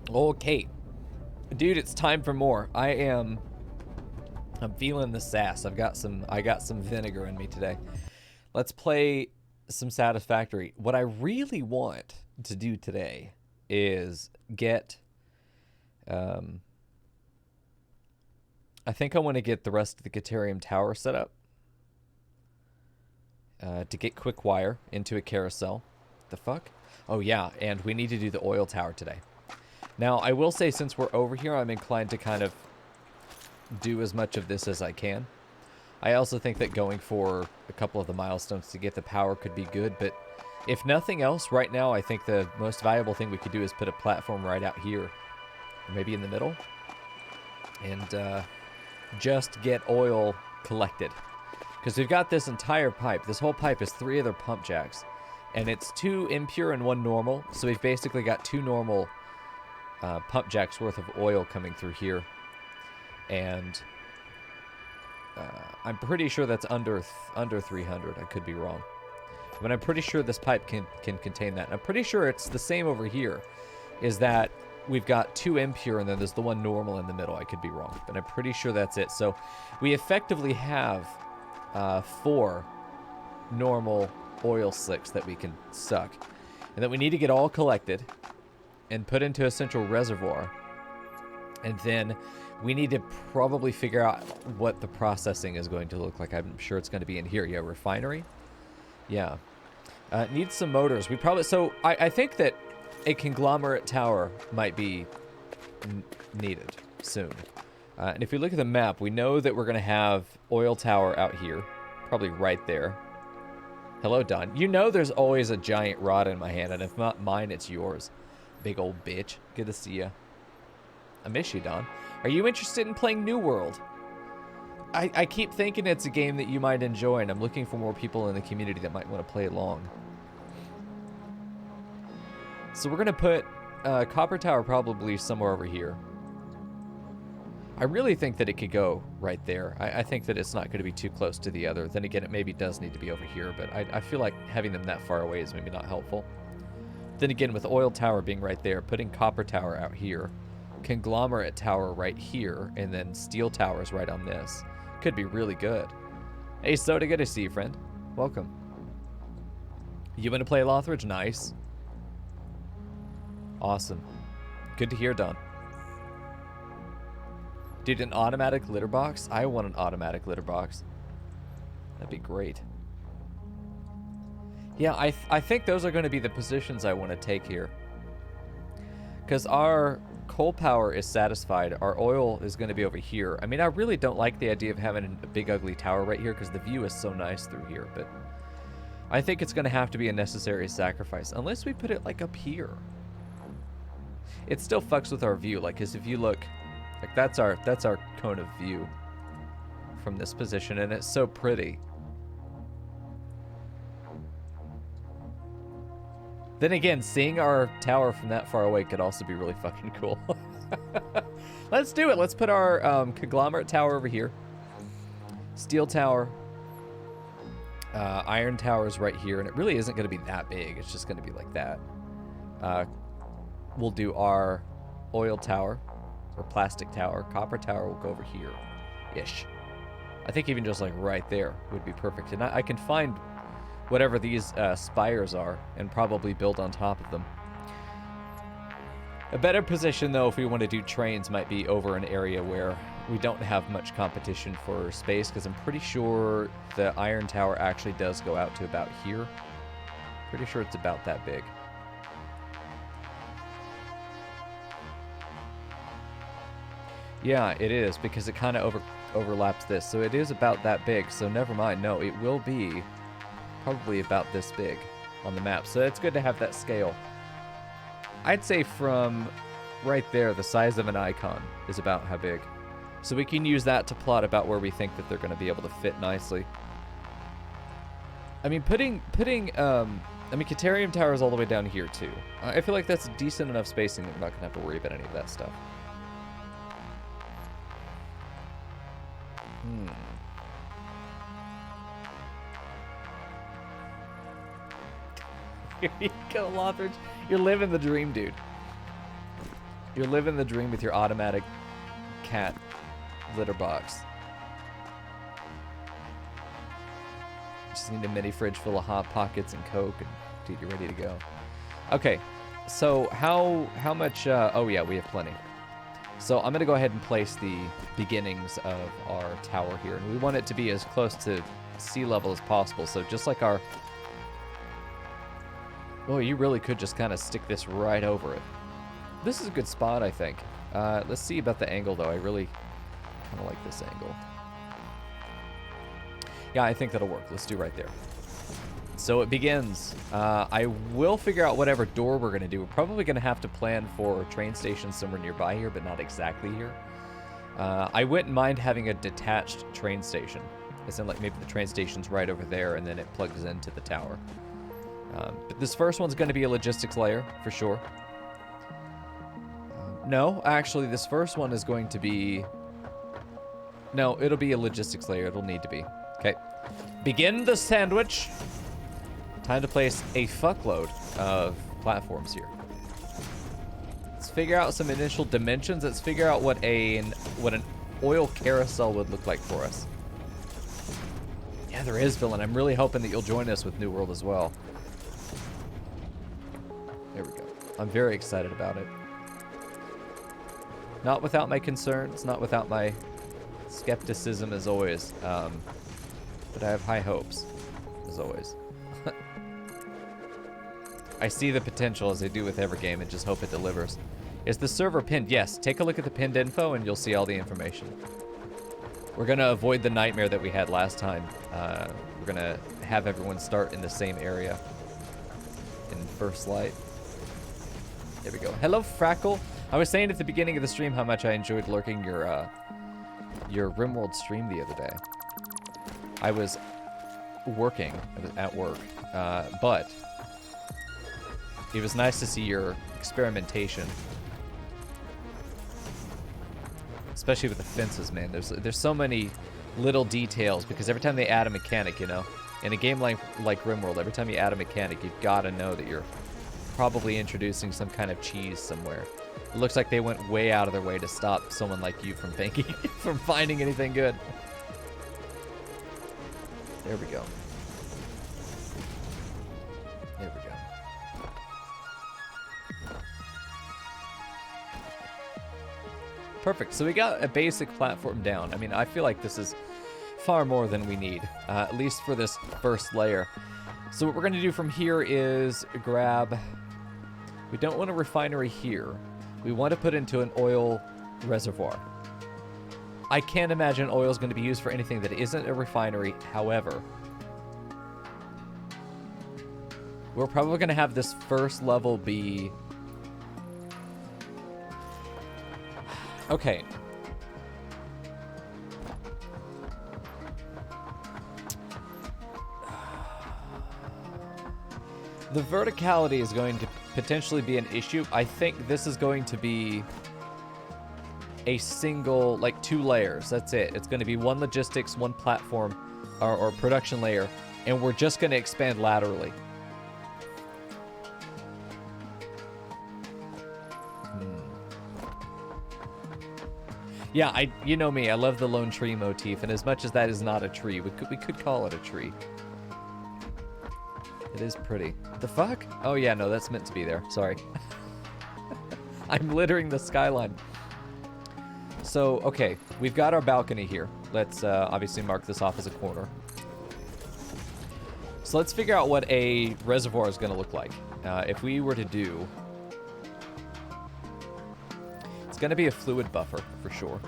Okay. Dude, it's time for more. I'm feeling the sass. I got some vinegar in me today. Let's play some Satisfactory. What I really want to do today is get I think I want to get the rest of the Caterium Tower set up. To get quick wire into a carousel. The fuck? Oh yeah, and we need to do the oil tower today. Now, I will say, since we're over here, I'm inclined to kind of do as much of this as I can. I also think that going for a couple of the milestones to get the power could be good, but if nothing else, right now, I think the most valuable thing we could do is put a platform right out here, maybe in the middle, and just get oil collected. Because we've got this entire pipe. This whole pipe is 3 other pump jacks, and it's 2 impure and 1 normal, so we've basically got 2 normal pump jacks worth of oil coming through here, and I'm pretty sure that's under 300. I could be wrong, but I'm pretty sure this pipe can contain that. And I'm pretty sure it's the same over here, is that we've got 2 impure and then there's the 1 normal in the middle. I could be wrong, but I'm pretty sure that's it. So we effectively have 4 normal oil slicks that we can suck, and that we need to get all collected and put into a central reservoir, and then we need to probably figure out what the processing is going to look like. I'm sure it's going to be in here. Yeah, refinery. Yeah, needs some motors. We probably, so I think that a conglomerate tower might be needed soon. And if we look at the map, we know that we're going to have oil tower out here, probably right there. Hello, Don. You know there's always a giant rod in my hand, and if not mine, it's yours. Big old bitch. Good to see ya. I miss you, Don. Are you interested in playing New World? I keep thinking it's a game that you might enjoy, and I'm looking for more people in the community that might want to play along. So we're going to put Copper Tower probably somewhere over here. I really think that it could go right there. I think that it's not going to be too close to the other. Then again, it maybe does need to be over here, but I feel like having them that far away is maybe not helpful. Then again, with Oil Tower being right there, putting Copper Tower out here, Conglomerate Tower right here, and then Steel Towers right on this, could be really good. Hey, Soda, good to see you, friend. Welcome. You want to play Lothridge? Nice. Awesome. Good to hear, Don. Dude, an automatic litter box? I want an automatic litter box. That'd be great. Yeah, I think those are going to be the positions I want to take here. Because our coal power is satisfied. Our oil is going to be over here. I mean, I really don't like the idea of having a big ugly tower right here because the view is so nice through here. But I think it's going to have to be a necessary sacrifice. Unless we put it like up here. It still fucks with our view. Like, because if you look, like that's our cone of view from this position. And it's so pretty. Then again, seeing our tower from that far away could also be really fucking cool. Let's do it. Let's put our conglomerate tower over here. Steel tower. Iron tower is right here. And it really isn't going to be that big. It's just going to be like that. We'll do our oil tower. Or plastic tower. Copper tower will go over here-ish. I think even just like right there would be perfect. And I can find whatever these spires are and probably build on top of them. A better position, though, if we want to do trains, might be over an area where we don't have much competition for space, because I'm pretty sure the iron tower actually does go out to about here. Pretty sure it's about that big. Yeah, it is, because it kind of overlaps this. So it is about that big, so never mind. No, it will be probably about this big on the map. So it's good to have that scale. I'd say from right there, the size of an icon is about how big. So we can use that to plot about where we think that they're going to be able to fit nicely. I mean, putting Caterium Tower is all the way down here too. I feel like that's decent enough spacing that we're not going to have to worry about any of that stuff. Here you go, Lothridge. You're living the dream, dude. You're living the dream with your automatic cat litter box. Just need a mini fridge full of Hot Pockets and Coke, and dude, you're ready to go. Okay, so how much? Oh yeah, we have plenty. So I'm gonna go ahead and place the beginnings of our tower here, and we want it to be as close to sea level as possible. So just like our, oh, you really could just kind of stick this right over it. This is a good spot, I think. Let's see about the angle, though. I really kind of like this angle. Yeah, I think that'll work. Let's do right there. So it begins. I will figure out whatever door we're going to do. We're probably going to have to plan for a train station somewhere nearby here, but not exactly here. I wouldn't mind having a detached train station. As in, like, maybe the train station's right over there, and then it plugs into the tower. But this first one's going to be a logistics layer, for sure. No, actually, this first one is going to be... No, it'll be a logistics layer. It'll need to be. Okay. Begin the sandwich. Time to place a fuckload of platforms here. Let's figure out some initial dimensions. Let's figure out what an oil carousel would look like for us. Yeah, there is, Villain. I'm really hoping that you'll join us with New World as well. There we go. I'm very excited about it. Not without my concerns, not without my skepticism as always. But I have high hopes, as always. I see the potential as I do with every game and just hope it delivers. Is the server pinned? Yes. Take a look at the pinned info and you'll see all the information. We're going to avoid the nightmare that we had last time. We're going to have everyone start in the same area in first light. There we go. Hello, Frackle. I was saying at the beginning of the stream how much I enjoyed lurking your RimWorld stream the other day. I was working. I was at work. But it was nice to see your experimentation. Especially with the fences, man. There's so many little details, because every time they add a mechanic, you know, in a game like RimWorld, every time you add a mechanic, you've got to know that you're probably introducing some kind of cheese somewhere. It looks like they went way out of their way to stop someone like you from thinking, from finding anything good. There we go. There we go. Perfect. So we got a basic platform down. I mean, I feel like this is far more than we need, at least for this first layer. So what we're going to do from here is grab... We don't want a refinery here. We want to put into an oil reservoir. I can't imagine oil is going to be used for anything that isn't a refinery. However, we're probably going to have this first level be... Okay. The verticality is going to potentially be an issue. I think this is going to be a single, like 2 layers. That's it. It's going to be one logistics, one platform, or production layer, and we're just going to expand laterally. Yeah, you know me. I love the lone tree motif, and as much as that is not a tree, we could call it a tree. It is pretty. The fuck? Oh yeah, no, that's meant to be there. Sorry. I'm littering the skyline. So, okay, we've got our balcony here. Let's obviously mark this off as a corner. So let's figure out what a reservoir is going to look like. If we were to do... It's going to be a fluid buffer, for sure.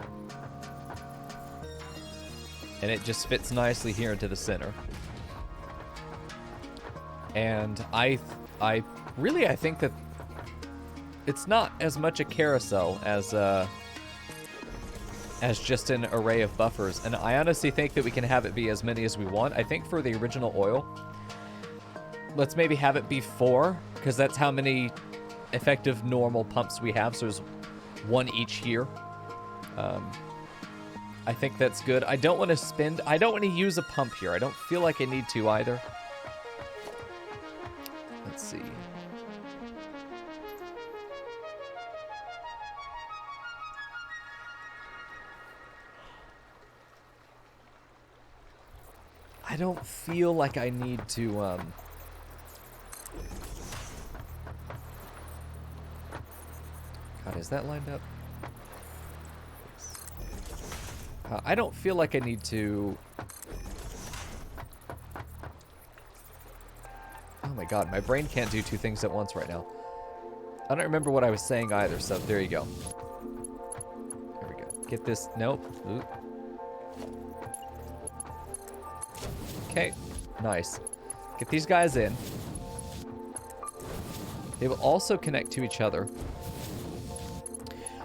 And it just fits nicely here into the center. And I think that it's not as much a carousel as just an array of buffers. And I honestly think that we can have it be as many as we want. I think for the original oil, let's maybe have it be 4, because that's how many effective normal pumps we have. So there's 1 each here. I think that's good. I don't want to use a pump here. I don't feel like I need to either. Let's see. I don't feel like I need to, God, is that lined up? I don't feel like I need to... Oh my god, my brain can't do two things at once right now. I don't remember what I was saying either, so there you go. There we go. Get this... Nope. Ooh. Okay. Nice. Get these guys in. They will also connect to each other.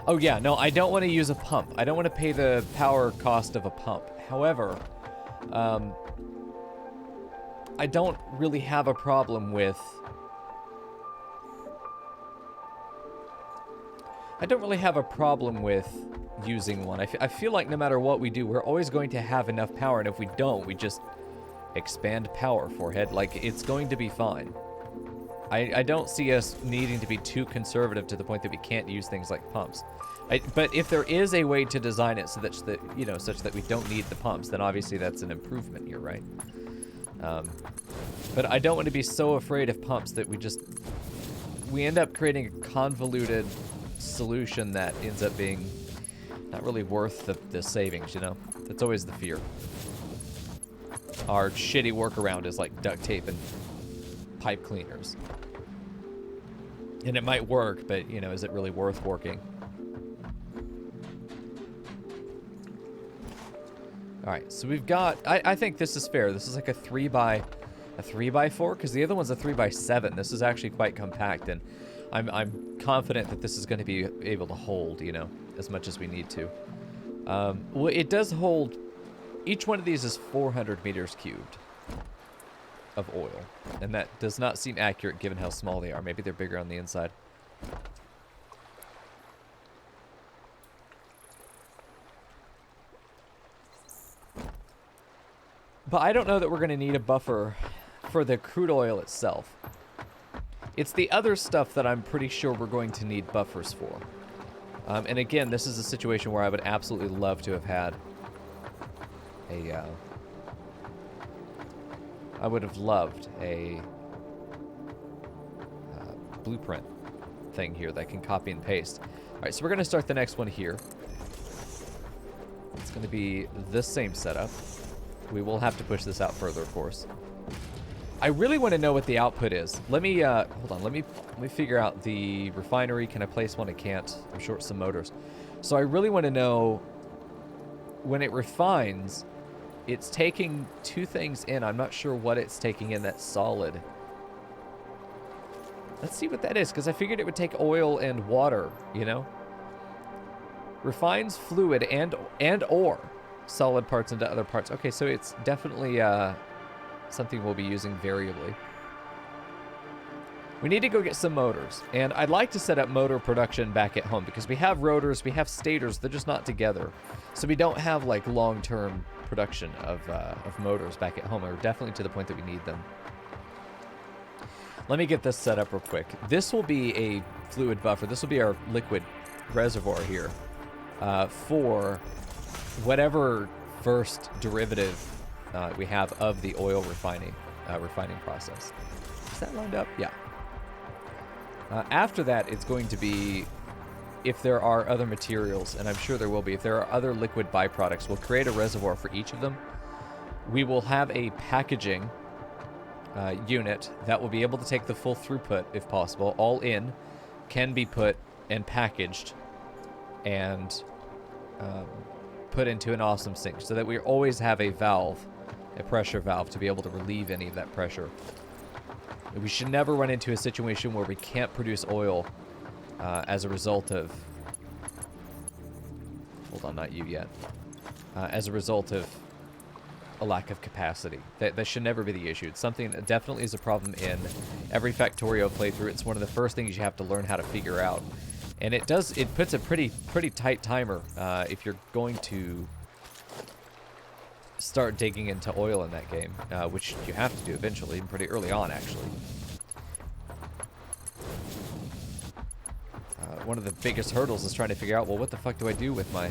Oh yeah, no, I don't want to use a pump. I don't want to pay the power cost of a pump. However, I don't really have a problem with... I don't really have a problem with using one. I feel like no matter what we do, we're always going to have enough power, and if we don't, we just expand power, forehead. Like, it's going to be fine. I don't see us needing to be too conservative to the point that we can't use things like pumps. But if there is a way to design it so that, you know, such that we don't need the pumps, then obviously that's an improvement here, right? But I don't want to be so afraid of pumps that we end up creating a convoluted solution that ends up being not really worth the savings, you know? That's always the fear. Our shitty workaround is like duct tape and pipe cleaners. And it might work, but, you know, is it really worth working? Alright, so we've got... I think this is fair. This is like a 3x4, because the other one's a 3x7. This is actually quite compact, and I'm confident that this is going to be able to hold, you know, as much as we need to. Well, it does hold... Each one of these is 400 meters cubed of oil, and that does not seem accurate given how small they are. Maybe they're bigger on the inside. But I don't know that we're going to need a buffer for the crude oil itself. It's the other stuff that I'm pretty sure we're going to need buffers for. And again, this is a situation where I would absolutely love to have had a... I would have loved a blueprint thing here that I can copy and paste. All right, so we're going to start the next one here. It's going to be the same setup. We will have to push this out further, of course. I really want to know what the output is. Let me hold on. Let me figure out the refinery. Can I place one? I can't. I'm short some motors. So I really want to know when it refines. It's taking two things in. I'm not sure what it's taking in that's solid. Let's see what that is, because I figured it would take oil and water, you know? Refines fluid and or solid parts into other parts. Okay, so it's definitely something we'll be using variably. We need to go get some motors, and I'd like to set up motor production back at home, because we have rotors, we have stators, they're just not together. So we don't have, like, long-term production of motors back at home. We're definitely to the point that we need them. Let me get this set up real quick. This will be a fluid buffer. This will be our liquid reservoir here for whatever first derivative we have of the oil refining process. Is that lined up? Yeah. After that, it's going to be, if there are other materials, and I'm sure there will be, if there are other liquid byproducts, we'll create a reservoir for each of them. We will have a packaging unit that will be able to take the full throughput, if possible, all in, can be put and packaged, and put into an awesome sink, so that we always have a valve, a pressure valve, to be able to relieve any of that pressure. We should never run into a situation where we can't produce oil as a result of... Hold on, not you yet. As a result of a lack of capacity. That should never be the issue. It's something that definitely is a problem in every Factorio playthrough. It's one of the first things you have to learn how to figure out. And it puts a pretty tight timer if you're going to start digging into oil in that game, which you have to do eventually, pretty early on, actually. One of the biggest hurdles is trying to figure out, well, what the fuck do I do with my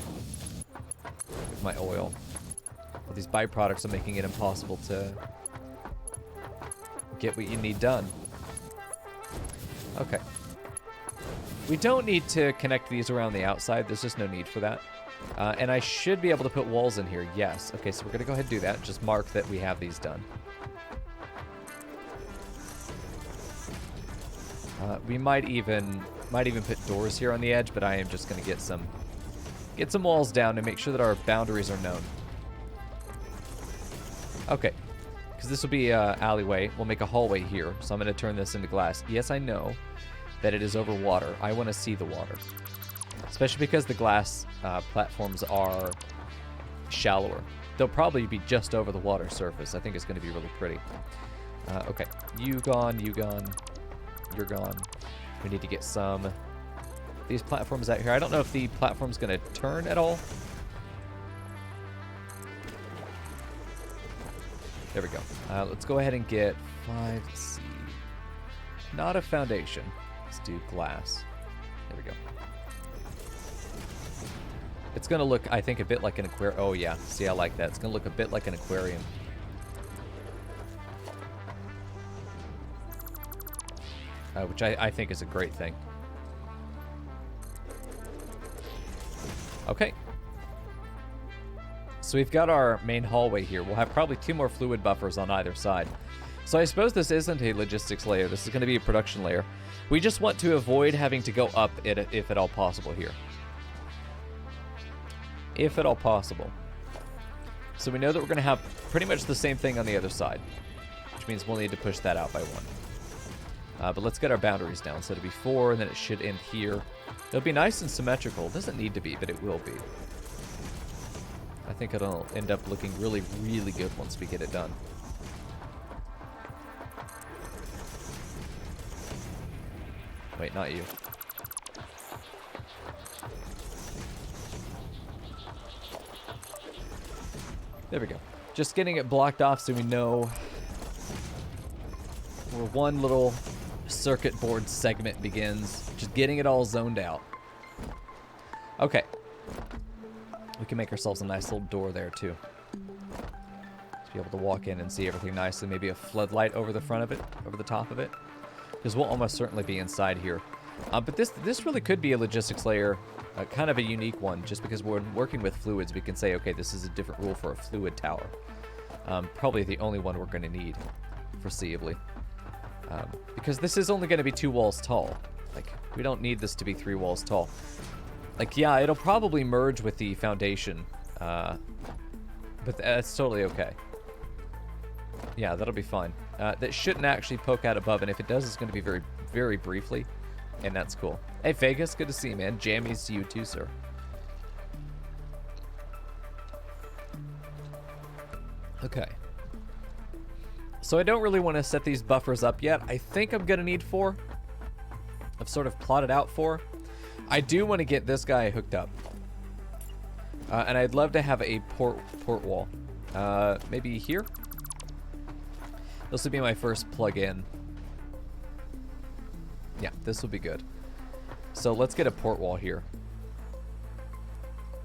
oil? All these byproducts are making it impossible to get what you need done. Okay. We don't need to connect these around the outside. There's just no need for that. And I should be able to put walls in here. Yes. Okay, so we're going to go ahead and do that. Just mark that we have these done. We might even put doors here on the edge, but I am just going to get some walls down to make sure that our boundaries are known. Okay, because this will be an alleyway. We'll make a hallway here, so I'm going to turn this into glass. Yes, I know that it is over water. I want to see the water, especially because the glass platforms are shallower. They'll probably be just over the water surface. I think it's going to be really pretty. Okay, you gone, you're gone. We need to get some these platforms out here. I don't know if the platform's going to turn at all. There we go. Let's go ahead and get 5C. Not a foundation. Let's do glass. There we go. It's going to look, I think, a bit like an aquarium. Oh, yeah. See, I like that. It's going to look a bit like an aquarium. Which I think is a great thing. Okay. So we've got our main hallway here. We'll have probably 2 more fluid buffers on either side. So I suppose this isn't a logistics layer. This is going to be a production layer. We just want to avoid having to go up it if at all possible here. If at all possible. So we know that we're going to have pretty much the same thing on the other side, which means we'll need to push that out by 1. But let's get our boundaries down. So it'll be 4, and then it should end here. It'll be nice and symmetrical. It doesn't need to be, but it will be. I think it'll end up looking really, really good once we get it done. Wait, not you. There we go. Just getting it blocked off so we know where one little circuit board segment begins. Just getting it all zoned out. Okay. We can make ourselves a nice little door there too. To be able to walk in and see everything nicely. Maybe a floodlight over the front of it, over the top of it. Because we'll almost certainly be inside here. But this really could be a logistics layer, kind of a unique one. Just because we're working with fluids, we can say, okay, this is a different rule for a fluid tower. Probably the only one we're going to need, foreseeably. Because this is only going to be 2 walls tall. Like, we don't need this to be 3 walls tall. Like, yeah, it'll probably merge with the foundation. But that's totally okay. Yeah, that'll be fine. That shouldn't actually poke out above, and if it does, it's going to be very, very briefly. And that's cool. Hey, Vegas, good to see you, man. Jammies to you too, sir. Okay. So I don't really want to set these buffers up yet. I think I'm going to need 4. I've sort of plotted out 4. I do want to get this guy hooked up. And I'd love to have a port wall. Maybe here? This will be my first plug-in. Yeah, this will be good. So let's get a port wall here.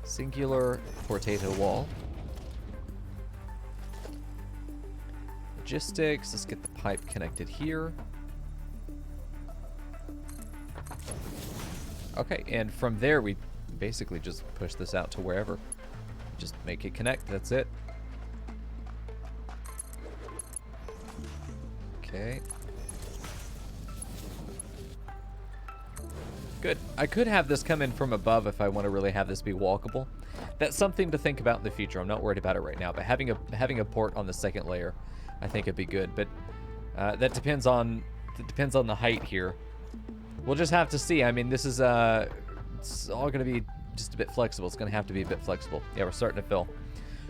Singular portato wall. Logistics, let's get the pipe connected here. Okay, and from there we basically just push this out to wherever. Just make it connect, that's it. Okay. Good. I could have this come in from above if I want to really have this be walkable. That's something to think about in the future. I'm not worried about it right now, but having a port on the second layer, I think it'd be good. But that depends on the height here. We'll just have to see. I mean, this is it's all going to be just a bit flexible. It's going to have to be a bit flexible. Yeah, we're starting to fill.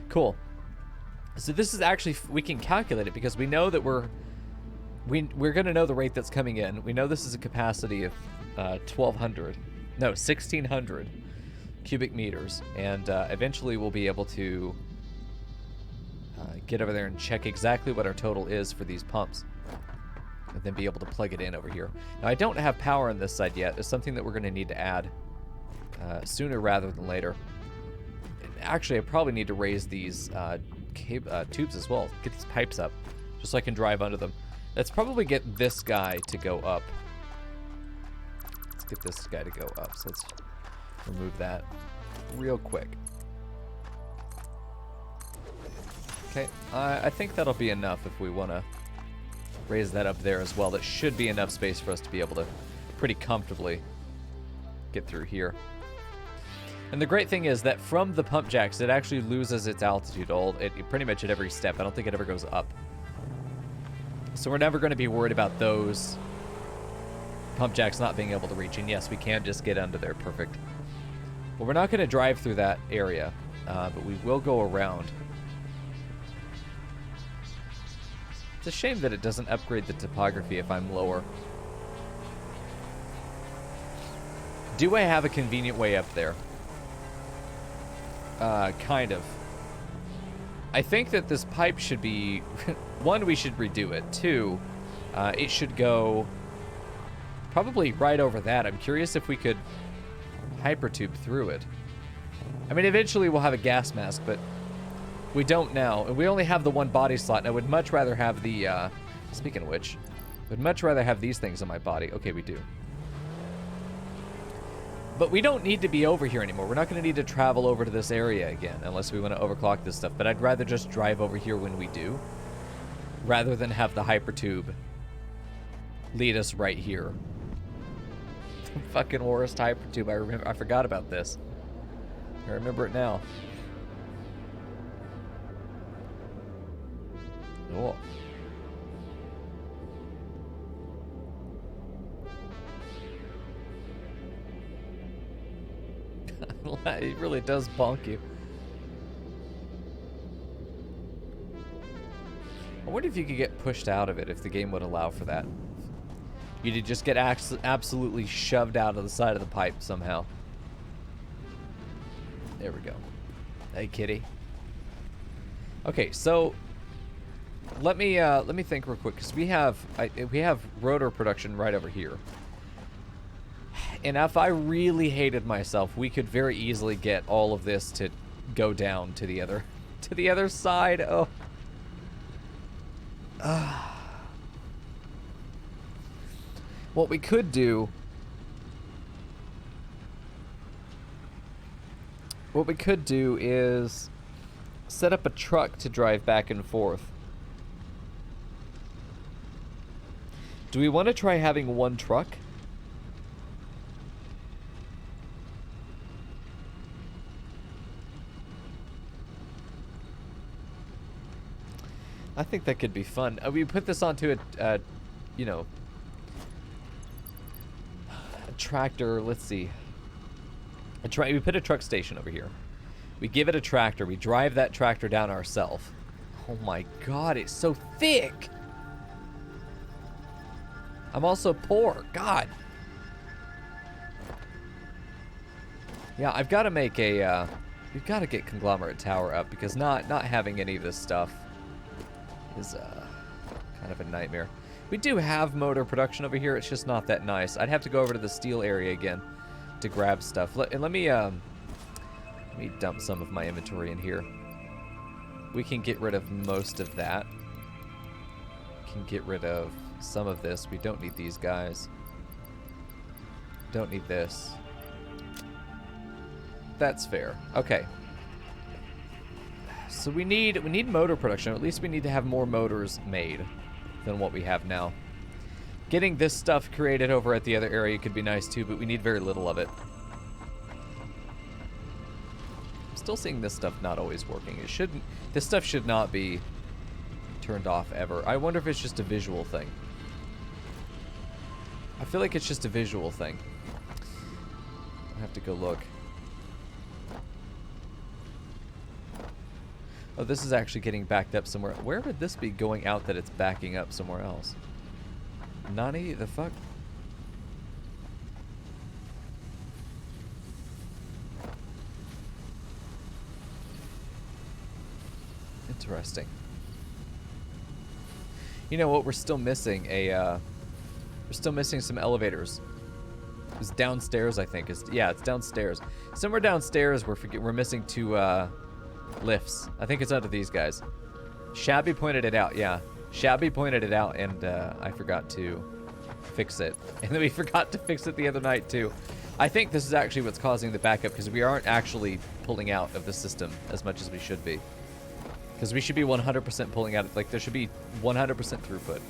Cool. So this is actually, we can calculate it because we know that we're going to know the rate that's coming in. We know this is a capacity of 1,600 cubic meters, and eventually we'll be able to get over there and check exactly what our total is for these pumps, and then be able to plug it in over here. Now I don't have power on this side yet. It's something that we're going to need to add sooner rather than later. Actually, I probably need to raise these tubes as well. Get these pipes up, just so I can drive under them. Let's probably get this guy to go up. Let's get this guy to go up. So let's remove that real quick. Okay, I think that'll be enough if we want to raise that up there as well. That should be enough space for us to be able to pretty comfortably get through here. And the great thing is that from the pump jacks, it actually loses its altitude pretty much at every step. I don't think it ever goes up. So we're never going to be worried about those pump jacks not being able to reach. And yes, we can just get under there. Perfect. Well, we're not going to drive through that area, but we will go around. It's a shame that it doesn't upgrade the topography if I'm lower. Do I have a convenient way up there? Kind of. I think that this pipe should be... one, we should redo it. Two, it should go probably right over that. I'm curious if we could hypertube through it. I mean, eventually we'll have a gas mask, but we don't now. And we only have the one body slot, and I would much rather have the... speaking of which, I would much rather have these things on my body. Okay, we do. But we don't need to be over here anymore. We're not going to need to travel over to this area again unless we want to overclock this stuff. But I'd rather just drive over here when we do, rather than have the hypertube lead us right here. The fucking worst hypertube. I forgot about this. I remember it now. Oh. It really does bonk you. I wonder if you could get pushed out of it if the game would allow for that. You'd just get absolutely shoved out of the side of the pipe somehow. There we go. Hey, kitty. Okay, so let me think real quick, because we have rotor production right over here. And if I really hated myself, we could very easily get all of this to go down to the other side. Oh. What we could do is set up a truck to drive back and forth. Do we want to try having one truck? I think that could be fun. We put this onto a tractor. Let's see. We put a truck station over here. We give it a tractor. We drive that tractor down ourselves. Oh my god, it's so thick. I'm also poor. God. Yeah, I've got to make a. We've got to get Conglomerate Tower up, because not having any of this stuff is kind of a nightmare. We do have motor production over here. It's just not that nice. I'd have to go over to the steel area again to grab stuff. Let me dump some of my inventory in here. We can get rid of most of that. Can get rid of some of this. We don't need these guys. Don't need this. That's fair. Okay. So we need motor production. Or at least we need to have more motors made than what we have now. Getting this stuff created over at the other area could be nice too, but we need very little of it. I'm still seeing this stuff not always working. This stuff should not be turned off ever. I wonder if it's just a visual thing. I feel like it's just a visual thing. I have to go look. Oh, this is actually getting backed up somewhere. Where would this be going out that it's backing up somewhere else? Nani, the fuck? Interesting. You know what? We're still missing we're still missing some elevators. It's downstairs, I think. Yeah, it's downstairs. Somewhere downstairs, we're missing two Lifts. I think it's under these guys. Shabby pointed it out, yeah. Shabby pointed it out, and I forgot to fix it. And then we forgot to fix it the other night, too. I think this is actually what's causing the backup, because we aren't actually pulling out of the system as much as we should be. Because we should be 100% pulling out. Like, there should be 100% throughput.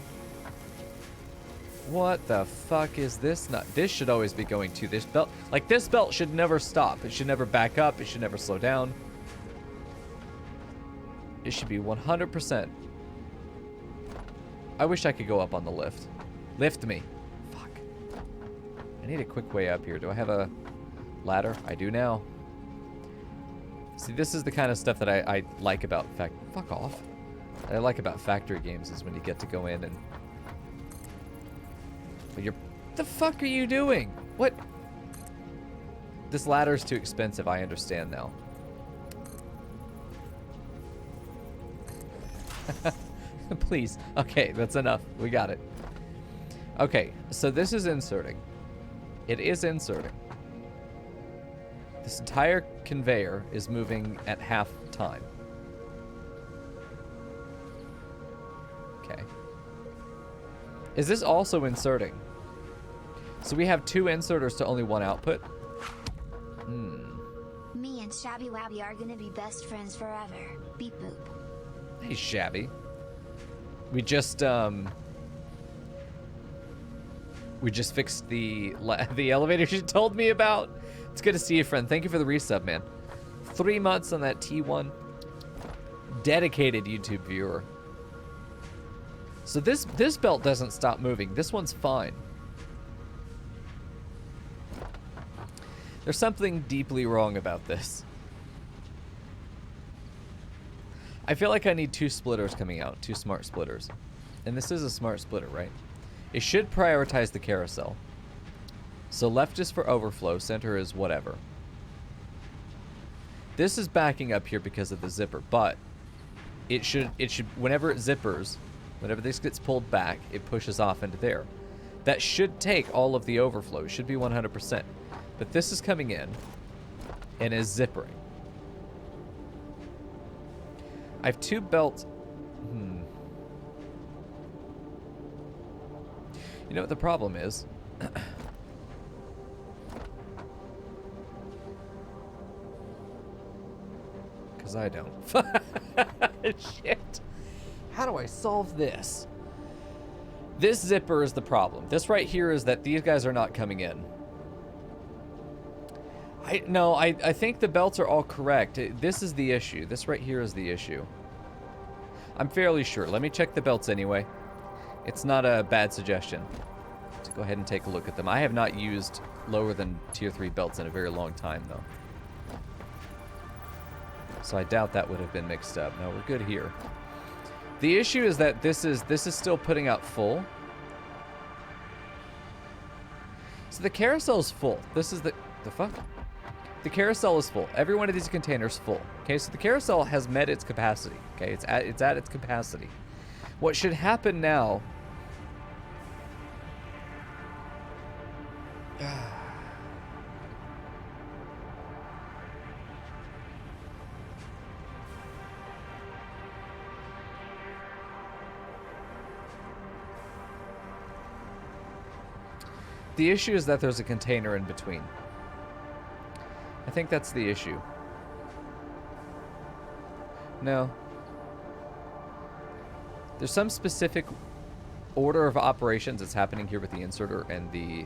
What the fuck is this? This should always be going to this belt. Like, this belt should never stop. It should never back up. It should never slow down. It should be 100%. I wish I could go up on the lift. Lift me. Fuck. I need a quick way up here. Do I have a ladder? I do now. See, this is the kind of stuff that I like about fuck off. I like about factory games is when you get to go in and... But what the fuck are you doing? What? This ladder's too expensive, I understand now. Please. Okay, that's enough. We got it. Okay, so this is inserting. It is inserting. This entire conveyor is moving at half time. Okay. Is this also inserting? So we have 2 inserters to only 1 output? Me and Shabby Wabby are gonna be best friends forever. Beep boop. Hey, Shabby. We just fixed the elevator you told me about. It's good to see you, friend. Thank you for the resub, man. 3 months on that T1. Dedicated YouTube viewer. So this belt doesn't stop moving. This one's fine. There's something deeply wrong about this. I feel like I need 2 splitters coming out. 2 smart splitters. And this is a smart splitter, right? It should prioritize the carousel. So left is for overflow, center is whatever. This is backing up here because of the zipper, but it should whenever it zippers, whenever this gets pulled back, it pushes off into there. That should take all of the overflow. It should be 100%. But this is coming in and is zippering. I have 2 belts. You know what the problem is? Because I don't. Shit. How do I solve this? This zipper is the problem. This right here is that these guys are not coming in. I think the belts are all correct. This is the issue. This right here is the issue. I'm fairly sure. Let me check the belts anyway. It's not a bad suggestion to go ahead and take a look at them. I have not used lower than tier 3 belts in a very long time, though. So I doubt that would have been mixed up. No, we're good here. The issue is that this is still putting out full. So the carousel is full. This is the fuck? The carousel is full. Every one of these containers full. Okay, so the carousel has met its capacity. Okay, it's at its capacity. What should happen now? The issue is that there's a container in between. I think that's the issue. No. There's some specific order of operations that's happening here with the inserter and the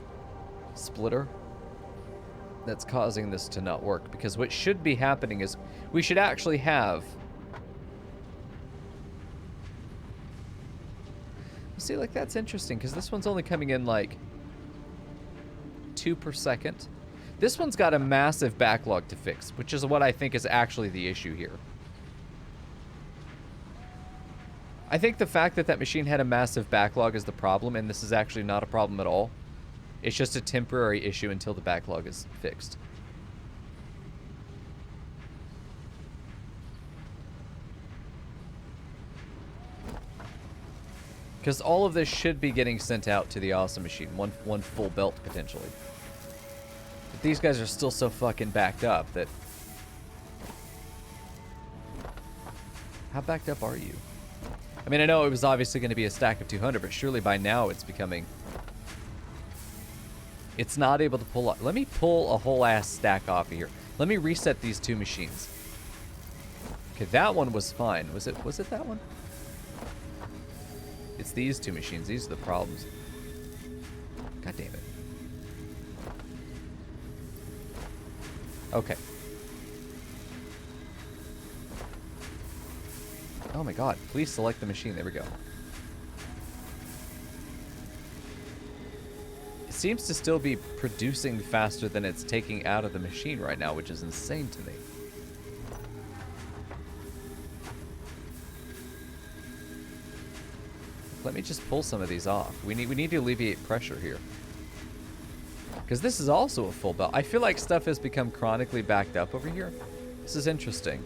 splitter that's causing this to not work. Because what should be happening is we should actually have... See, like, that's interesting because this one's only coming in like 2 per second. This one's got a massive backlog to fix, which is what I think is actually the issue here. I think the fact that that machine had a massive backlog is the problem, and this is actually not a problem at all. It's just a temporary issue until the backlog is fixed. Because all of this should be getting sent out to the awesome machine. One full belt, potentially. But these guys are still so fucking backed up that... How backed up are you? I mean, I know it was obviously going to be a stack of 200, but surely by now it's becoming... It's not able to pull up. Let me pull a whole ass stack off of here. Let me reset these two machines. Okay, that one was fine. Was it that one? It's these two machines. These are the problems. God damn it. Okay. Oh my god. Please select the machine. There we go. It seems to still be producing faster than it's taking out of the machine right now, which is insane to me. Let me just pull some of these off. We need to alleviate pressure here. Because this is also a full belt. I feel like stuff has become chronically backed up over here. This is interesting.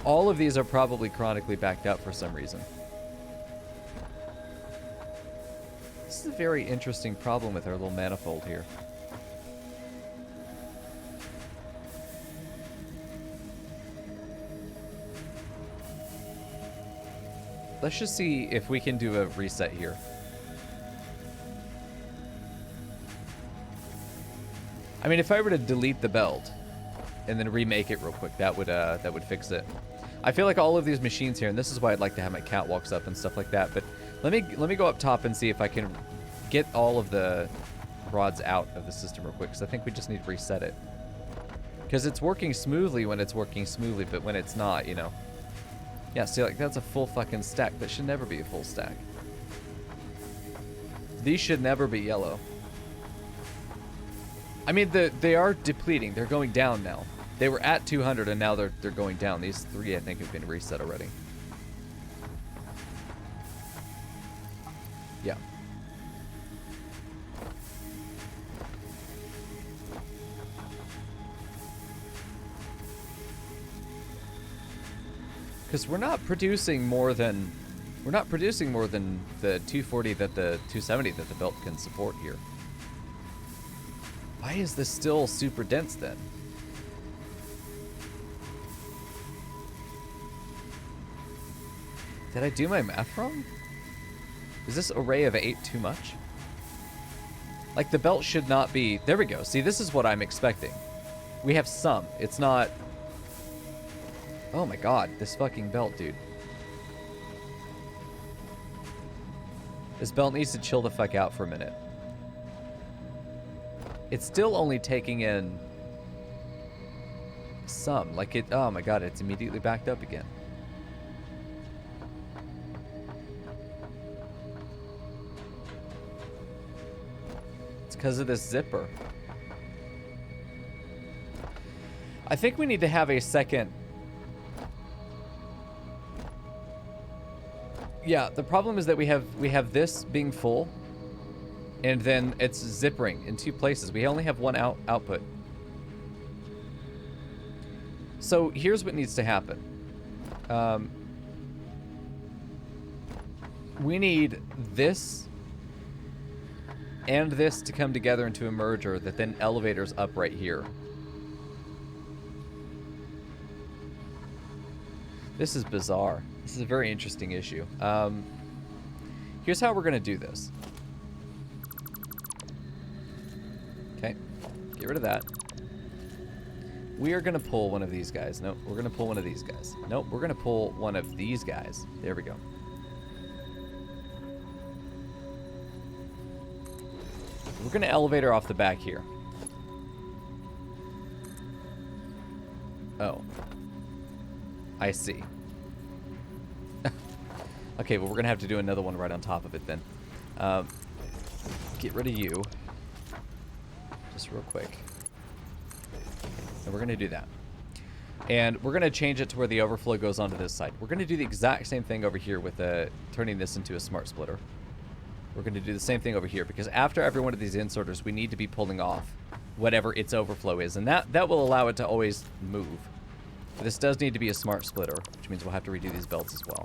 All of these are probably chronically backed up for some reason. This is a very interesting problem with our little manifold here. Let's just see if we can do a reset here. I mean, if I were to delete the belt and then remake it real quick, that would fix it. I feel like all of these machines here, and this is why I'd like to have my catwalks up and stuff like that, but let me go up top and see if I can get all of the rods out of the system real quick, because I think we just need to reset it. Because it's working smoothly when it's working smoothly, but when it's not, you know. Yeah, see, like, that's a full fucking stack. That should never be a full stack. These should never be yellow. I mean, they are depleting. They're going down now. They were at 200, and now they're going down. These three, I think, have been reset already. Yeah. Because we're not producing more than the 240 that the 270 that the belt can support here. Why is this still super dense then? Did I do my math wrong? Is this array of 8 too much? Like, the belt should not be... There we go. See, this is what I'm expecting. We have some. It's not... Oh my god, this fucking belt, dude. This belt needs to chill the fuck out for a minute. It's still only taking in some. Like it, oh my god, it's immediately backed up again. It's because of this zipper. I think we need to have a second... Yeah, the problem is that we have this being full, and then it's zippering in two places. We only have one output. So here's what needs to happen. We need this and this to come together into a merger that then elevators up right here. This is bizarre. This is a very interesting issue. Here's how we're going to do this. Okay. Get rid of that. We are going to pull one of these guys. Nope. We're going to pull one of these guys. Nope. We're going to pull one of these guys. There we go. We're going to elevator off the back here. Oh. I see. Okay, well, we're going to have to do another one right on top of it then. Get rid of you. Just real quick. And we're going to do that. And we're going to change it to where the overflow goes onto this side. We're going to do the exact same thing over here with turning this into a smart splitter. We're going to do the same thing over here, because after every one of these inserters, we need to be pulling off whatever its overflow is. And that will allow it to always move. But this does need to be a smart splitter, which means we'll have to redo these belts as well.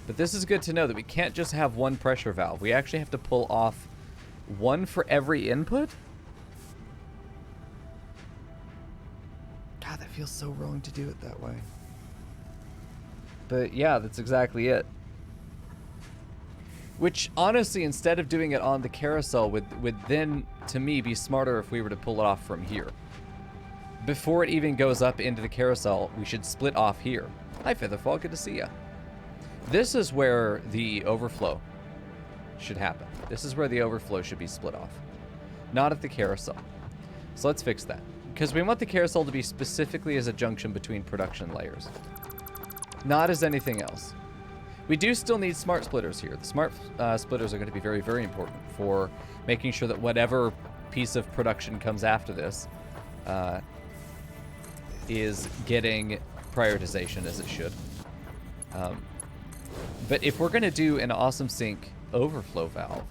But this is good to know that we can't just have one pressure valve. We actually have to pull off one for every input? God, God, that feels so wrong to do it that way. But yeah, that's exactly it. Which, honestly, instead of doing it on the carousel, would then, to me, be smarter if we were to pull it off from here. Before it even goes up into the carousel, we should split off here. Hi, Featherfall, good to see ya. This is where the overflow should happen. This is where the overflow should be split off. Not at the carousel. So let's fix that. Because we want the carousel to be specifically as a junction between production layers. Not as anything else. We do still need smart splitters here. The smart splitters are going to be very, very important for making sure that whatever piece of production comes after this is getting prioritization as it should. But if we're going to do an awesome sync overflow valve,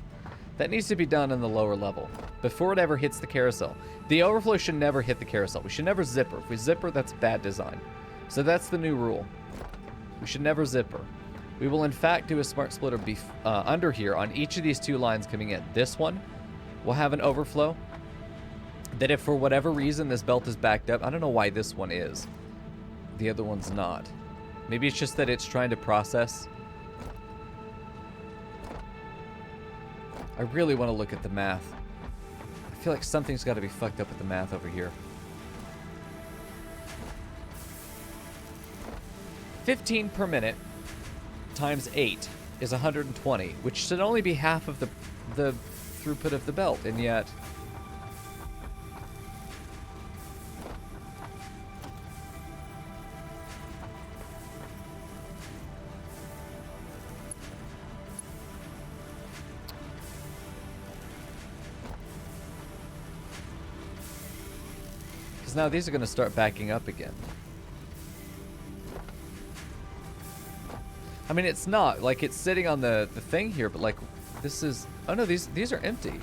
that needs to be done on the lower level before it ever hits the carousel. The overflow should never hit the carousel. We should never zipper. If we zipper, that's bad design. So that's the new rule. We should never zipper. We will in fact do a smart splitter under here on each of these two lines coming in. This one will have an overflow that if for whatever reason this belt is backed up, I don't know why this one is. The other one's not. Maybe it's just that it's trying to process. I really want to look at the math. I feel like something's got to be fucked up with the math over here. 15 per minute times 8 is 120, which should only be half of the throughput of the belt, and yet because now these are going to start backing up again. I mean, it's not like it's sitting on the thing here, but like this is, oh no, these are empty.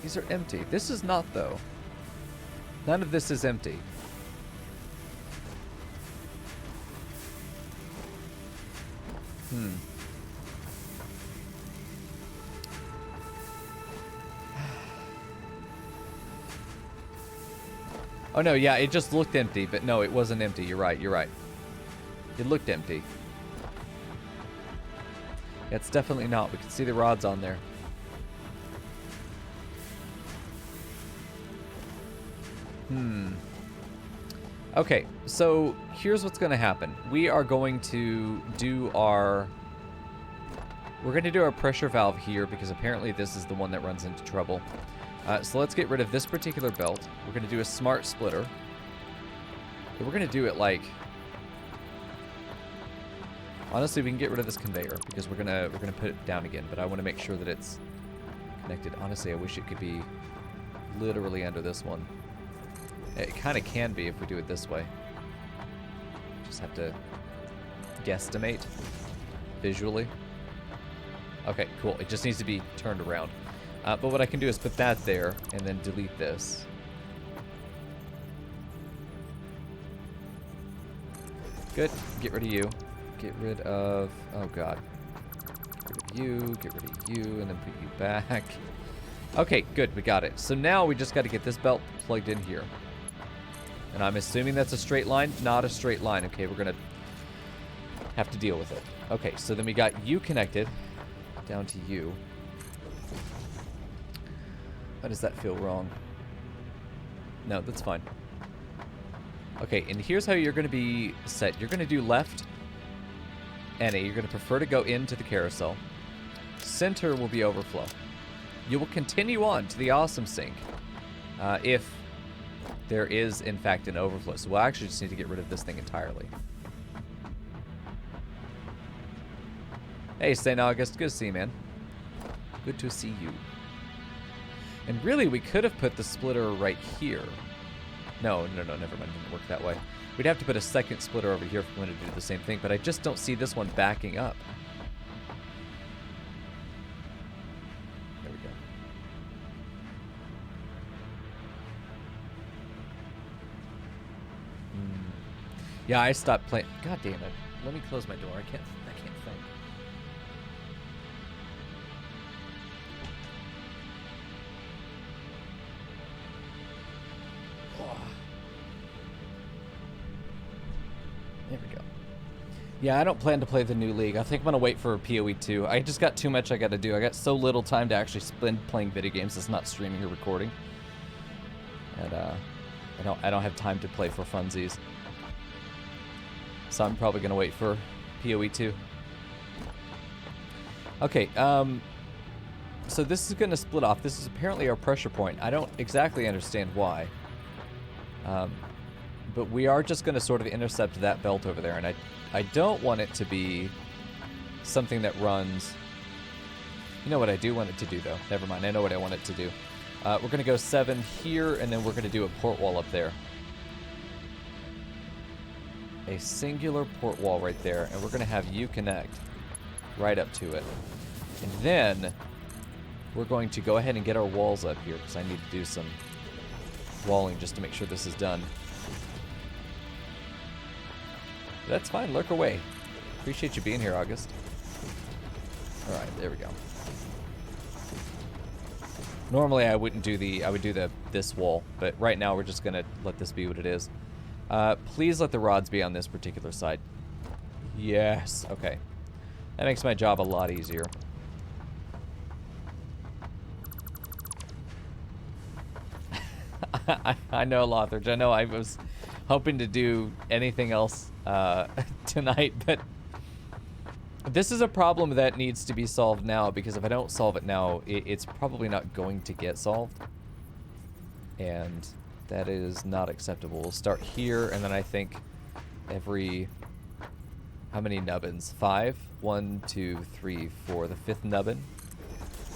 These are empty. This is not, though. None of this is empty. Oh no, yeah, it just looked empty, but no, it wasn't empty. You're right, you're right. It looked empty. Yeah, it's definitely not. We can see the rods on there. Okay, so here's what's going to happen. We are going to do our... We're going to do our pressure valve here because apparently this is the one that runs into trouble. So let's get rid of this particular belt. We're going to do a smart splitter. But we're going to do it like... Honestly, we can get rid of this conveyor because we're gonna put it down again, but I want to make sure that it's connected. Honestly, I wish it could be literally under this one. It kind of can be if we do it this way. Just have to guesstimate visually. Okay, cool. It just needs to be turned around. But what I can do is put that there and then delete this. Good. Get rid of you. Get rid of... Oh, God. Get rid of you. Get rid of you. And then put you back. Okay, good. We got it. So now we just got to get this belt plugged in here. And I'm assuming that's a straight line. Not a straight line. Okay, we're going to have to deal with it. Okay, so then we got you connected down to you. Why does that feel wrong? No, that's fine. Okay, and here's how you're going to be set. You're going to do left, NA. You're going to prefer to go into the carousel. Center will be overflow. You will continue on to the awesome sync if there is, in fact, an overflow. So we'll actually just need to get rid of this thing entirely. Hey, St. August. Good to see you, man. Good to see you. And really, we could have put the splitter right here. No, never mind. It didn't work that way. We'd have to put a second splitter over here if we wanted to do the same thing, but I just don't see this one backing up. There we go. Yeah, I stopped playing. God damn it. Let me close my door. I can't think. Yeah, I don't plan to play the new league. I think I'm gonna wait for PoE 2. I just got too much I gotta do. I got so little time to actually spend playing video games that's not streaming or recording. And I don't have time to play for funsies. So I'm probably gonna wait for PoE 2. Okay, so this is gonna split off. This is apparently our pressure point. I don't exactly understand why. But we are just gonna sort of intercept that belt over there, and I don't want it to be something that runs... You know what I do want it to do, though? Never mind, I know what I want it to do. We're going to go 7 here, and then we're going to do a port wall up there. A singular port wall right there, and we're going to have you connect right up to it. And then we're going to go ahead and get our walls up here, because I need to do some walling just to make sure this is done. That's fine, lurk away. Appreciate you being here, August. Alright, there we go. Normally I wouldn't do this wall, but right now we're just gonna let this be what it is. Please let the rods be on this particular side. Yes, okay. That makes my job a lot easier. I know, Lothridge, I know I was hoping to do anything else tonight, but this is a problem that needs to be solved now, because if I don't solve it now, it's probably not going to get solved. And that is not acceptable. We'll start here, and then I think every... How many nubbins? 5? 1, 2, 3, 4. The 5th nubbin.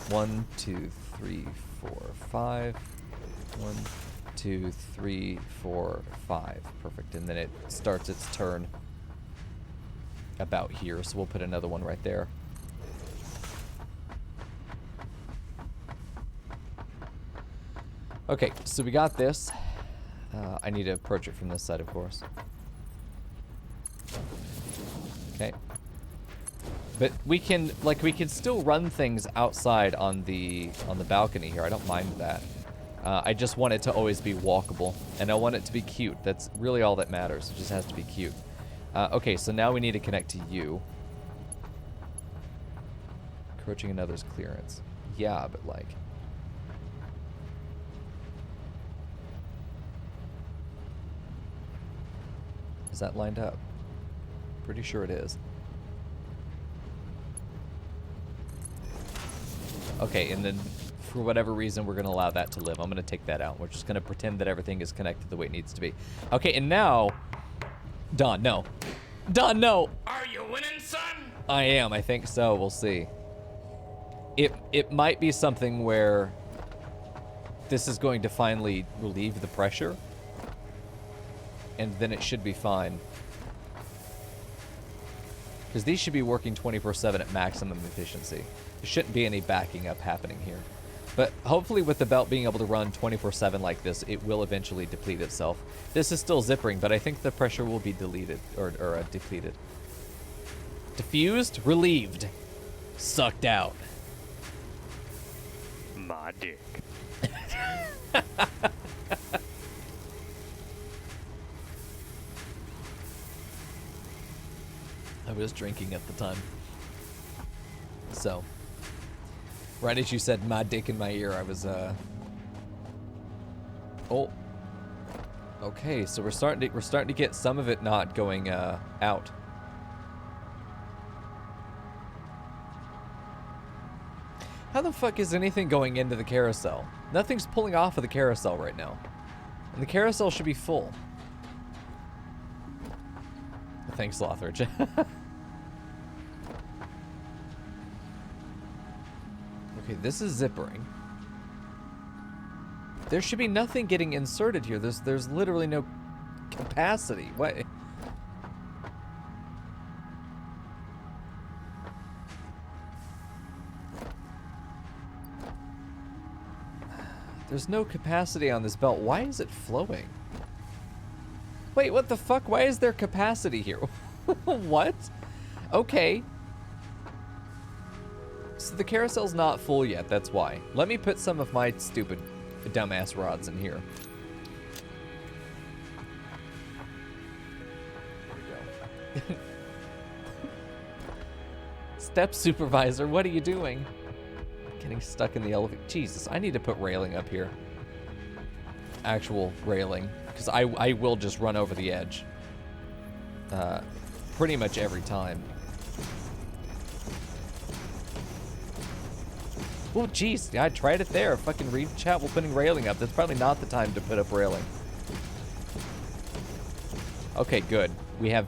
1, 2, 3, 4, 5. 1, 2, 3, 4, 5. Perfect. And then it starts its turn about here, so we'll put another one right there. Okay, so we got this. I need to approach it from this side, of course. Okay. But we can still run things outside on the balcony here. I don't mind that. I just want it to always be walkable, and I want it to be cute. That's really all that matters. It just has to be cute. Okay, so now we need to connect to you. Encroaching another's clearance. Yeah, but like... Is that lined up? Pretty sure it is. Okay, and then for whatever reason, we're going to allow that to live. I'm going to take that out. We're just going to pretend that everything is connected the way it needs to be. Okay, and now... Don, no. Don, no! Are you winning, son? I am, I think so. We'll see. It might be something where this is going to finally relieve the pressure, and then it should be fine. Because these should be working 24/7 at maximum efficiency. There shouldn't be any backing up happening here. But hopefully with the belt being able to run 24/7 like this, it will eventually deplete itself. This is still zippering, but I think the pressure will be deleted, or depleted. Diffused? Relieved. Sucked out. My dick. I was drinking at the time. So, right as you said my dick in my ear, I was, Oh. Okay, so we're starting to get some of it not going, out. How the fuck is anything going into the carousel? Nothing's pulling off of the carousel right now. And the carousel should be full. Thanks, Lothridge. Okay, this is zippering. There should be nothing getting inserted here. There's literally no capacity. What? There's no capacity on this belt. Why is it flowing? Wait, what the fuck? Why is there capacity here? What? Okay. So the carousel's not full yet, that's why. Let me put some of my stupid dumbass rods in here. There we go. step supervisor, what are you doing? Getting stuck in the elevator. Jesus, I need to put railing up here. Actual railing, because I will just run over the edge. Pretty much every time. Oh, jeez, I tried it there. Fucking read chat while putting railing up. That's probably not the time to put up railing. Okay, good. We have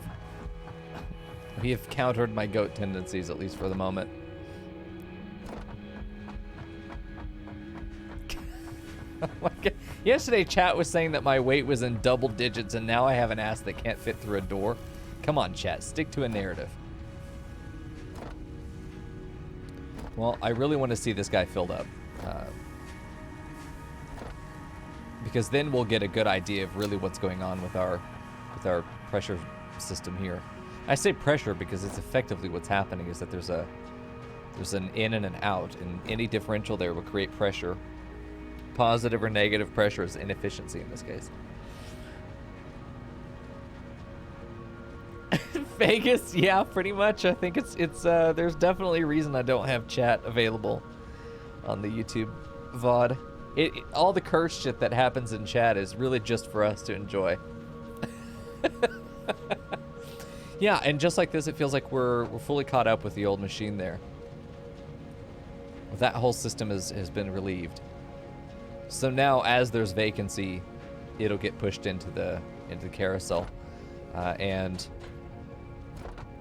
countered my goat tendencies, at least for the moment. Oh my God. Yesterday, chat was saying that my weight was in double digits, and now I have an ass that can't fit through a door. Come on, chat. Stick to a narrative. Well, I really want to see this guy filled up. Because then we'll get a good idea of really what's going on with our pressure system here. I say pressure because it's effectively what's happening is that there's an in and an out, and any differential there will create pressure. Positive or negative pressure is inefficiency in this case. Vegas, yeah, pretty much. I think it's there's definitely a reason I don't have chat available on the YouTube VOD. All the curse shit that happens in chat is really just for us to enjoy. Yeah, and just like this, it feels like we're fully caught up with the old machine there. That whole system has been relieved. So now, as there's vacancy, it'll get pushed into the carousel, and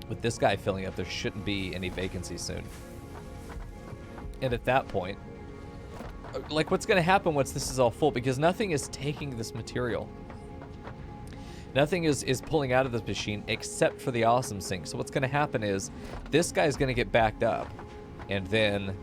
with this guy filling up, there shouldn't be any vacancy soon. And at that point, like, what's going to happen once this is all full? Because nothing is taking this material. Nothing is pulling out of this machine except for the awesome sink. So what's going to happen is this guy's going to get backed up, and then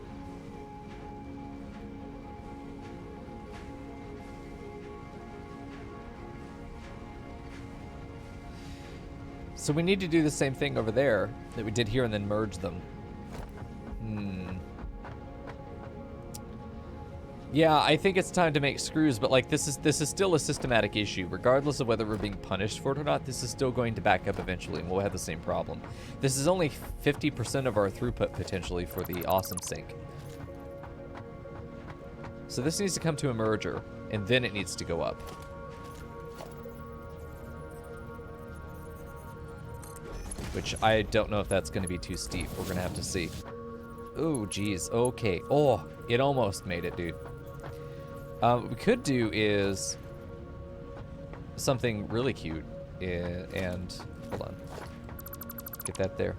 so we need to do the same thing over there that we did here and then merge them. Yeah, I think it's time to make screws, but like this is still a systematic issue. Regardless of whether we're being punished for it or not, this is still going to back up eventually, and we'll have the same problem. This is only 50% of our throughput potentially for the awesome sink. So this needs to come to a merger, and then it needs to go up. Which I don't know if that's going to be too steep. We're going to have to see. Oh, geez. Okay. Oh, it almost made it, dude. What we could do is something really cute. And hold on. Get that there.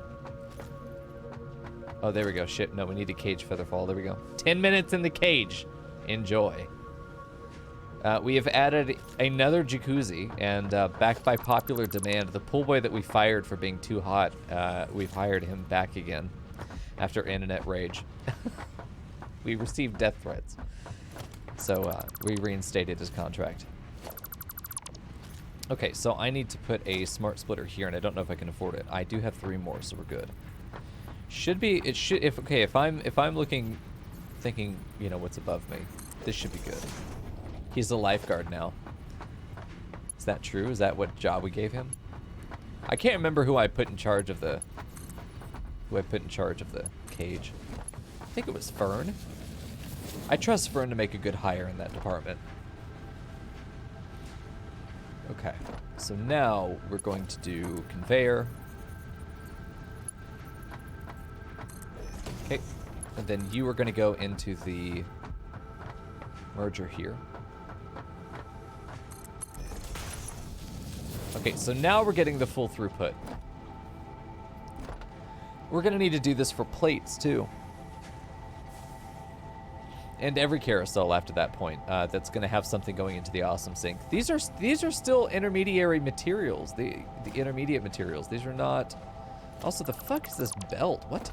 Oh, there we go. Shit. No, we need a cage featherfall. There we go. 10 minutes in the cage. Enjoy. We have added another jacuzzi, and backed by popular demand, the pool boy that we fired for being too hot, we've hired him back again after internet rage. We received death threats, so we reinstated his contract. Okay, so I need to put a smart splitter here, and I don't know if I can afford it. I do have 3 more, so we're good. Should be, it should, if I'm looking, thinking, you know, what's above me, this should be good. He's a lifeguard now. Is that true? Is that what job we gave him? I can't remember who I put in charge of the cage. I think it was Fern. I trust Fern to make a good hire in that department. Okay, so now we're going to do conveyor. Okay, and then you are going to go into the merger here. Okay, so now we're getting the full throughput. We're gonna need to do this for plates too. And every carousel after that point, that's gonna have something going into the awesome sink. These are still intermediary materials, the intermediate materials. These are not. Also, the fuck is this belt? What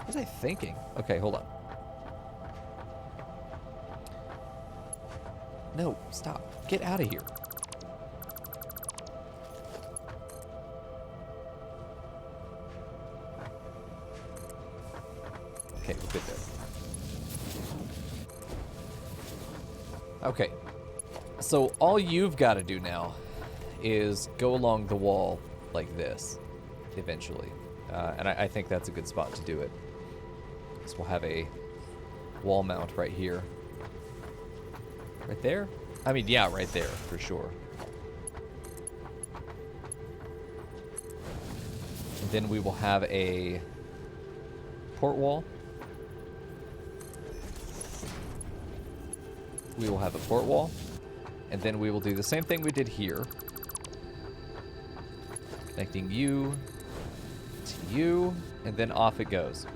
was I thinking? Okay, hold on. No, stop. Get out of here. Okay, we're good there. Okay, so all you've got to do now is go along the wall like this, eventually. And I think that's a good spot to do it. So we'll have a wall mount right here. Right there? I mean, yeah, right there, for sure. And then we will have a port wall. We will have a port wall. And then we will do the same thing we did here. Connecting you to you, and then off it goes.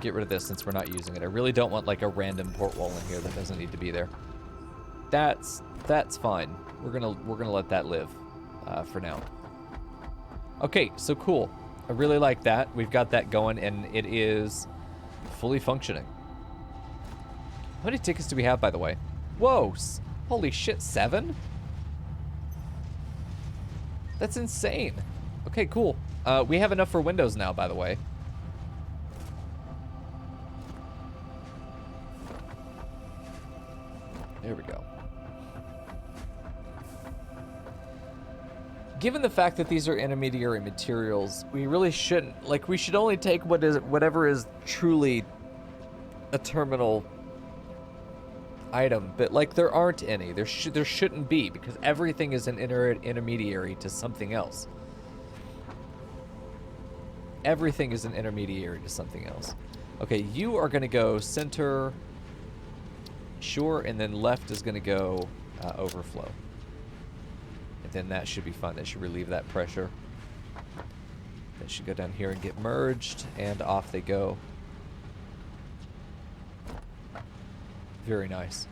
Get rid of this since we're not using it. I really don't want like a random port wall in here that doesn't need to be there. That's fine. We're gonna let that live for now. Okay, so cool. I really like that. We've got that going, and it is fully functioning. How many tickets do we have, by the way? Whoa! Holy shit, 7? That's insane. Okay, cool. We have enough for windows now, by the way. There we go. Given the fact that these are intermediary materials, we really shouldn't, like, we should only take whatever is truly a terminal item, but like there aren't any. There shouldn't be, because everything is an intermediary to something else. Everything is an intermediary to something else. Okay, you are going to go center. Sure, and then left is going to go overflow. And then that should be fun. That should relieve that pressure. That should go down here and get merged, and off they go. Very nice.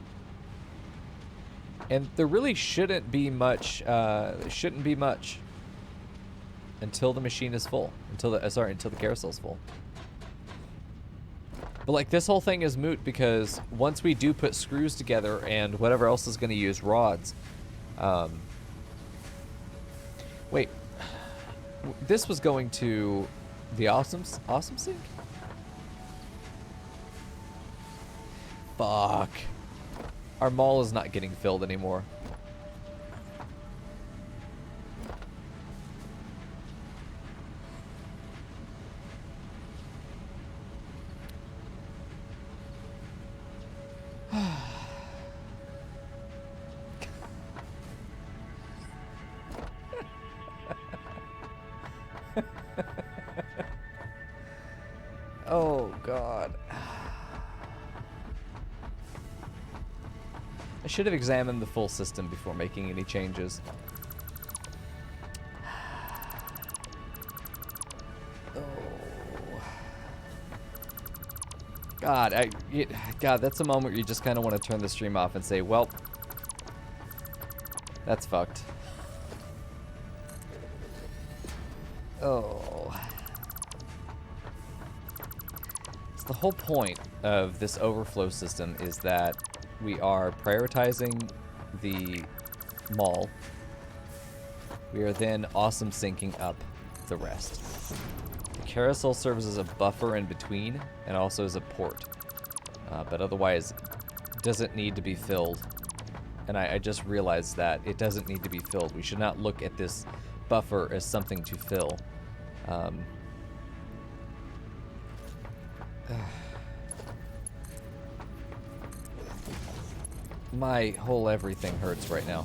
And there really shouldn't be much. Until the machine is full. Until the carousel's full. But like this whole thing is moot because once we do put screws together and whatever else is going to use rods. Wait. This was going to the awesome sink? Fuck. Our mall is not getting filled anymore. Oh, God. I should have examined the full system before making any changes. Oh. God, God, that's a moment where you just kind of want to turn the stream off and say, well, that's fucked. Oh. The whole point of this overflow system is that we are prioritizing the mall. We are then awesome syncing up the rest. The carousel serves as a buffer in between and also as a port, but otherwise doesn't need to be filled. And I just realized that it doesn't need to be filled. We should not look at this buffer as something to fill. My whole everything hurts right now.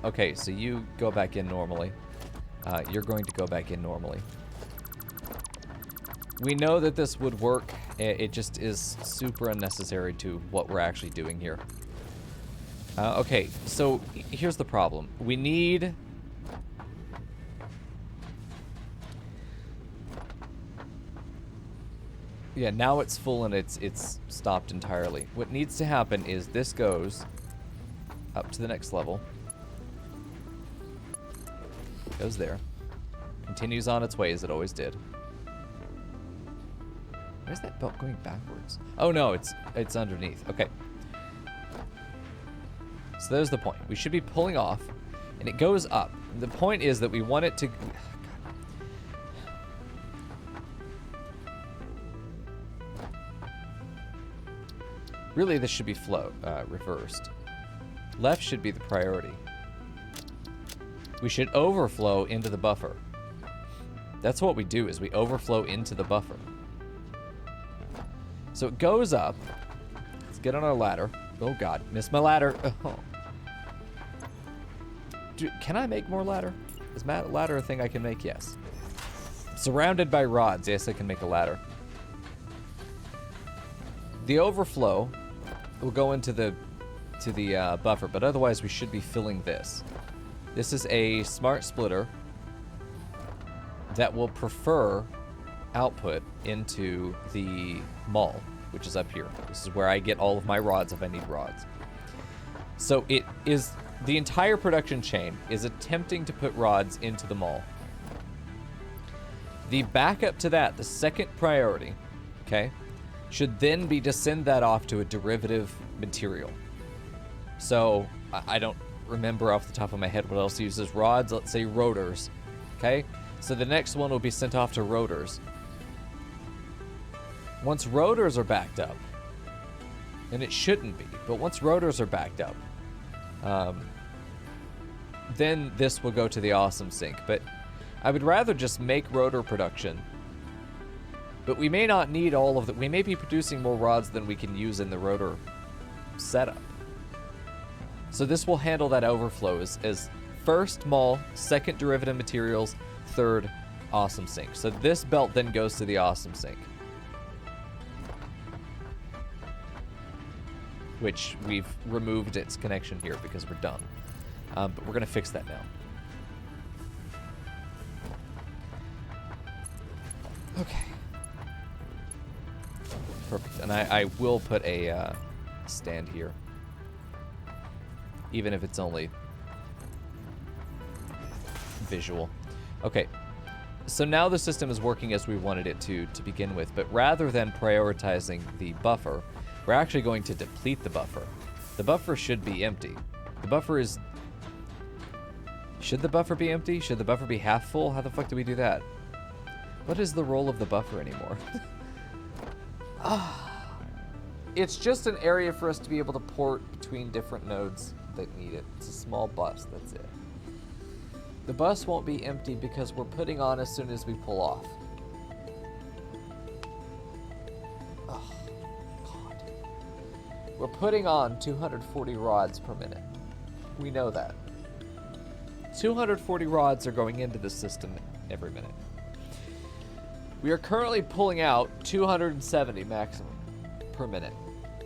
Okay, so you go back in normally. You're going to go back in normally. We know that this would work. It just is super unnecessary to what we're actually doing here. Okay, so here's the problem. We need... Yeah, now it's full and it's stopped entirely. What needs to happen is this goes up to the next level. Goes there. Continues on its way as it always did. Where's that belt going backwards? Oh no, it's underneath. Okay. So there's the point. We should be pulling off and it goes up. The point is that we want it to... Really, this should be reversed. Left should be the priority. We should overflow into the buffer. That's what we do, is we overflow into the buffer. So it goes up. Let's get on our ladder. Oh god, missed my ladder. Oh. Can I make more ladder? Is ladder a thing I can make? Yes. Surrounded by rods. Yes, I can make a ladder. The overflow will go into the buffer, but otherwise we should be filling this. This is a smart splitter that will prefer output into the mall, which is up here. This is where I get all of my rods if I need rods. So it is, the entire production chain is attempting to put rods into the mall. The backup to that, the second priority, okay, should then be to send that off to a derivative material. So I don't remember off the top of my head what else uses rods. Let's say rotors, okay? So the next one will be sent off to rotors. Once rotors are backed up, and it shouldn't be, but once rotors are backed up, then this will go to the awesome sink. But I would rather just make rotor production, but we may not need all of that. We may be producing more rods than we can use in the rotor setup. So this will handle that overflow as first mall, second derivative materials, third awesome sink. So this belt then goes to the awesome sink, which we've removed its connection here because we're done. But we're going to fix that now. Okay. Perfect. And I will put a stand here, even if it's only visual. Okay. So now the system is working as we wanted it to begin with, but rather than prioritizing the buffer, we're actually going to deplete the buffer. The buffer should be empty. The buffer is... Should the buffer be empty? Should the buffer be half full? How the fuck do we do that? What is the role of the buffer anymore? It's just an area for us to be able to port between different nodes that need it. It's a small bus, that's it. The bus won't be empty because we're putting on as soon as we pull off. Oh, God. We're putting on 240 rods per minute. We know that. 240 rods are going into the system every minute. We are currently pulling out 270 maximum per minute.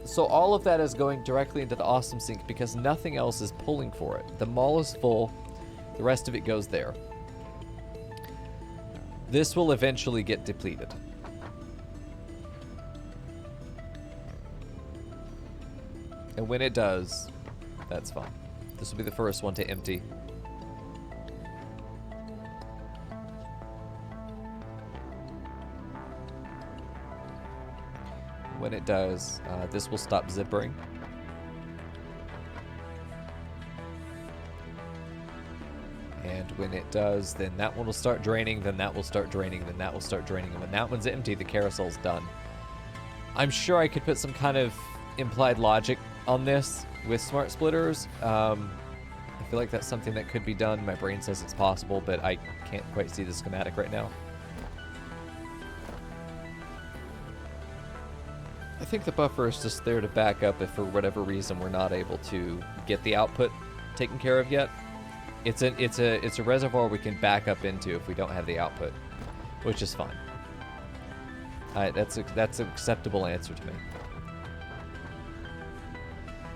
So all of that is going directly into the awesome sink because nothing else is pulling for it. The mall is full. The rest of it goes there. This will eventually get depleted. And when it does, that's fine. This will be the first one to empty. When it does, this will stop zippering. And when it does, then that one will start draining, then that will start draining, then that will start draining. And when that one's empty, the carousel's done. I'm sure I could put some kind of implied logic on this with smart splitters. I feel like that's something that could be done. My brain says it's possible, but I can't quite see the schematic right now. I think the buffer is just there to back up if for whatever reason we're not able to get the output taken care of yet. It's a reservoir we can back up into if we don't have the output, which is fine. That's an acceptable answer to me.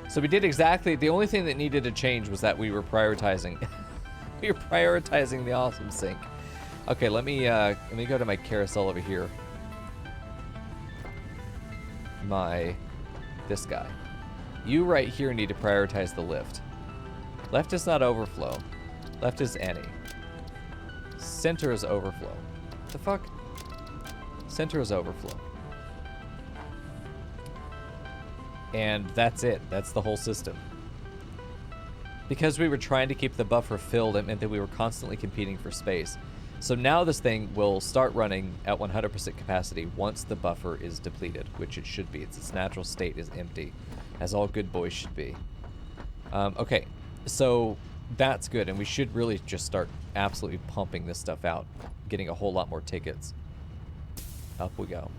So we did exactly, the only thing that needed to change was that we were prioritizing we were prioritizing the awesome sink. Okay, let me go to my carousel over here. This guy. You right here need to prioritize the lift. Left is not overflow. Left is any. Center is overflow. The fuck? Center is overflow. And that's it. That's the whole system. Because we were trying to keep the buffer filled, it meant that we were constantly competing for space. So now this thing will start running at 100% capacity once the buffer is depleted, which it should be. Its natural state is empty, as all good boys should be. Okay, so that's good, and we should really just start absolutely pumping this stuff out, getting a whole lot more tickets. Up we go.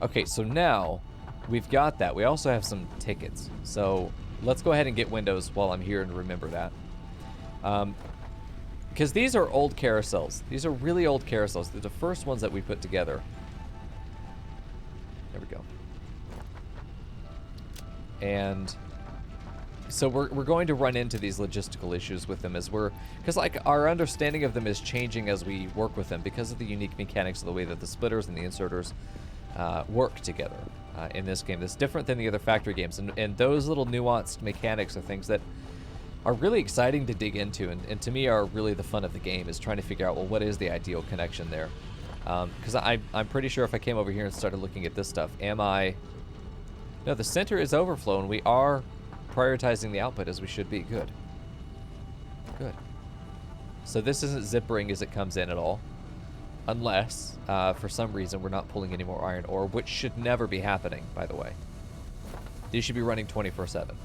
Okay, so now we've got that. We also have some tickets. So let's go ahead and get windows while I'm here and remember that. Because these are old carousels. These are really old carousels. They're the first ones that we put together. There we go. And so we're going to run into these logistical issues with them as because like our understanding of them is changing as we work with them because of the unique mechanics of the way that the splitters and the inserters work together in this game. That's different than the other factory games, and those little nuanced mechanics are things that are really exciting to dig into, and to me are really the fun of the game, is trying to figure out, well, what is the ideal connection there? Because I'm pretty sure if I came over here and started looking at this stuff, no, the center is overflow, and we are prioritizing the output as we should be. Good. Good. So this isn't zippering as it comes in at all. Unless, for some reason, we're not pulling any more iron ore, which should never be happening, by the way. These should be running 24/7.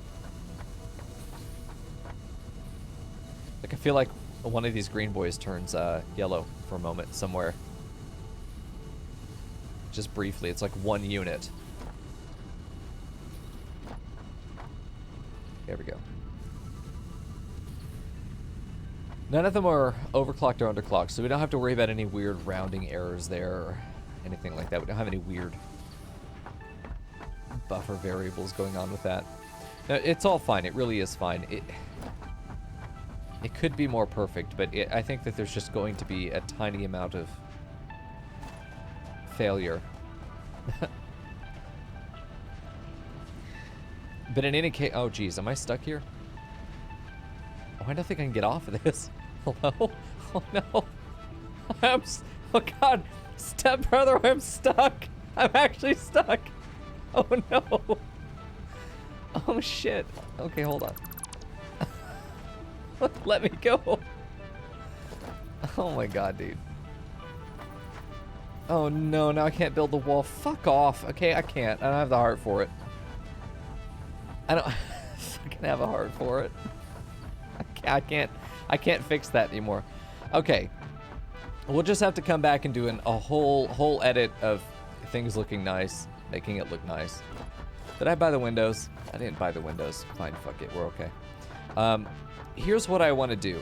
Like, I feel like one of these green boys turns yellow for a moment somewhere. Just briefly. It's like one unit. There we go. None of them are overclocked or underclocked, so we don't have to worry about any weird rounding errors there or anything like that. We don't have any weird buffer variables going on with that. No, it's all fine. It really is fine. It could be more perfect, but I think that there's just going to be a tiny amount of failure. But in any case, oh geez, am I stuck here? Oh, I don't think I can get off of this. Hello? Oh no. Oh god, stepbrother, I'm stuck. I'm actually stuck. Oh no. Oh shit. Okay, hold on. Let me go. Oh my god, dude. Oh no, now I can't build the wall. Fuck off. Okay, I can't. I don't have the heart for it. I don't fucking have a heart for it. I can't fix that anymore. Okay. We'll just have to come back and do a whole edit of things looking nice, making it look nice. Did I buy the windows? I didn't buy the windows. Fine, fuck it. We're okay. Here's what I want to do.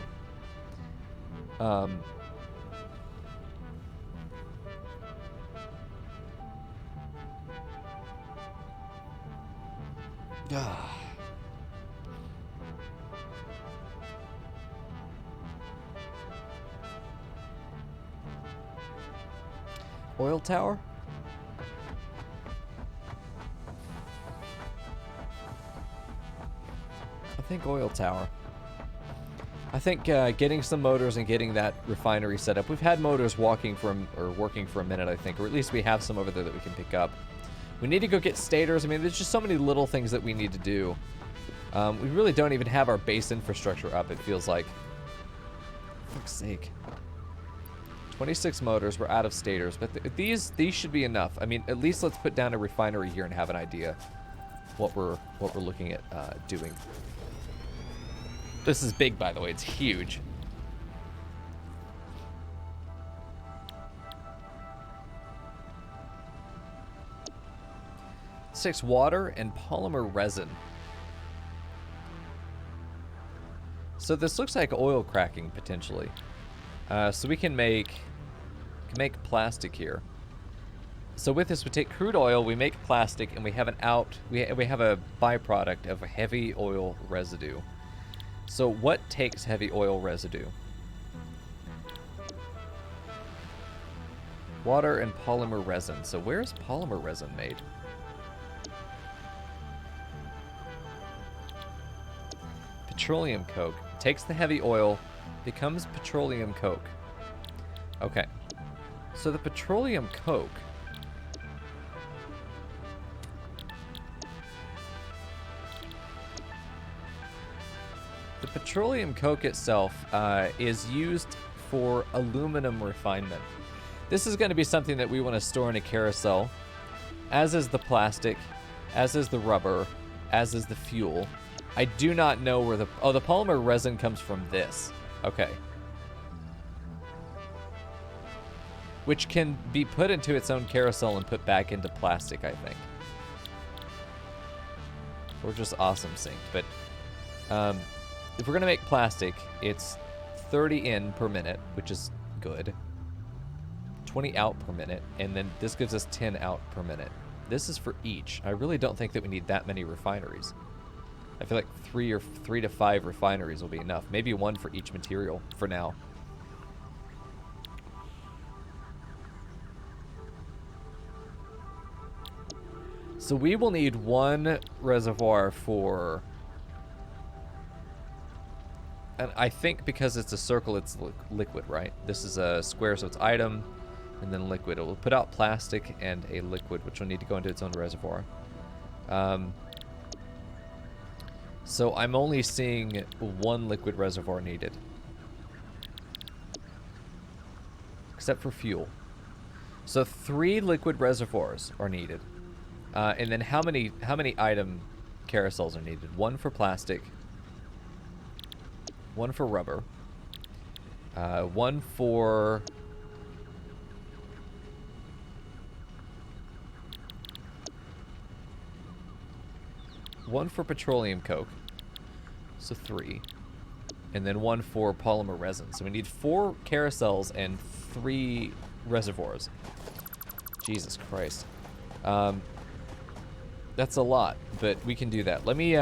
Oil tower? I think oil tower. I think getting some motors and getting that refinery set up. We've had motors working for a minute, I think, or at least we have some over there that we can pick up. We need to go get stators. I mean, there's just so many little things that we need to do. We really don't even have our base infrastructure up, it feels like. For fuck's sake. 26 motors, we're out of stators, but these should be enough. I mean, at least let's put down a refinery here and have an idea what we're looking at doing. This is big, by the way. It's huge. Six water and polymer resin. So this looks like oil cracking potentially. So we can make plastic here. So with this, we take crude oil, we make plastic, and we have we have a byproduct of a heavy oil residue. So what takes heavy oil residue? Water and polymer resin. So where is polymer resin made? Petroleum coke. Takes the heavy oil, becomes petroleum coke. Okay. So the petroleum coke itself is used for aluminum refinement. This is going to be something that we want to store in a carousel, as is the plastic, as is the rubber, as is the fuel. I do not know where the... Oh, the polymer resin comes from this. Okay. Which can be put into its own carousel and put back into plastic, I think. Or just awesome synced. But if we're going to make plastic, it's 30 in per minute, which is good. 20 out per minute. And then this gives us 10 out per minute. This is for each. I really don't think that we need that many refineries. I feel like 3 to 5 refineries will be enough. Maybe 1 for each material for now. So we will need 1 reservoir for... And I think because it's a circle, it's liquid, right? This is a square, so it's item, and then liquid. It will put out plastic and a liquid, which will need to go into its own reservoir. So I'm only seeing 1 liquid reservoir needed. Except for fuel. So 3 liquid reservoirs are needed. And then how many item carousels are needed? 1 for plastic. 1 for rubber. 1 for... One for petroleum coke, so 3, and then 1 for polymer resin. So we need 4 carousels and 3 reservoirs. Jesus Christ, that's a lot, but we can do that. Let me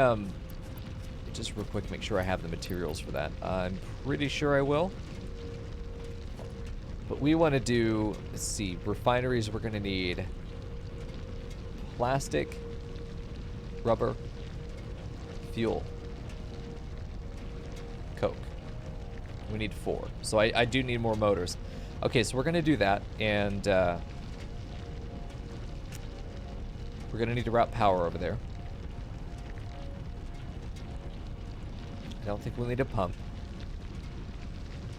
just real quick make sure I have the materials for that. I'm pretty sure I will. But we want to do, let's see, refineries. We're going to need plastic, rubber, fuel, coke. We need 4. So I do need more motors. Okay, so we're going to do that, and we're going to need to route power over there. I don't think we'll need a pump.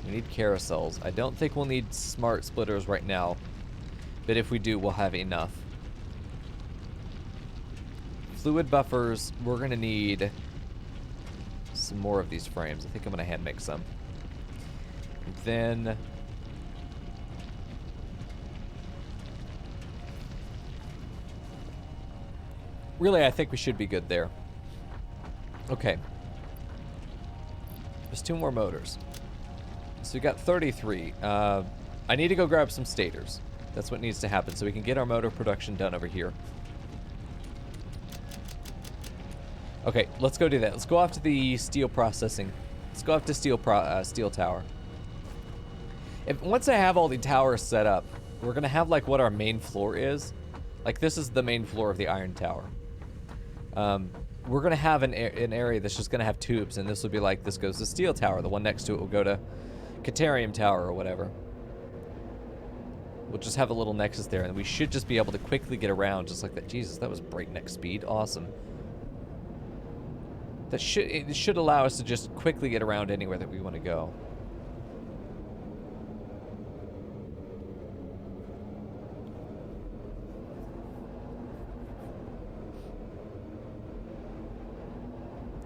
We need carousels. I don't think we'll need smart splitters right now, but if we do, we'll have enough. Fluid buffers, we're going to need some more of these frames. I think I'm going to hand make some. Then... really, I think we should be good there. Okay. There's 2 more motors. So we got 33. I need to go grab some stators. That's what needs to happen so we can get our motor production done over here. Okay, let's go do that. Let's go off to the steel processing. Let's go off to steel tower. Once I have all the towers set up, we're gonna have like what our main floor is. Like this is the main floor of the iron tower. We're gonna have an area that's just gonna have tubes, and this will be like this goes to steel tower. The one next to it will go to Caterium tower or whatever. We'll just have a little nexus there, and we should just be able to quickly get around just like that. Jesus, that was breakneck speed. Awesome. It should allow us to just quickly get around anywhere that we want to go.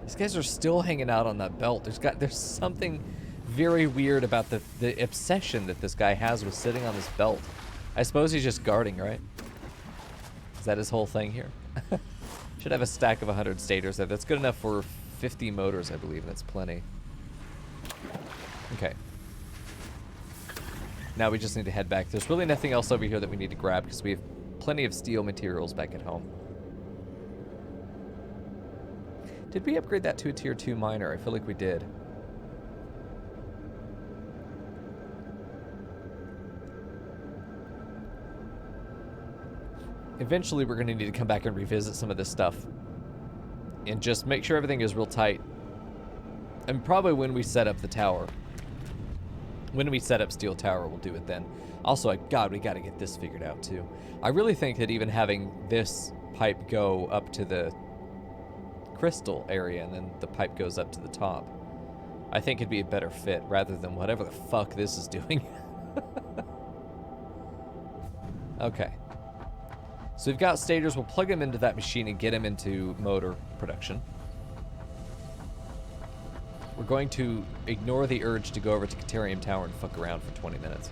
These guys are still hanging out on that belt. There's something very weird about the obsession that this guy has with sitting on this belt. I suppose he's just guarding, right? Is that his whole thing here? Should have a stack of 100 stators there. That's good enough for 50 motors, I believe. That's plenty. Okay. Now we just need to head back. There's really nothing else over here that we need to grab because we have plenty of steel materials back at home. Did we upgrade that to a tier 2 miner? I feel like we did. Eventually, we're going to need to come back and revisit some of this stuff. And just make sure everything is real tight. And probably when we set up the tower. When we set up steel tower, we'll do it then. Also, God, we got to get this figured out too. I really think that even having this pipe go up to the crystal area and then the pipe goes up to the top, I think it'd be a better fit rather than whatever the fuck this is doing. Okay. So we've got stators. We'll plug them into that machine and get them into motor production. We're going to ignore the urge to go over to Caterium Tower and fuck around for 20 minutes.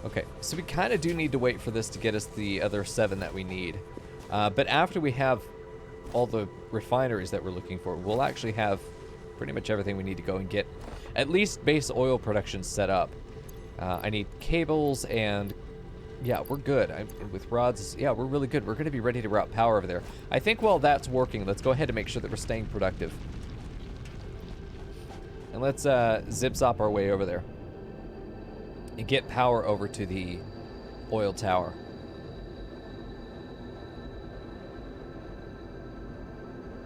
Okay, so we kind of do need to wait for this to get us the other 7 that we need. But after we have all the refineries that we're looking for, we'll actually have pretty much everything we need to go and get at least base oil production set up. I need cables and... yeah, we're good. With rods, yeah, we're really good. We're going to be ready to route power over there. I think while that's working, let's go ahead and make sure that we're staying productive. And let's zip-zop our way over there. And get power over to the oil tower.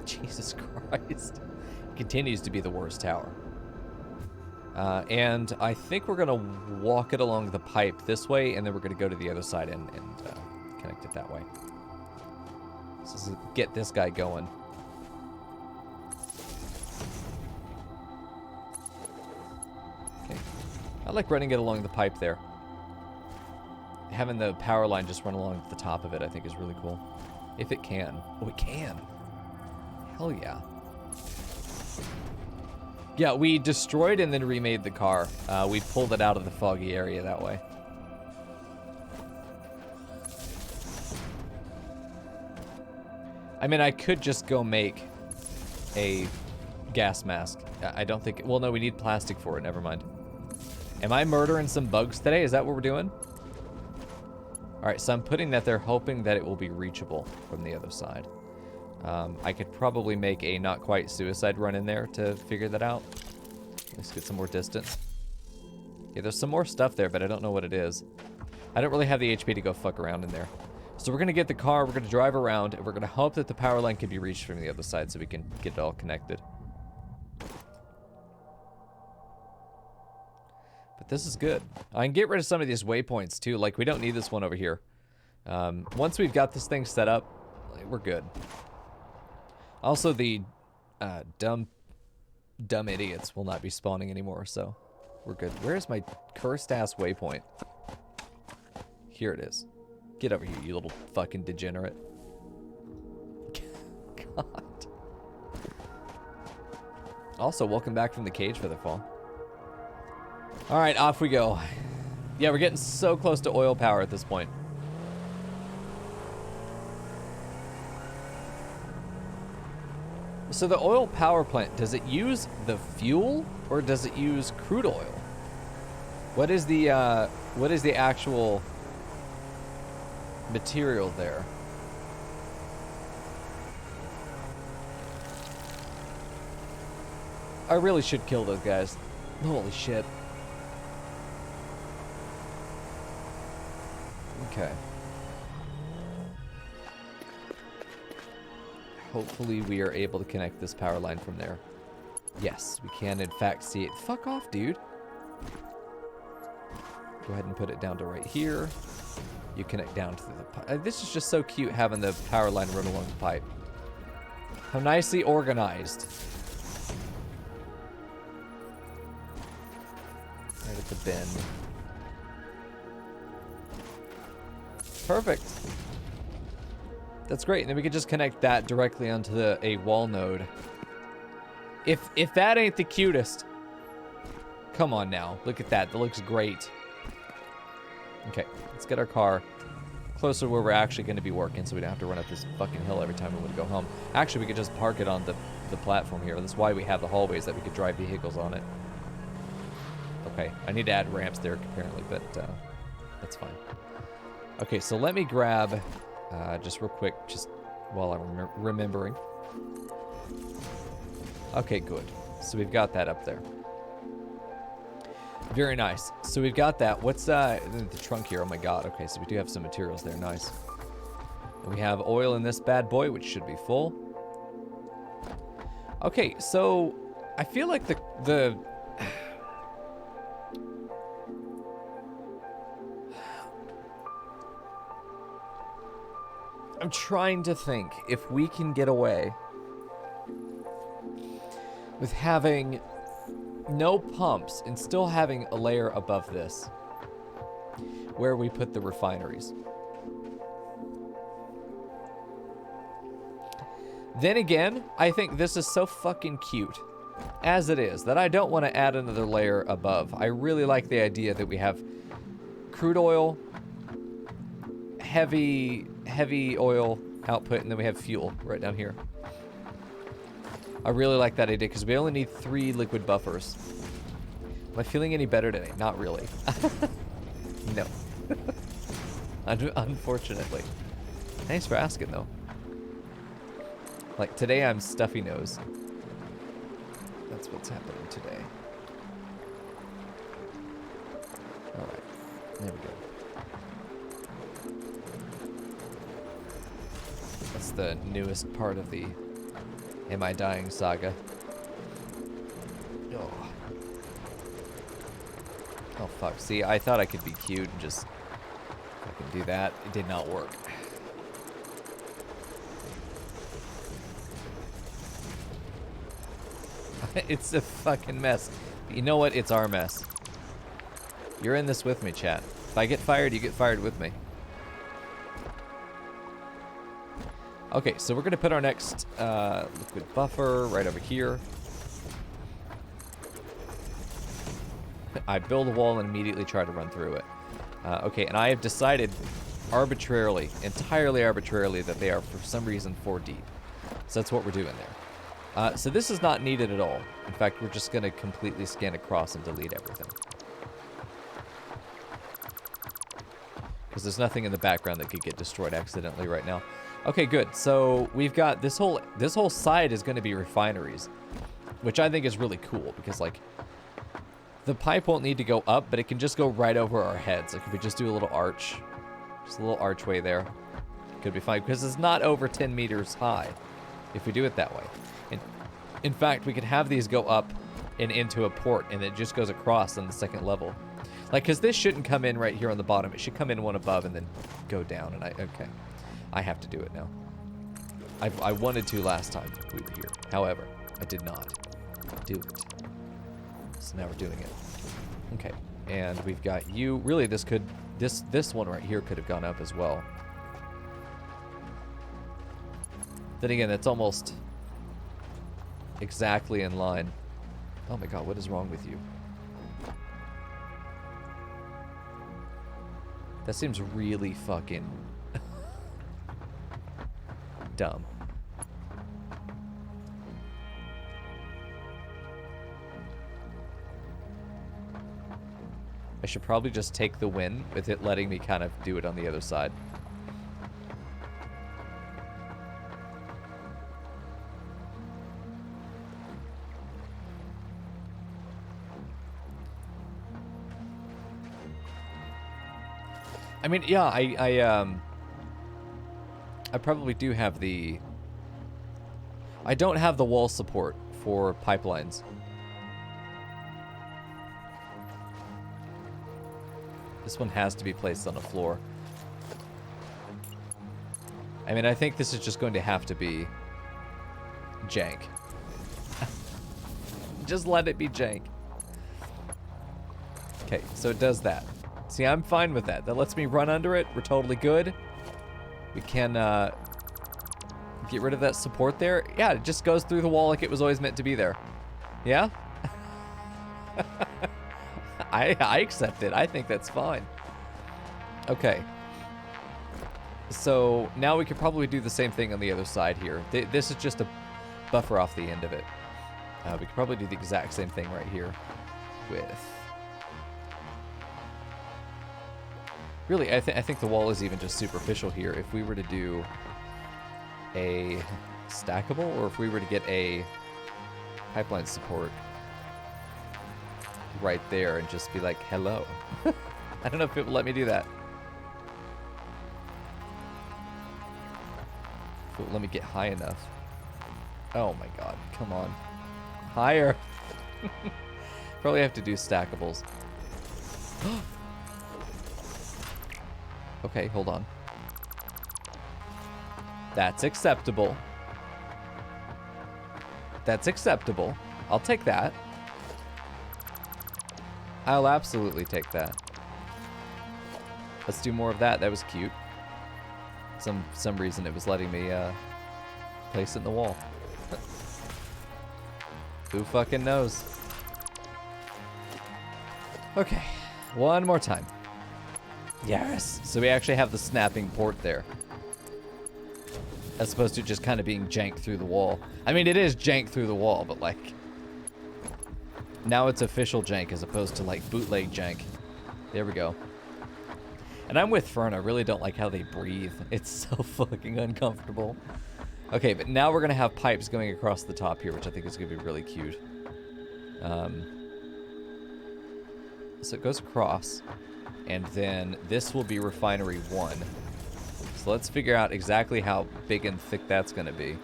Jesus Christ. It continues to be the worst tower. And I think we're going to walk it along the pipe this way, and then we're going to go to the other side and connect it that way. So let's get this guy going. Okay. I like running it along the pipe there. Having the power line just run along the top of it, I think, is really cool. If it can. Oh, it can. Hell yeah. Yeah, we destroyed and then remade the car. We pulled it out of the foggy area that way. I mean, I could just go make a gas mask. I don't think... well, no, we need plastic for it. Never mind. Am I murdering some bugs today? Is that what we're doing? Alright, so I'm putting that there, hoping that it will be reachable from the other side. I could probably make a not quite suicide run in there to figure that out. Let's get some more distance. Yeah, there's some more stuff there, but I don't know what it is. I don't really have the HP to go fuck around in there. So we're going to get the car, we're going to drive around, and we're going to hope that the power line can be reached from the other side so we can get it all connected. But this is good. I can get rid of some of these waypoints too. Like, we don't need this one over here. Once we've got this thing set up, we're good. Also, the dumb idiots will not be spawning anymore, so we're good. Where's my cursed-ass waypoint? Here it is. Get over here, you little fucking degenerate. God. Also, welcome back from the cage for the fall. Alright, off we go. Yeah, we're getting so close to oil power at this point. So the oil power plant, does it use the fuel or does it use crude oil? What is the actual material there? I really should kill those guys. Holy shit. Okay. Hopefully we are able to connect this power line from there. Yes, we can in fact see it. Fuck off, dude. Go ahead and put it down to right here. You connect down to the pipe. This is just so cute having the power line run along the pipe. How nicely organized. Right at the bend. Perfect. That's great. And then we can just connect that directly onto a wall node. If that ain't the cutest. Come on now. Look at that. That looks great. Okay. Let's get our car closer to where we're actually going to be working so we don't have to run up this fucking hill every time we want to go home. Actually, we could just park it on the platform here. That's why we have the hallways, that we could drive vehicles on it. Okay. I need to add ramps there, apparently, but that's fine. Okay, so let me grab... just real quick, just while I'm remembering. Okay, good. So we've got that up there. Very nice. So we've got that. What's the trunk here? Oh my god. Okay, so we do have some materials there. Nice. And we have oil in this bad boy, which should be full. Okay, so I feel like the I'm trying to think if we can get away with having no pumps and still having a layer above this where we put the refineries. Then again, I think this is so fucking cute as it is that I don't want to add another layer above. I really like the idea that we have crude oil, heavy oil output, and then we have fuel right down here. I really like that idea because we only need 3 liquid buffers. Am I feeling any better today? Not really. No. Unfortunately. Thanks for asking, though. Like, today I'm stuffy nose. That's what's happening today. Alright. There we go. That's the newest part of the Am I Dying saga. Oh. Oh, fuck. See, I thought I could be cute and just fucking do that. It did not work. It's a fucking mess. But you know what? It's our mess. You're in this with me, chat. If I get fired, you get fired with me. Okay, so we're going to put our next liquid buffer right over here. I build a wall and immediately try to run through it. Okay, and I have decided arbitrarily, entirely arbitrarily, that they are for some reason 4 deep. So that's what we're doing there. So this is not needed at all. In fact, we're just going to completely scan across and delete everything. Because there's nothing in the background that could get destroyed accidentally right now. Okay, good. So we've got this whole side is going to be refineries, which I think is really cool because, like, the pipe won't need to go up, but it can just go right over our heads. Like, if we just do a little arch, just a little archway there, could be fine because it's not over 10 meters high if we do it that way. And in fact, we could have these go up and into a port, and it just goes across on the second level. Like, because this shouldn't come in right here on the bottom. It should come in one above and then go down. And okay, I have to do it now. I wanted to last time we were here. However, I did not do it. So now we're doing it. Okay, and we've got you. Really, this one right here could have gone up as well. Then again, that's almost exactly in line. Oh my god, what is wrong with you? That seems really fucking dumb. I should probably just take the win with it letting me kind of do it on the other side. I mean, yeah, I probably do have the... I don't have the wall support for pipelines. This one has to be placed on the floor. I mean, I think this is just going to have to be jank. Just let it be jank. Okay, so it does that. See, I'm fine with that. That lets me run under it. We're totally good. We can get rid of that support there. Yeah, it just goes through the wall like it was always meant to be there. Yeah? I accept it. I think that's fine. Okay. So now we could probably do the same thing on the other side here. This is just a buffer off the end of it. We could probably do the exact same thing right here with... Really, I think the wall is even just superficial here. If we were to do a stackable, or if we were to get a pipeline support right there and just be like, hello. I don't know if it will let me do that. If it will let me get high enough. Oh my god, come on. Higher. Probably have to do stackables. Okay, hold on. That's acceptable. That's acceptable. I'll take that. I'll absolutely take that. Let's do more of that. That was cute. Some reason it was letting me place it in the wall. Who fucking knows? Okay, one more time. Yes. So we actually have the snapping port there, as opposed to just kind of being jank through the wall. I mean, it is jank through the wall, but like now it's official jank as opposed to like bootleg jank. There we go. And I'm with Fern. I really don't like how they breathe. It's so fucking uncomfortable. Okay, but now we're going to have pipes going across the top here, which I think is going to be really cute. So it goes across, and then this will be refinery 1. So let's figure out exactly how big and thick that's going to be.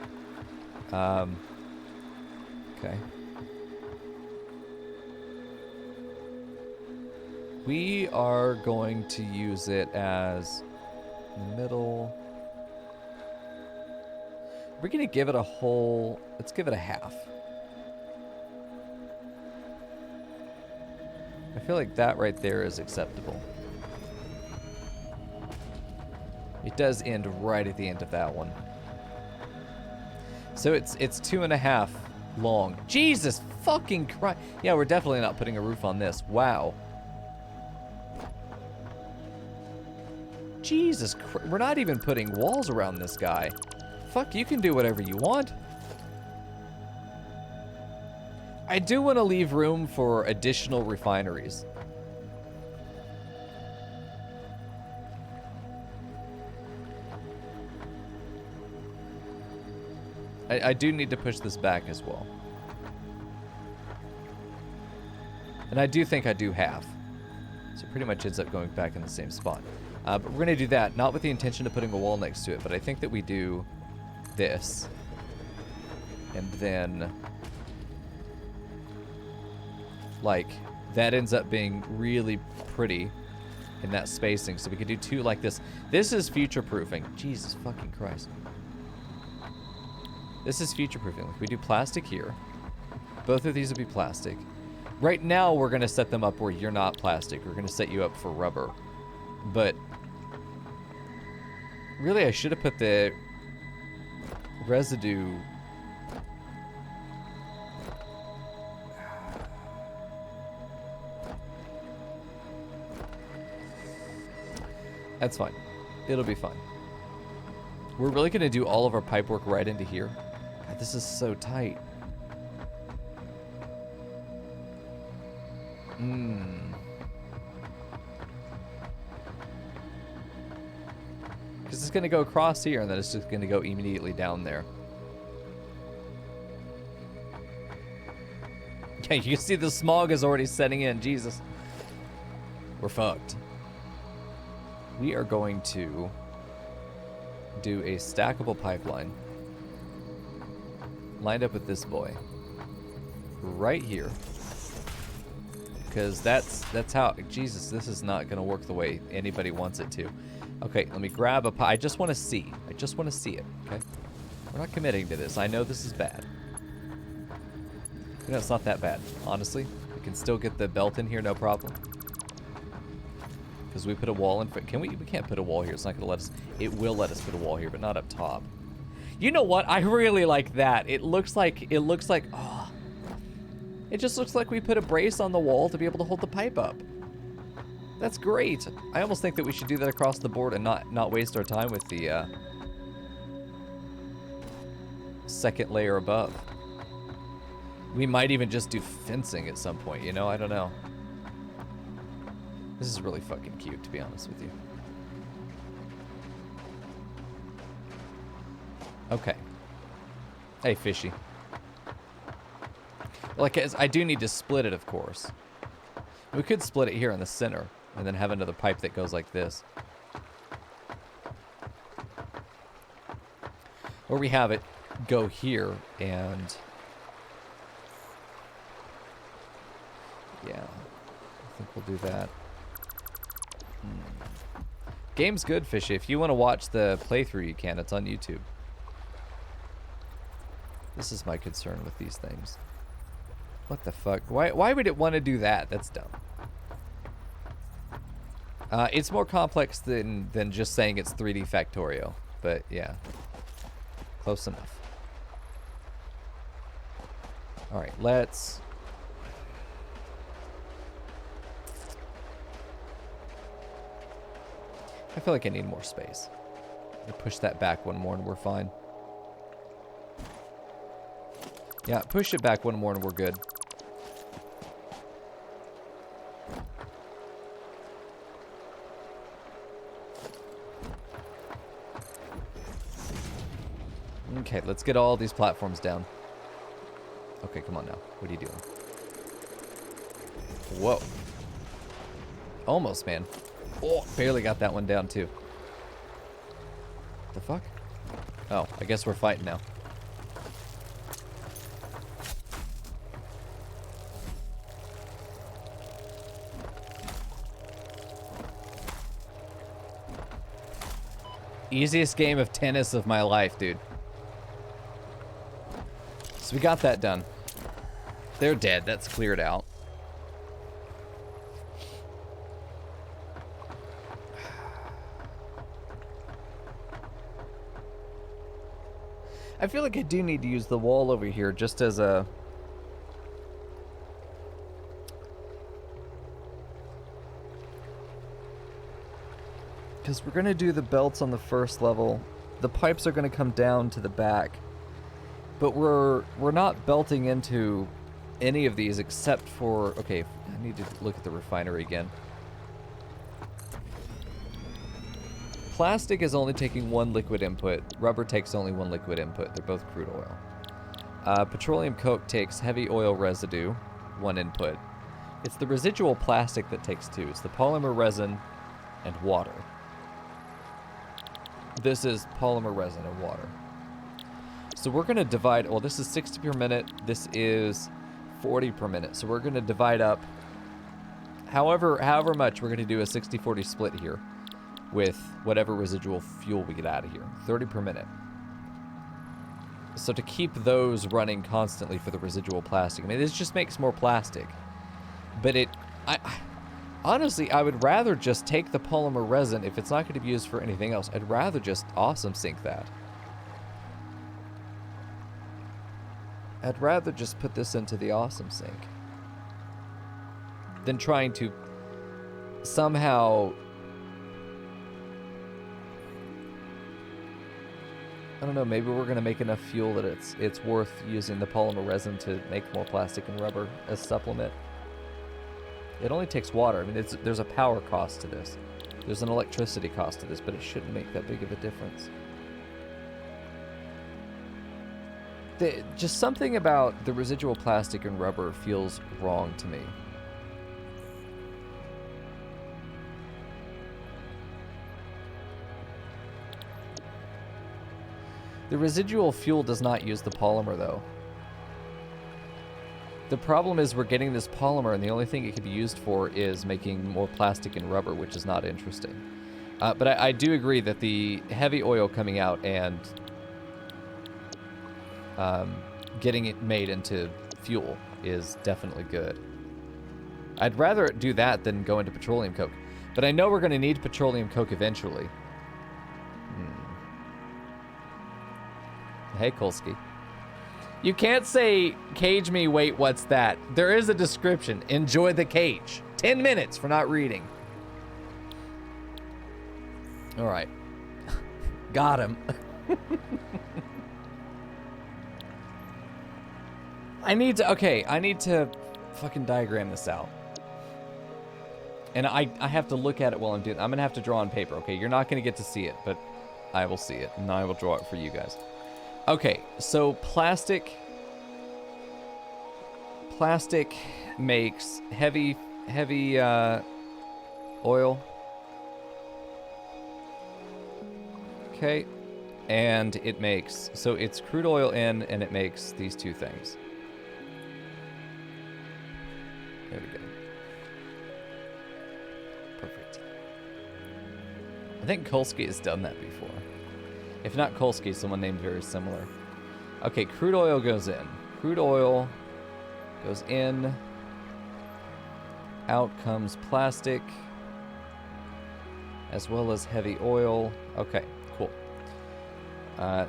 Okay. We are going to use it as middle. We're going to give it a whole, let's give it a half. I feel like that right there is acceptable. It does end right at the end of that one. So it's 2.5 long. Jesus fucking Christ. Yeah, we're definitely not putting a roof on this. Wow. Jesus Christ. We're not even putting walls around this guy. Fuck, you can do whatever you want. I do want to leave room for additional refineries. I do need to push this back as well. And I do think I do half. So it pretty much ends up going back in the same spot. But we're going to do that, not with the intention of putting a wall next to it, but I think that we do this. And then, like, that ends up being really pretty in that spacing. So we could do 2 like this. This is future-proofing. Jesus fucking Christ. This is future-proofing. Like, we do plastic here. Both of these will be plastic. Right now, we're going to set them up where you're not plastic. We're going to set you up for rubber. But really, I should have put the residue. That's fine. It'll be fine. We're really going to do all of our pipe work right into here. God, this is so tight. Because it's going to go across here, and then it's just going to go immediately down there. Yeah, you can see the smog is already setting in. Jesus. We're fucked. We are going to do a stackable pipeline lined up with this boy right here. Because that's how, Jesus, this is not going to work the way anybody wants it to. Okay, let me grab a pipe. I just want to see. I just want to see it, okay? We're not committing to this. I know this is bad. You know, it's not that bad, honestly. We can still get the belt in here, no problem. Because we put a wall in front. Can we? We can't put a wall here. It's not going to let us. It will let us put a wall here, but not up top. You know what? I really like that. It looks like, oh. It just looks like we put a brace on the wall to be able to hold the pipe up. That's great. I almost think that we should do that across the board and not waste our time with the second layer above. We might even just do fencing at some point, you know? I don't know. This is really fucking cute, to be honest with you. Okay. Hey, fishy. Like, I do need to split it, of course. We could split it here in the center and then have another pipe that goes like this. Or we have it go here and... yeah, I think we'll do that. Game's good, Fishy. If you want to watch the playthrough, you can. It's on YouTube. This is my concern with these things. What the fuck? Why would it want to do that? That's dumb. It's more complex than just saying it's 3D Factorio, but yeah, close enough. All right, let's. I feel like I need more space. I'll push that back one more and we're fine. Yeah, push it back one more and we're good. Okay, let's get all these platforms down. Okay, come on now. What are you doing? Whoa. Almost, man. Oh, barely got that one down, too. The fuck? Oh, I guess we're fighting now. Easiest game of tennis of my life, dude. So we got that done. They're dead. That's cleared out. I feel like I do need to use the wall over here just as a... Because we're going to do the belts on the first level. The pipes are going to come down to the back. But we're not belting into any of these except for... Okay, I need to look at the refinery again. Plastic is only taking one liquid input. Rubber takes only one liquid input. They're both crude oil. Petroleum coke takes heavy oil residue, one input. It's the residual plastic that takes two. It's the polymer resin and water. This is polymer resin and water. So we're going to divide... Well, this is 60 per minute. This is 40 per minute. So we're going to divide up... However much, we're going to do a 60-40 split here with whatever residual fuel we get out of here. 30 per minute. So to keep those running constantly for the residual plastic. I mean, this just makes more plastic. But honestly, I would rather just take the polymer resin if it's not going to be used for anything else. I'd rather just awesome sink that. I'd rather just put this into the awesome sink than trying to somehow... I don't know, maybe we're going to make enough fuel that it's worth using the polymer resin to make more plastic and rubber as supplement. It only takes water. I mean, there's a power cost to this. There's an electricity cost to this, but it shouldn't make that big of a difference. Just something about the residual plastic and rubber feels wrong to me. The residual fuel does not use the polymer, though. The problem is we're getting this polymer, and the only thing it can be used for is making more plastic and rubber, which is not interesting. But I do agree that the heavy oil coming out and getting it made into fuel is definitely good. I'd rather do that than go into petroleum coke. But I know we're going to need petroleum coke eventually. Hey, Kolsky. You can't say, cage me, wait, what's that? There is a description. Enjoy the cage. 10 minutes for not reading. All right. Got him. I need to fucking diagram this out. And I have to look at it while I'm doing it. I'm going to have to draw on paper, okay? You're not going to get to see it, but I will see it, and I will draw it for you guys. Okay, so plastic makes heavy oil. Okay, and it makes, so it's crude oil in, and it makes these two things. There we go. Perfect. I think Kolsky has done that before. If not Kolsky, someone named very similar. Okay, crude oil goes in. Crude oil goes in. Out comes plastic. as well as heavy oil. Okay, cool.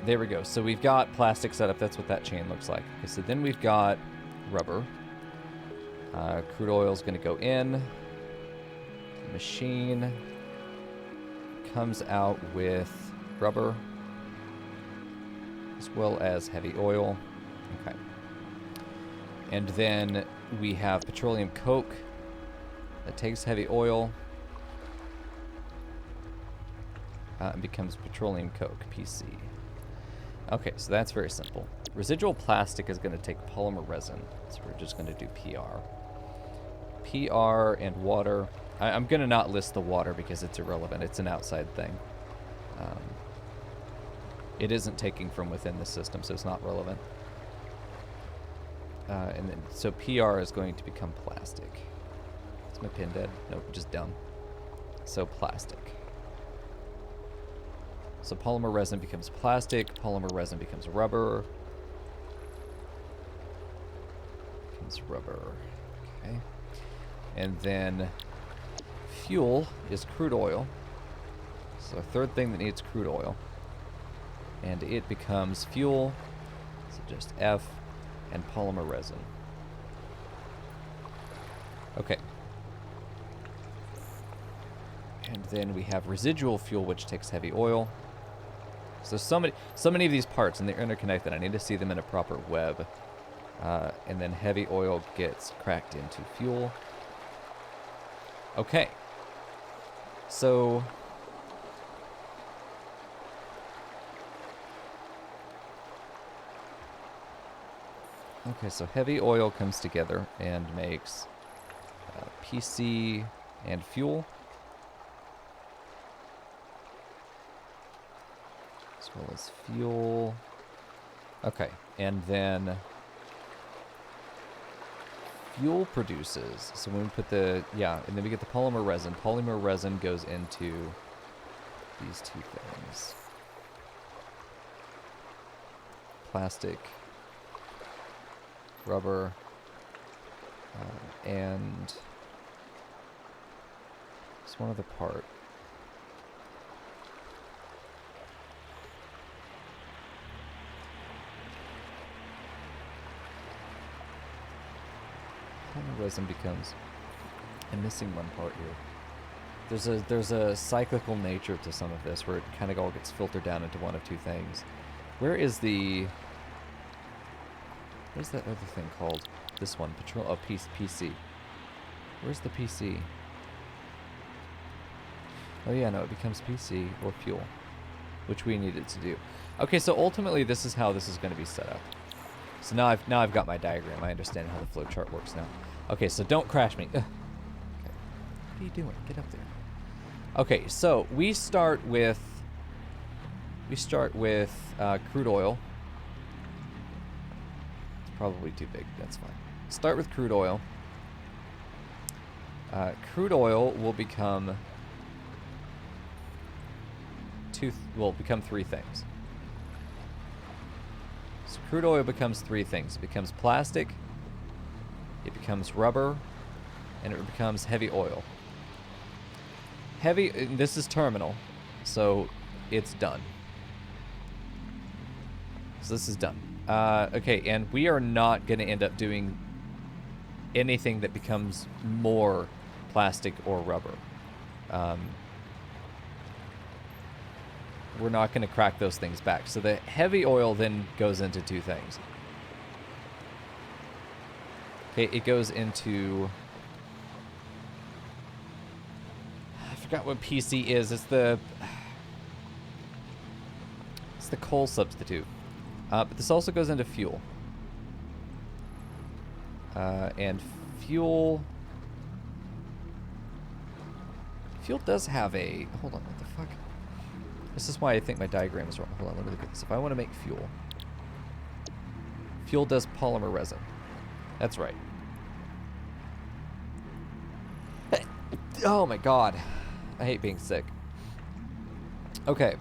There we go. So we've got plastic set up. That's what that chain looks like. Okay, so then we've got rubber. Crude oil is going to go in. The machine comes out with rubber as well as heavy oil. Okay. And then we have petroleum coke that takes heavy oil and becomes petroleum coke, PC. Okay, so that's very simple. Residual plastic is going to take polymer resin, so we're just going to do PR. PR and water. I'm going to not list the water because it's irrelevant. It's an outside thing. It isn't taking from within the system, so it's not relevant. And then, so PR is going to become plastic. Is my pin dead? Nope, just dumb. So plastic. So polymer resin becomes plastic. Polymer resin becomes rubber. Becomes rubber. Okay. And then fuel is crude oil. So a third thing that needs crude oil. And it becomes fuel. So just F and polymer resin. Okay. And then we have residual fuel, which takes heavy oil. So many of these parts, and they're interconnected. I need to see them in a proper web. And then heavy oil gets cracked into fuel. Okay. So heavy oil comes together and makes PC and fuel. As well as fuel. Okay, and then fuel produces. So when we put and then we get the polymer resin. Polymer resin goes into these two things. Plastic, rubber, and it's one other part. Polymer resin becomes. I'm missing one part here. There's a cyclical nature to some of this where it kind of all gets filtered down into one of two things. What is that other thing called? This one, PC. Where's the PC? Oh yeah, no, it becomes PC or fuel, which we needed to do. Okay, so ultimately this is how this is going to be set up. So now I've got my diagram. I understand how the flow chart works now. Okay, so don't crash me. Ugh. Okay. What are you doing? Get up there. Okay, so we start with crude oil. It's probably too big. That's fine. Start with crude oil. Crude oil will become three things. So crude oil becomes three things. It becomes plastic, it becomes rubber, and it becomes heavy oil. This is terminal, so it's done. So this is done. Okay, and we are not going to end up doing anything that becomes more plastic or rubber. We're not going to crack those things back. So the heavy oil then goes into two things. Okay, it goes into... I forgot what PC is. It's the coal substitute. But this also goes into fuel. And fuel does have a... Hold on, what the fuck? This is why I think my diagram is wrong. Hold on, let me look at this. If I want to make fuel does polymer resin. That's right. Oh my god. I hate being sick. Okay.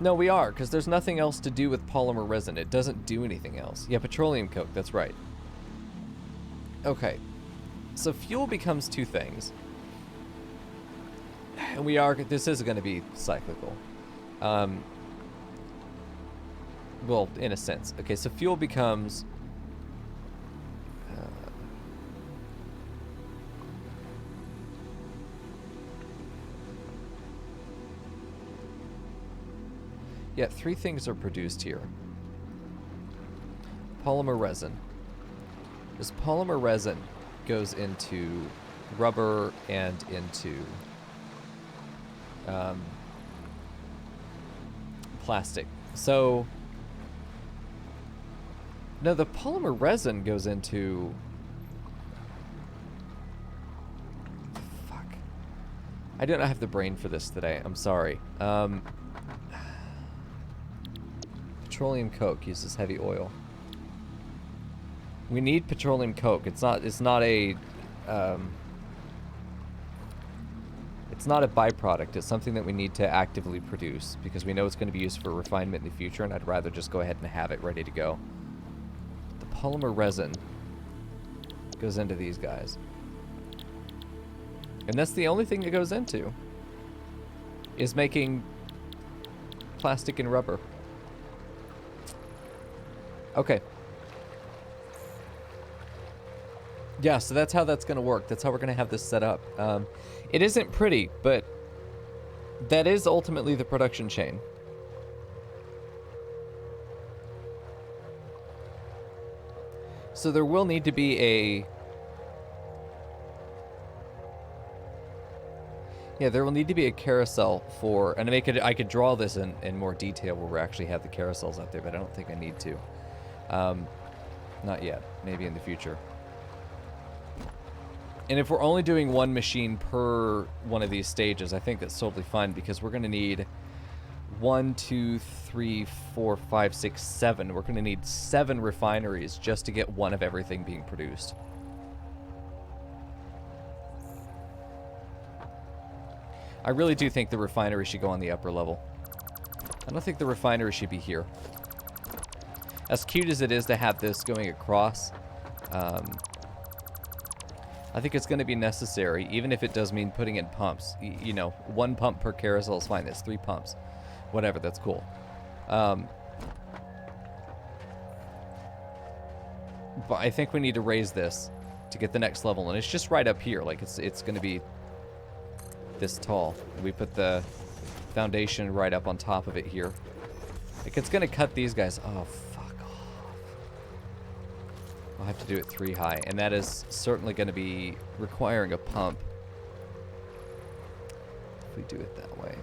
No, we are, because there's nothing else to do with polymer resin. It doesn't do anything else. Yeah, petroleum coke, that's right. Okay. So fuel becomes two things. And this is going to be cyclical. Well, in a sense. Okay, so fuel becomes... yeah, 3 things are produced here. Polymer resin. This polymer resin goes into rubber and into plastic. So, no, the polymer resin goes into... Fuck. I don't have the brain for this today. I'm sorry. Petroleum coke uses heavy oil. We need petroleum coke. It's not a byproduct. It's something that we need to actively produce because we know it's going to be used for refinement in the future, and I'd rather just go ahead and have it ready to go. The polymer resin goes into these guys. And that's the only thing it goes into, is making plastic and rubber. Okay. Yeah, so that's how that's going to work. That's how we're going to have this set up. It isn't pretty, but that is ultimately the production chain. So there will need to be a... Yeah, there will need to be a carousel for... And I could draw this in more detail where we actually have the carousels out there, but I don't think I need to. Not yet. Maybe in the future. And if we're only doing one machine per one of these stages, I think that's totally fine because we're going to need 1, 2, 3, 4, 5, 6, 7. We're going to need 7 refineries just to get one of everything being produced. I really do think the refinery should go on the upper level. I don't think the refinery should be here. As cute as it is to have this going across, I think it's going to be necessary, even if it does mean putting in pumps. You know, 1 pump per carousel is fine. That's 3 pumps. Whatever, that's cool. But I think we need to raise this to get the next level, and it's just right up here. Like, it's going to be this tall. We put the foundation right up on top of it here. Like, it's going to cut these guys. Oh, fuck off. I'll have to do it 3 high, and that is certainly going to be requiring a pump if we do it that way.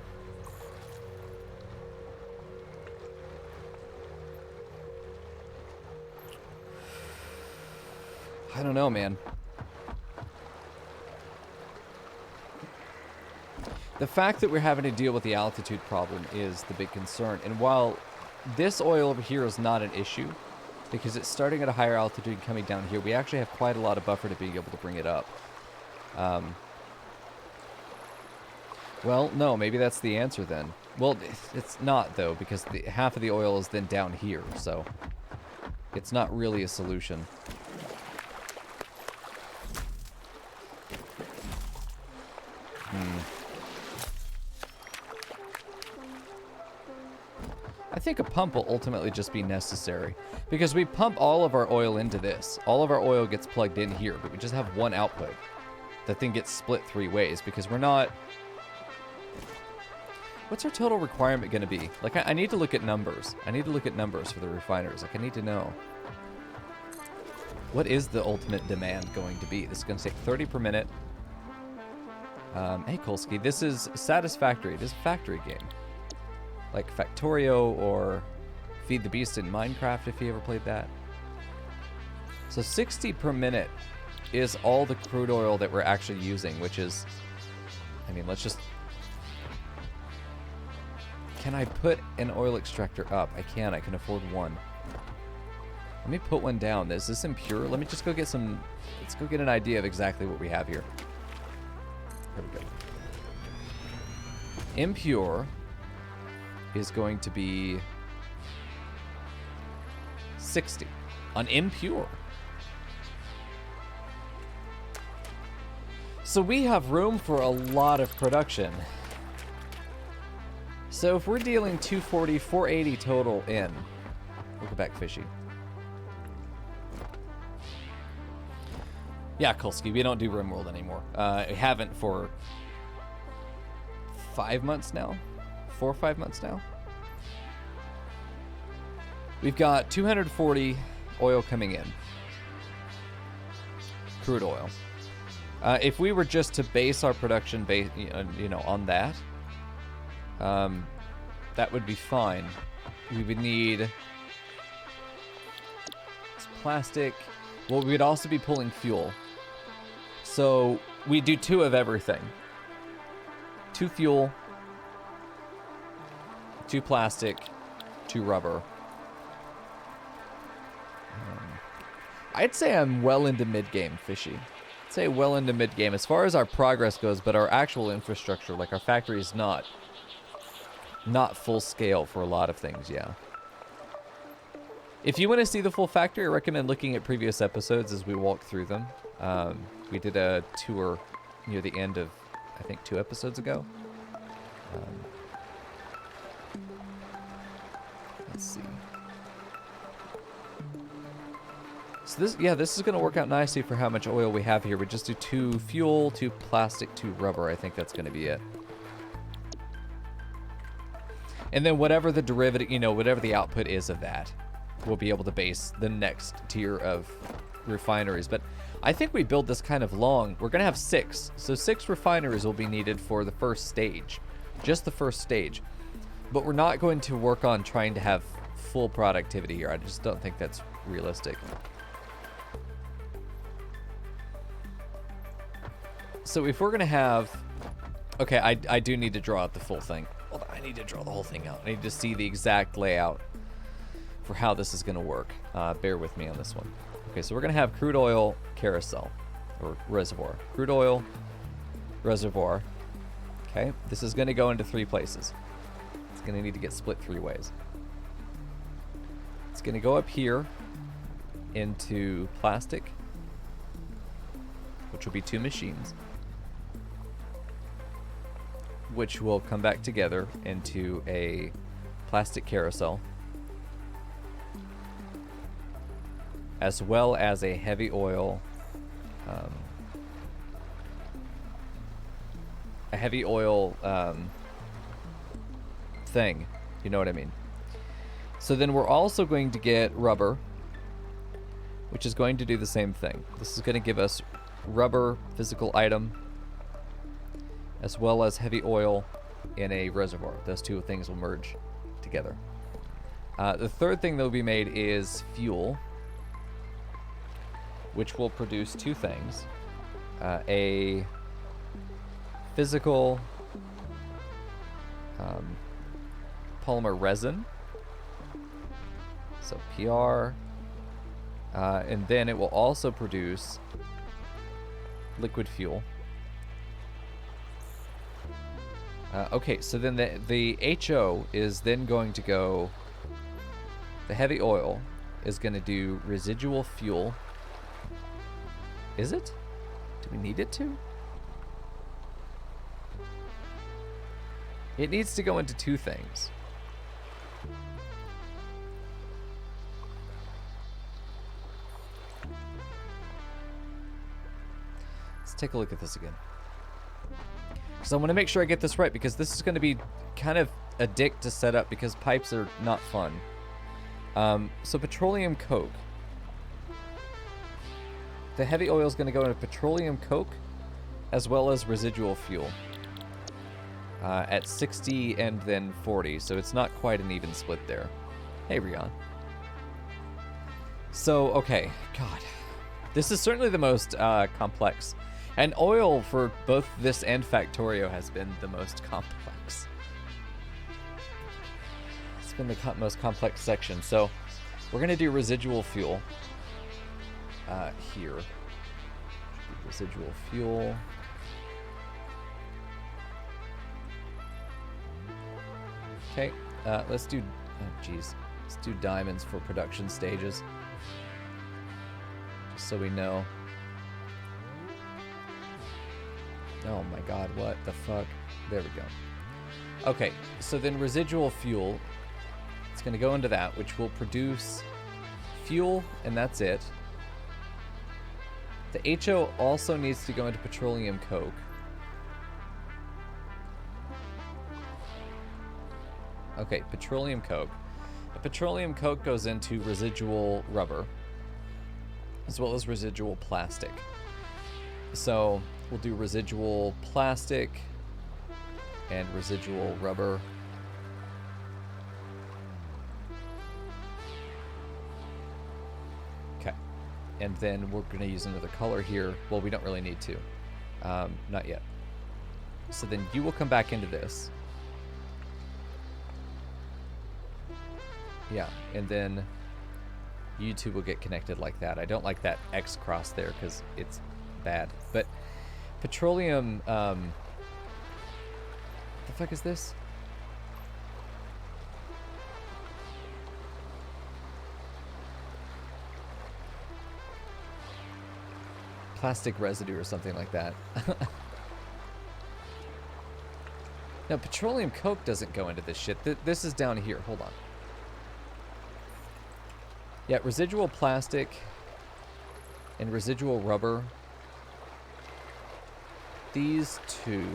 I don't know, man. The fact that we're having to deal with the altitude problem is the big concern. And while this oil over here is not an issue, because it's starting at a higher altitude and coming down here, we actually have quite a lot of buffer to being able to bring it up. Well, no, maybe that's the answer then. Well, it's not, though, because half of the oil is then down here, so it's not really a solution. I think a pump will ultimately just be necessary, because we pump all of our oil into this. All of our oil gets plugged in here, but we just have one output. That thing gets split 3 ways, because we're not... What's our total requirement going to be? Like, I need to look at numbers. I need to look at numbers for the refiners. Like, I need to know. What is the ultimate demand going to be? This is going to take 30 per minute. Hey, Kolsky, this is Satisfactory. It is a factory game. Like Factorio or Feed the Beast in Minecraft, if you ever played that. So 60 per minute is all the crude oil that we're actually using, which is... I mean, let's just... Can I put an oil extractor up? I can. I can afford one. Let me put one down. Is this impure? Let me just go get some... Let's go get an idea of exactly what we have here. Here we go. Impure is going to be 60 on impure. So we have room for a lot of production. So if we're dealing 240, 480 total in, we'll go back fishing. Yeah, Kulski, we don't do RimWorld anymore. We haven't for 5 months now. 4 or 5 months now. We've got 240 oil coming in. Crude oil. If we were just to base our production on that, that would be fine. We would need plastic. Well, we would also be pulling fuel. So we do 2 of everything. 2 fuel, 2 plastic, 2 rubber. I'd say I'm well into mid-game, Fishy. I'd say well into mid-game as far as our progress goes, but our actual infrastructure, like our factory, is not full scale for a lot of things, yeah. If you want to see the full factory, I recommend looking at previous episodes as we walk through them. We did a tour near the end of, I think, 2 episodes ago. Let's see. So this is going to work out nicely for how much oil we have here. We just do 2 fuel, 2 plastic, 2 rubber. I think that's going to be it. And then whatever the derivative, whatever the output is of that, we'll be able to base the next tier of refineries. But I think we build this kind of long. We're going to have 6. So 6 refineries will be needed for the first stage. Just the first stage. But we're not going to work on trying to have full productivity here. I just don't think that's realistic. So if we're going to have... Okay, I do need to draw out the full thing. Hold on, I need to draw the whole thing out. I need to see the exact layout for how this is going to work. Bear with me on this one. Okay, so we're going to have crude oil carousel, or reservoir. Crude oil reservoir. Okay, this is going to go into 3 places. It's going to need to get split 3 ways. It's going to go up here into plastic, which will be 2 machines, which will come back together into a plastic carousel, as well as a heavy oil thing. You know what I mean? So then we're also going to get rubber, which is going to do the same thing. This is going to give us rubber physical item, as well as heavy oil in a reservoir. Those 2 things will merge together. The third thing that will be made is fuel, which will produce 2 things. A physical polymer resin, so PR, and then it will also produce liquid fuel. Okay, so then the HO is then going to go, the heavy oil is going to do residual fuel. Is it? Do we need it to? It needs to go into 2 things. Let's take a look at this again. Because I want to make sure I get this right, because this is going to be kind of a dick to set up because pipes are not fun. So petroleum coke. The heavy oil is going to go into petroleum coke as well as residual fuel at 60 and then 40. So it's not quite an even split there. Hey, Rion. So, okay. God. This is certainly the most complex. And oil for both this and Factorio has been the most complex. It's been the most complex section. So we're going to do residual fuel here. Residual fuel. Okay, let's do, oh geez, let's do diamonds for production stages. Just so we know. Oh my god, what the fuck? There we go. Okay, so then residual fuel, it's going to go into that, which will produce fuel, and that's it. The HO also needs to go into petroleum coke. Okay, petroleum coke. The petroleum coke goes into residual rubber, as well as residual plastic. So we'll do residual plastic and residual rubber. Okay. And then we're going to use another color here. Well, we don't really need to. Not yet. So then you will come back into this. Yeah, and then you two will get connected like that. I don't like that X cross there because it's bad. But petroleum, the fuck is this? Plastic residue or something like that. No, petroleum coke doesn't go into this shit. This is down here. Hold on. Yeah, residual plastic and residual rubber. These two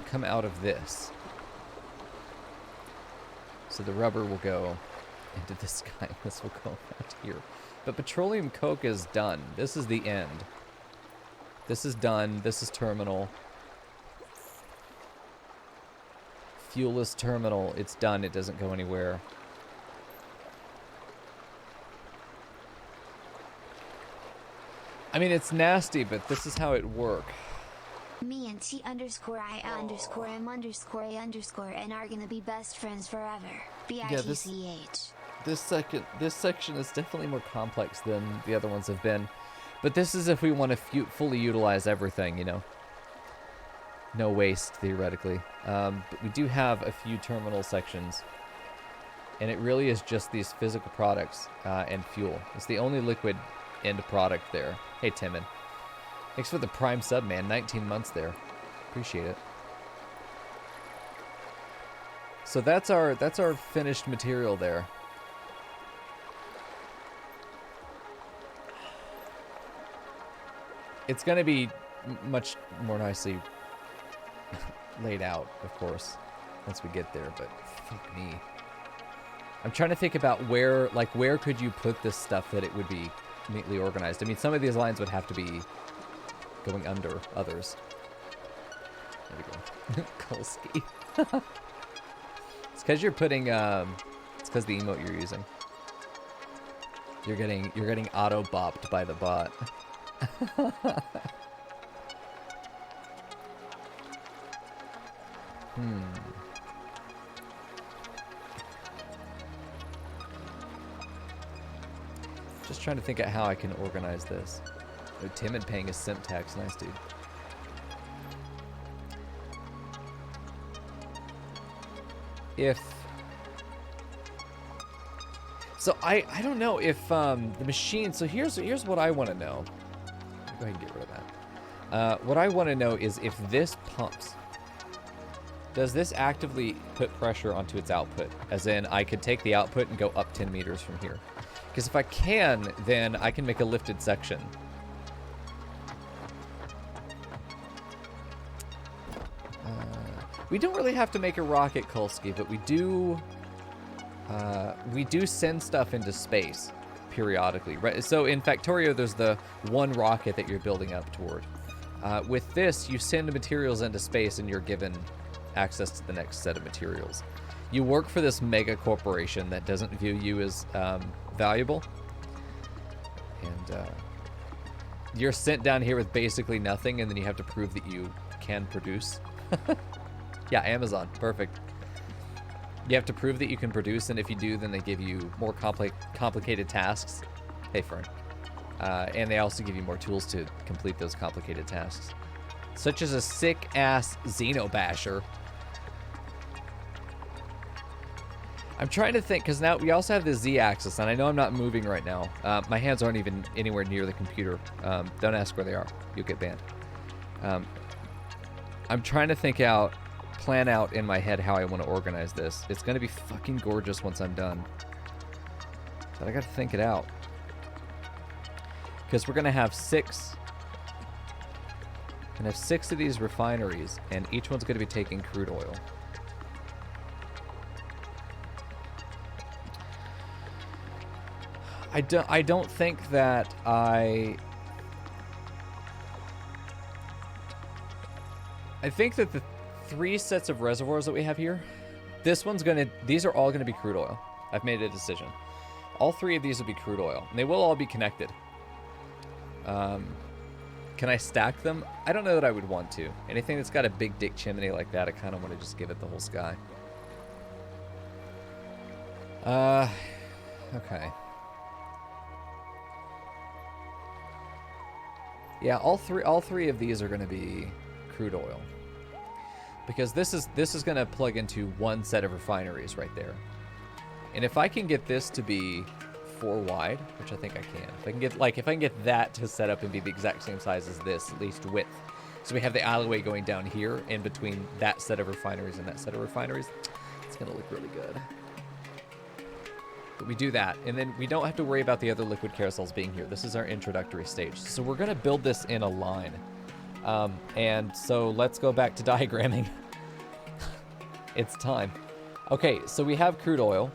come out of this. So the rubber will go into this guy. This will go out here. But petroleum coke is done. This is the end. This is done. This is terminal. Fuel is terminal. It's done. It doesn't go anywhere. I mean, it's nasty, but this is how it works. Me and T_I_M_M_A_N are gonna be best friends forever. BITCH. This section is definitely more complex than the other ones have been. But this is if we want to fully utilize everything, you know. No waste, theoretically. But we do have a few terminal sections. And it really is just these physical products and fuel. It's the only liquid end product there. Hey, Timon. Thanks for the Prime sub, man. 19 months there. Appreciate it. So that's our finished material there. It's going to be much more nicely laid out, of course, once we get there, but fuck me. I'm trying to think about where could you put this stuff that it would be neatly organized. I mean, some of these lines would have to be going under others. There we go. Kolsky. It's because you're putting, it's because the emote you're using. You're getting auto-bopped by the bot. Just trying to think of how I can organize this. Oh, Timid paying his simp tax. Nice, dude. So I don't know if the machine. So here's what I want to know. Go ahead and get rid of that. What I want to know is if this pumps. Does this actively put pressure onto its output? As in, I could take the output and go up 10 meters from here. Because if I can, then I can make a lifted section. We don't really have to make a rocket, Kulski, but we do send stuff into space periodically, right? So in Factorio, there's the one rocket that you're building up toward. With this, you send materials into space and you're given access to the next set of materials. You work for this mega corporation that doesn't view you as valuable. And you're sent down here with basically nothing, and then you have to prove that you can produce. Yeah, Amazon. Perfect. You have to prove that you can produce, and if you do, then they give you more complicated tasks. Hey, Fern. And they also give you more tools to complete those complicated tasks. Such as a sick-ass Xenobasher. I'm trying to think, because now we also have the Z-axis, and I know I'm not moving right now. My hands aren't even anywhere near the computer. Don't ask where they are. You'll get banned. I'm trying to plan out in my head how I want to organize this. It's going to be fucking gorgeous once I'm done. But I got to think it out. Because we're going to have 6 of these refineries, and each one's going to be taking crude oil. I don't think that I think that the 3 sets of reservoirs that we have here, these are all gonna be crude oil. I've made a decision. All 3 of these will be crude oil, and they will all be connected. Can I stack them? I don't know that I would want to. Anything that's got a big dick chimney like that, I kind of want to just give it the whole sky. Okay. Yeah, all three of these are going to be crude oil, because this is going to plug into one set of refineries right there. And if I can get this to be 4 wide, which I think I can, if I can get that to set up and be the exact same size as this, at least width, so we have the alleyway going down here in between that set of refineries and that set of refineries, it's going to look really good. But we do that, and then we don't have to worry about the other liquid carousels being here. This is our introductory stage. So we're going to build this in a line. And so let's go back to diagramming. It's time. Okay, so we have crude oil.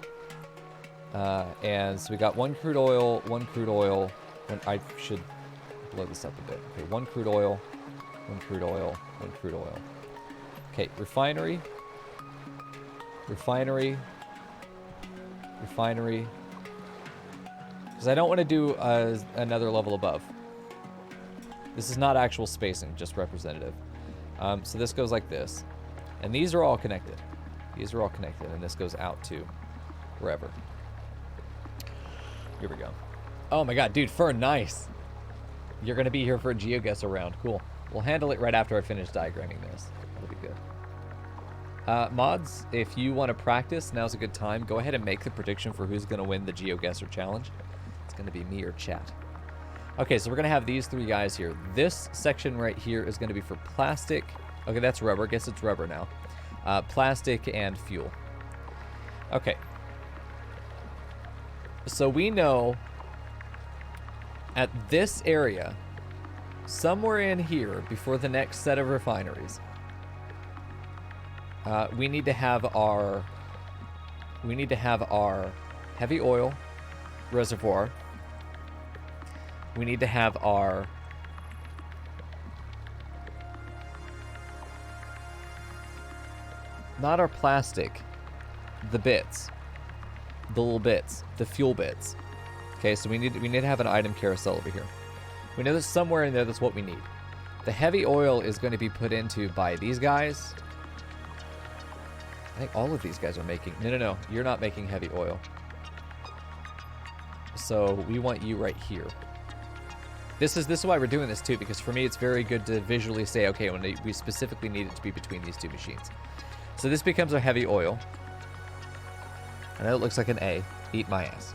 And so we got 1 crude oil, 1 crude oil. I should blow this up a bit. Okay, 1 crude oil, 1 crude oil, 1 crude oil. Okay, refinery. Refinery. Refinery, because I don't want to do another level above. This is not actual spacing, just representative. So this goes like this, and these are all connected. These are all connected, and this goes out to wherever. Here we go. Oh my god, dude, Fern, nice. You're going to be here for a GeoGuessr round. Cool. We'll handle it right after I finish diagramming this. That'll be good. Mods, if you want to practice, now's a good time. Go ahead and make the prediction for who's going to win the GeoGuessr challenge. It's going to be me or chat. Okay, so we're going to have these 3 guys here. This section right here is going to be for plastic. Okay, that's rubber. I guess it's rubber now. Plastic and fuel. Okay. So we know at this area, somewhere in here, before the next set of refineries, we need to have our heavy oil reservoir. We need to have our not our plastic, the bits, the little bits, the fuel bits. Okay, so we need to have an item carousel over here. We know there's somewhere in there that's what we need. The heavy oil is going to be put into by these guys. I think all of these guys are making... No. You're not making heavy oil. So we want you right here. This is why we're doing this too, because for me it's very good to visually say, okay, when we specifically need it to be between these 2 machines. So this becomes our heavy oil. I know it looks like an A. Eat my ass.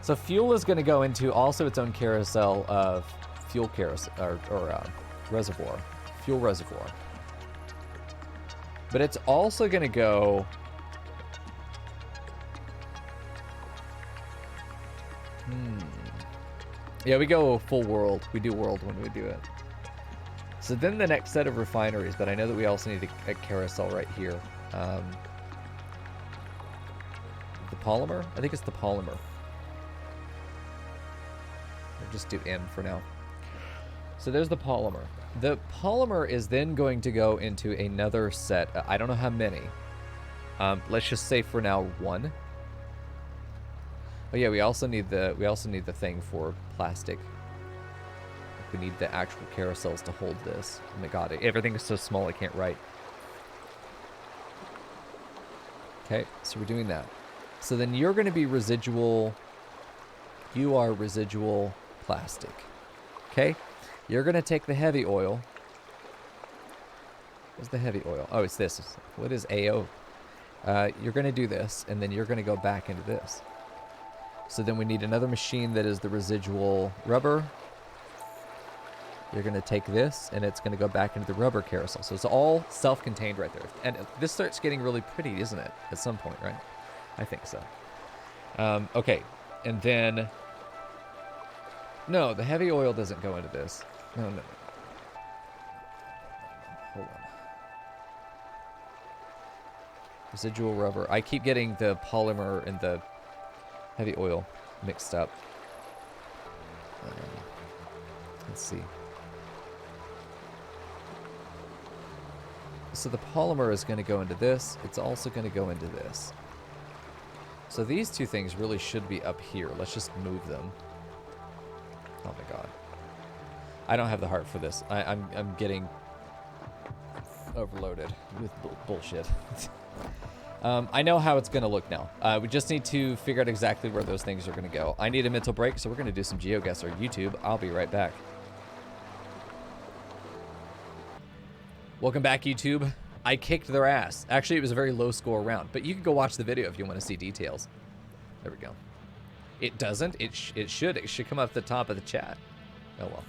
So fuel is going to go into also its own carousel of fuel carousel or reservoir. Fuel reservoir. But it's also going to go... Yeah, we go full world. We do world when we do it. So then the next set of refineries, but I know that we also need a carousel right here. The polymer? I think it's the polymer. We'll just do M for now. So there's the polymer. The polymer is then going to go into another set. I don't know how many. Let's just say for now 1. Oh yeah, we also need the thing for plastic. We need the actual carousels to hold this. Oh my god, everything is so small I can't write. Okay, so we're doing that. So then you're going to be residual. You are residual plastic. Okay? You're going to take the heavy oil. Where's the heavy oil? Oh, it's this. What is AO? You're going to do this, and then you're going to go back into this. So then we need another machine that is the residual rubber. You're going to take this, and it's going to go back into the rubber carousel. So it's all self-contained right there. And this starts getting really pretty, isn't it? At some point, right? I think so. Okay. And then... No, the heavy oil doesn't go into this. No, no, no. Hold on. Residual rubber. I keep getting the polymer and the heavy oil mixed up. Let's see. So the polymer is going to go into this. It's also going to go into this. So these two things really should be up here. Let's just move them. Oh my god. I don't have the heart for this. I'm getting overloaded with bullshit. I know how it's going to look now. We just need to figure out exactly where those things are going to go. I need a mental break, so we're going to do some GeoGuessr YouTube. I'll be right back. Welcome back, YouTube. I kicked their ass. Actually, it was a very low score round, but you can go watch the video if you want to see details. There we go. It doesn't. It should. It should come up at the top of the chat. Oh, well.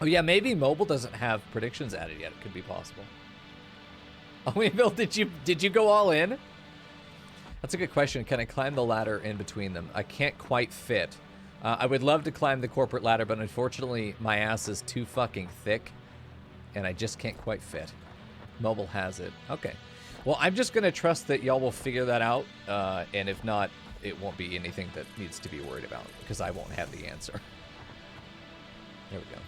Oh, yeah, maybe mobile doesn't have predictions added yet. It could be possible. Oh, wait, Bill, did you go all in? That's a good question. Can I climb the ladder in between them? I can't quite fit. I would love to climb the corporate ladder, but unfortunately, my ass is too fucking thick, and I just can't quite fit. Mobile has it. Okay. Well, I'm just going to trust that y'all will figure that out, and if not, it won't be anything that needs to be worried about, because I won't have the answer. There we go.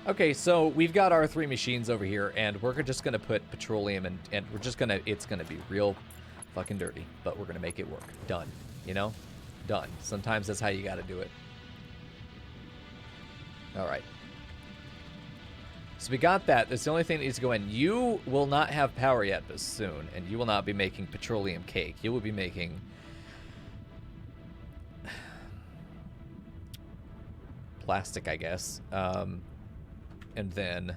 Okay, so we've got our 3 machines over here, and we're just going to put petroleum, and we're just going to, it's going to be real fucking dirty, but we're going to make it work. Done. You know? Done. Sometimes that's how you got to do it. All right. So we got that. That's the only thing that needs to go in. You will not have power yet, but soon, and you will not be making petroleum cake. You will be making... plastic, I guess. And then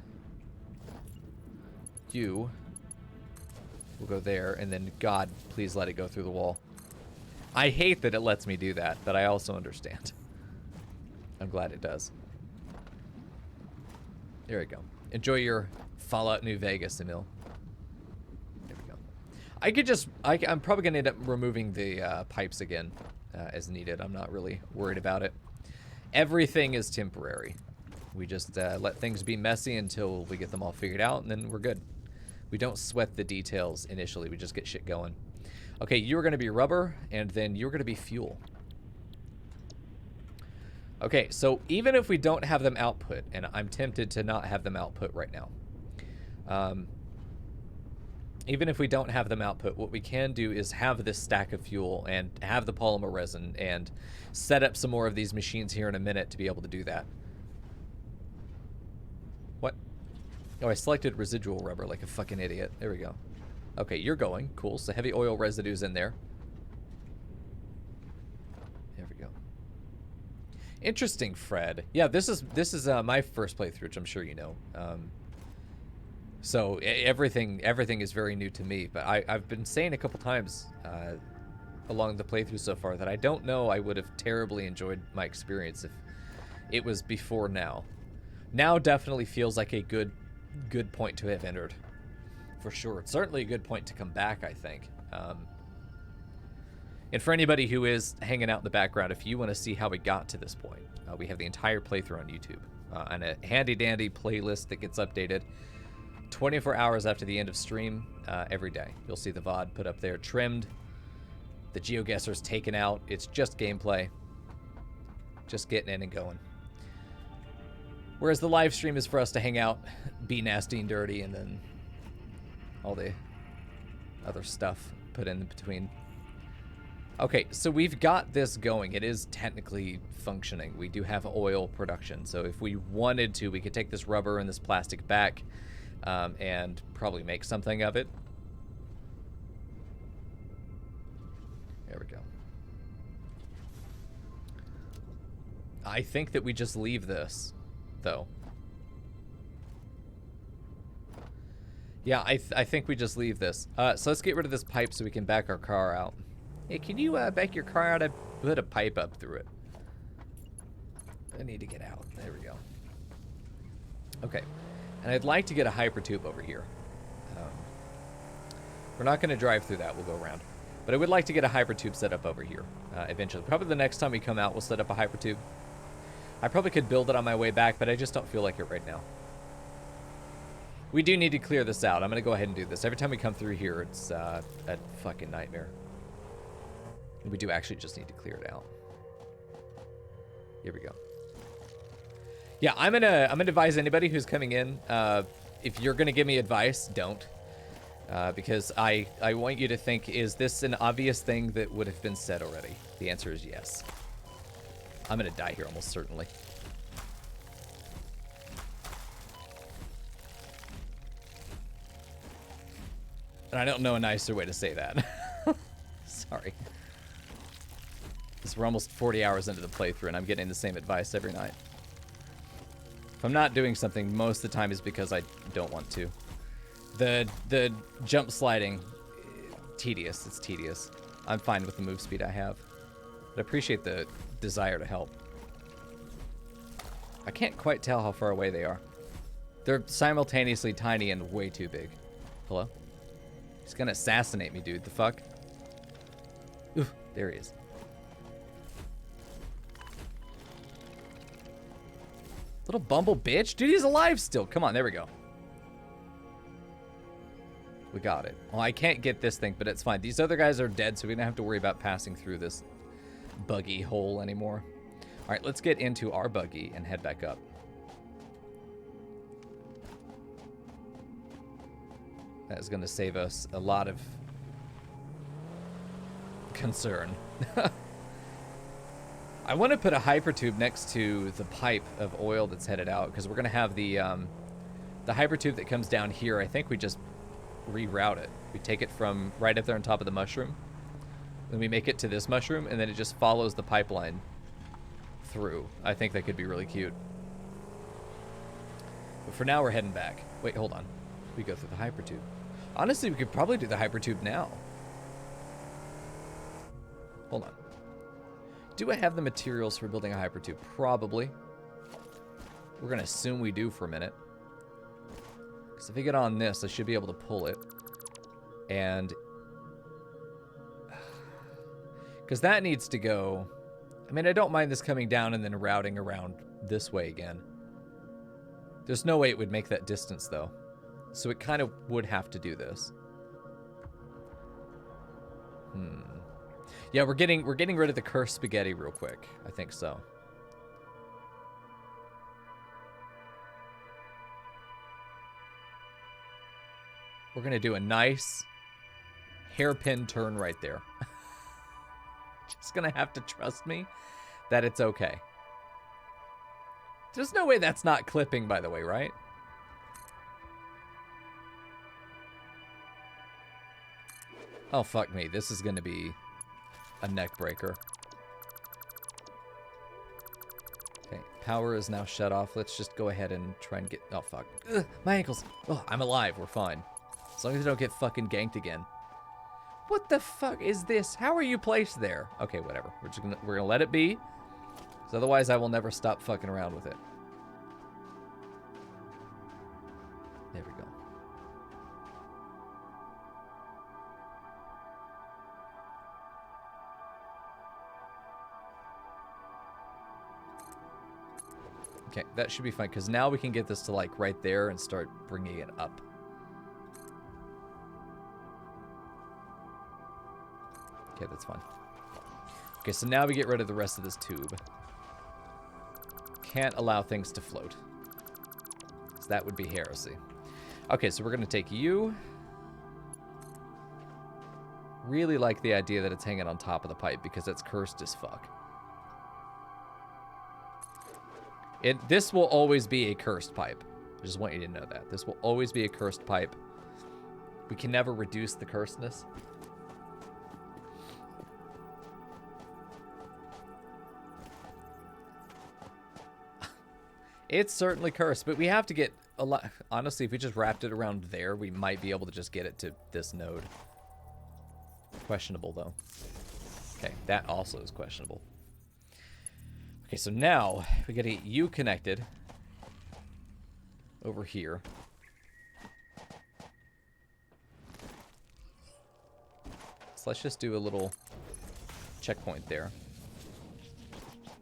you will go there, and then, God, please let it go through the wall. I hate that it lets me do that, but I also understand. I'm glad it does. There we go. Enjoy your Fallout New Vegas, Emil. There we go. I could just... I'm probably going to end up removing the pipes again as needed. I'm not really worried about it. Everything is temporary. We just let things be messy until we get them all figured out, and then we're good. We don't sweat the details initially. We just get shit going. Okay, you're going to be rubber, and then you're going to be fuel. Okay, so even if we don't have them output, and I'm tempted to not have them output right now. Even if we don't have them output, what we can do is have this stack of fuel and have the polymer resin and set up some more of these machines here in a minute to be able to do that. What? Oh, I selected residual rubber like a fucking idiot. There we go. Okay, you're going. Cool. So heavy oil residues in there. There we go. Interesting, Fred. Yeah, this is my first playthrough, which I'm sure you know. So everything is very new to me. But I've been saying a couple times along the playthrough so far that I don't know I would have terribly enjoyed my experience if it was before now. Now definitely feels like a good point to have entered. For sure. It's certainly a good point to come back, I think. And for anybody who is hanging out in the background, if you want to see how we got to this point, we have the entire playthrough on YouTube. And a handy-dandy playlist that gets updated 24 hours after the end of stream every day. You'll see the VOD put up there, trimmed. The GeoGuessr's taken out. It's just gameplay. Just getting in and going. Whereas the live stream is for us to hang out, be nasty and dirty, and then all the other stuff put in between. Okay, so we've got this going. It is technically functioning. We do have oil production, so if we wanted to, we could take this rubber and this plastic back and probably make something of it. There we go. I think that we just leave this, though. Yeah, I think we just leave this. So let's get rid of this pipe so we can back our car out. Hey, can you back your car out? I put a pipe up through it. I need to get out. There we go. Okay. And I'd like to get a hypertube over here. We're not going to drive through that. We'll go around. But I would like to get a hypertube set up over here eventually. Probably the next time we come out, we'll set up a hypertube. I probably could build it on my way back, but I just don't feel like it right now. We do need to clear this out. I'm going to go ahead and do this. Every time we come through here, it's a fucking nightmare. We do actually just need to clear it out. Here we go. Yeah, I'm gonna advise anybody who's coming in, if you're gonna give me advice, don't. Because I want you to think, is this an obvious thing that would have been said already? The answer is yes. I'm gonna die here almost certainly. And I don't know a nicer way to say that. Sorry. Because we're almost 40 hours into the playthrough and I'm getting the same advice every night. If I'm not doing something, most of the time is because I don't want to. The jump sliding, tedious. It's tedious. I'm fine with the move speed I have. But I appreciate the desire to help. I can't quite tell how far away they are. They're simultaneously tiny and way too big. Hello? He's gonna assassinate me, dude. The fuck? Ooh, there he is. Little bumble bitch. Dude, he's alive still. Come on, there we go. We got it. Well, I can't get this thing, but it's fine. These other guys are dead, so we don't have to worry about passing through this buggy hole anymore. All right, let's get into our buggy and head back up. That is going to save us a lot of concern. I want to put a hypertube next to the pipe of oil that's headed out, because we're going to have the hypertube that comes down here. I think we just reroute it. We take it from right up there on top of the mushroom, then we make it to this mushroom, and then it just follows the pipeline through. I think that could be really cute. But for now, we're heading back. Wait, hold on. We go through the hypertube. Honestly, we could probably do the hypertube now. Hold on. Do I have the materials for building a hypertube? Probably. We're going to assume we do for a minute. Because if I get on this, I should be able to pull it. And... because that needs to go... I mean, I don't mind this coming down and then routing around this way again. There's no way it would make that distance, though. So it kind of would have to do this. Yeah, we're getting rid of the cursed spaghetti real quick. I think so. We're gonna do a nice hairpin turn right there. Just gonna have to trust me that it's okay. There's no way that's not clipping, by the way, right? Oh, fuck me. This is going to be a neck breaker. Okay, power is now shut off. Let's just go ahead and try and get... oh, fuck. Ugh, my ankles. Oh, I'm alive. We're fine. As long as I don't get fucking ganked again. What the fuck is this? How are you placed there? Okay, whatever. We're gonna let it be. Because otherwise I will never stop fucking around with it. There we go. Okay, that should be fine, because now we can get this to, like, right there and start bringing it up. Okay, that's fine. Okay, so now we get rid of the rest of this tube. Can't allow things to float. So that would be heresy. Okay, so we're going to take you. Really like the idea that it's hanging on top of the pipe, because it's cursed as fuck. This will always be a cursed pipe. I just want you to know that. This will always be a cursed pipe. We can never reduce the cursedness. It's certainly cursed, but we have to get a lot. Honestly, if we just wrapped it around there, we might be able to just get it to this node. Questionable, though. Okay, that also is questionable. Okay, Okay, so now we gotta get you connected over here. So let's just do a little checkpoint there.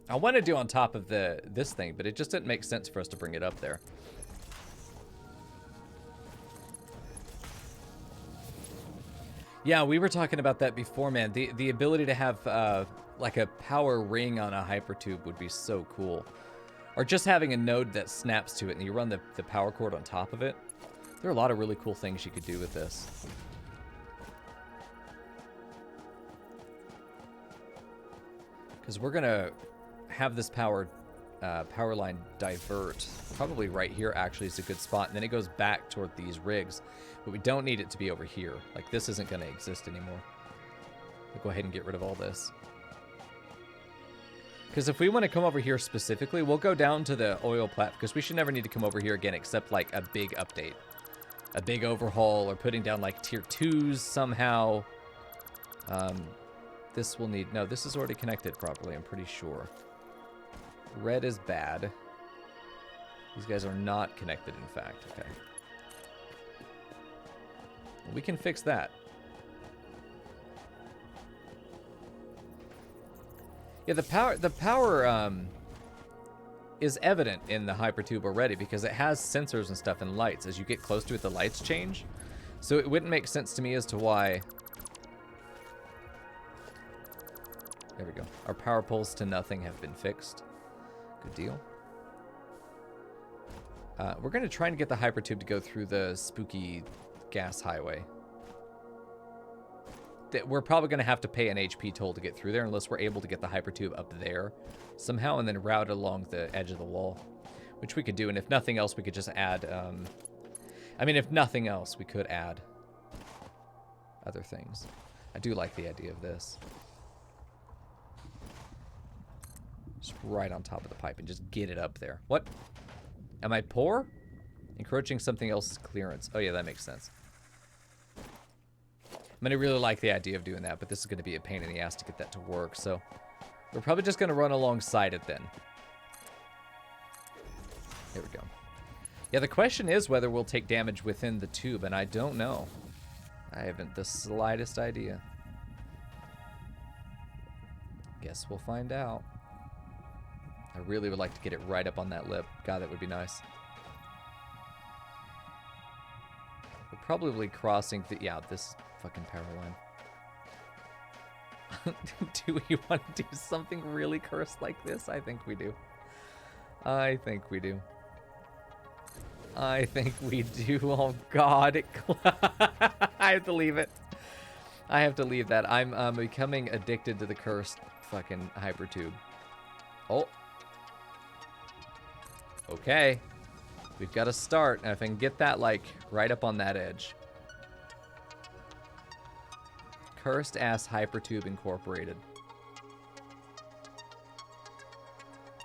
I want to do on top of this thing, but it just didn't make sense for us to bring it up there. Yeah, we were talking about that before, man. The ability to have like a power ring on a hypertube would be so cool. Or just having a node that snaps to it and you run the power cord on top of it. There are a lot of really cool things you could do with this. Because we're going to have this power line divert. Probably right here actually is a good spot. And then it goes back toward these rigs. But we don't need it to be over here. Like, this isn't going to exist anymore. We'll go ahead and get rid of all this. Because if we want to come over here specifically, we'll go down to the oil platform. Because we should never need to come over here again except, like, a big update. A big overhaul or putting down, like, tier 2s somehow. This will need... No, this is already connected properly, I'm pretty sure. Red is bad. These guys are not connected, in fact. Okay. We can fix that. Yeah, the power is evident in the hypertube already because it has sensors and stuff and lights. As you get close to it, the lights change. So it wouldn't make sense to me as to why... There we go. Our power poles to nothing have been fixed. Good deal. We're going to try and get the hypertube to go through the spooky gas highway. We're probably going to have to pay an HP toll to get through there unless we're able to get the hypertube up there somehow and then route it along the edge of the wall, which we could do. And if nothing else, we could just add... I mean, if nothing else, we could add other things. I do like the idea of this. Just right on top of the pipe and just get it up there. What? Am I poor? Encroaching something else's clearance. Oh, yeah, that makes sense. I'm going to really like the idea of doing that, but this is going to be a pain in the ass to get that to work, so we're probably just going to run alongside it then. There we go. Yeah, the question is whether we'll take damage within the tube, and I don't know. I haven't the slightest idea. Guess we'll find out. I really would like to get it right up on that lip. God, that would be nice. We're probably crossing the... Yeah, this fucking power line. Do we want to do something really cursed like this? I think we do. I think we do. I think we do. Oh, God. I have to leave it. I have to leave that. I'm becoming addicted to the cursed fucking hypertube. Oh. Okay. We've got to start. And if I can get that, like, right up on that edge. Cursed ass hypertube incorporated.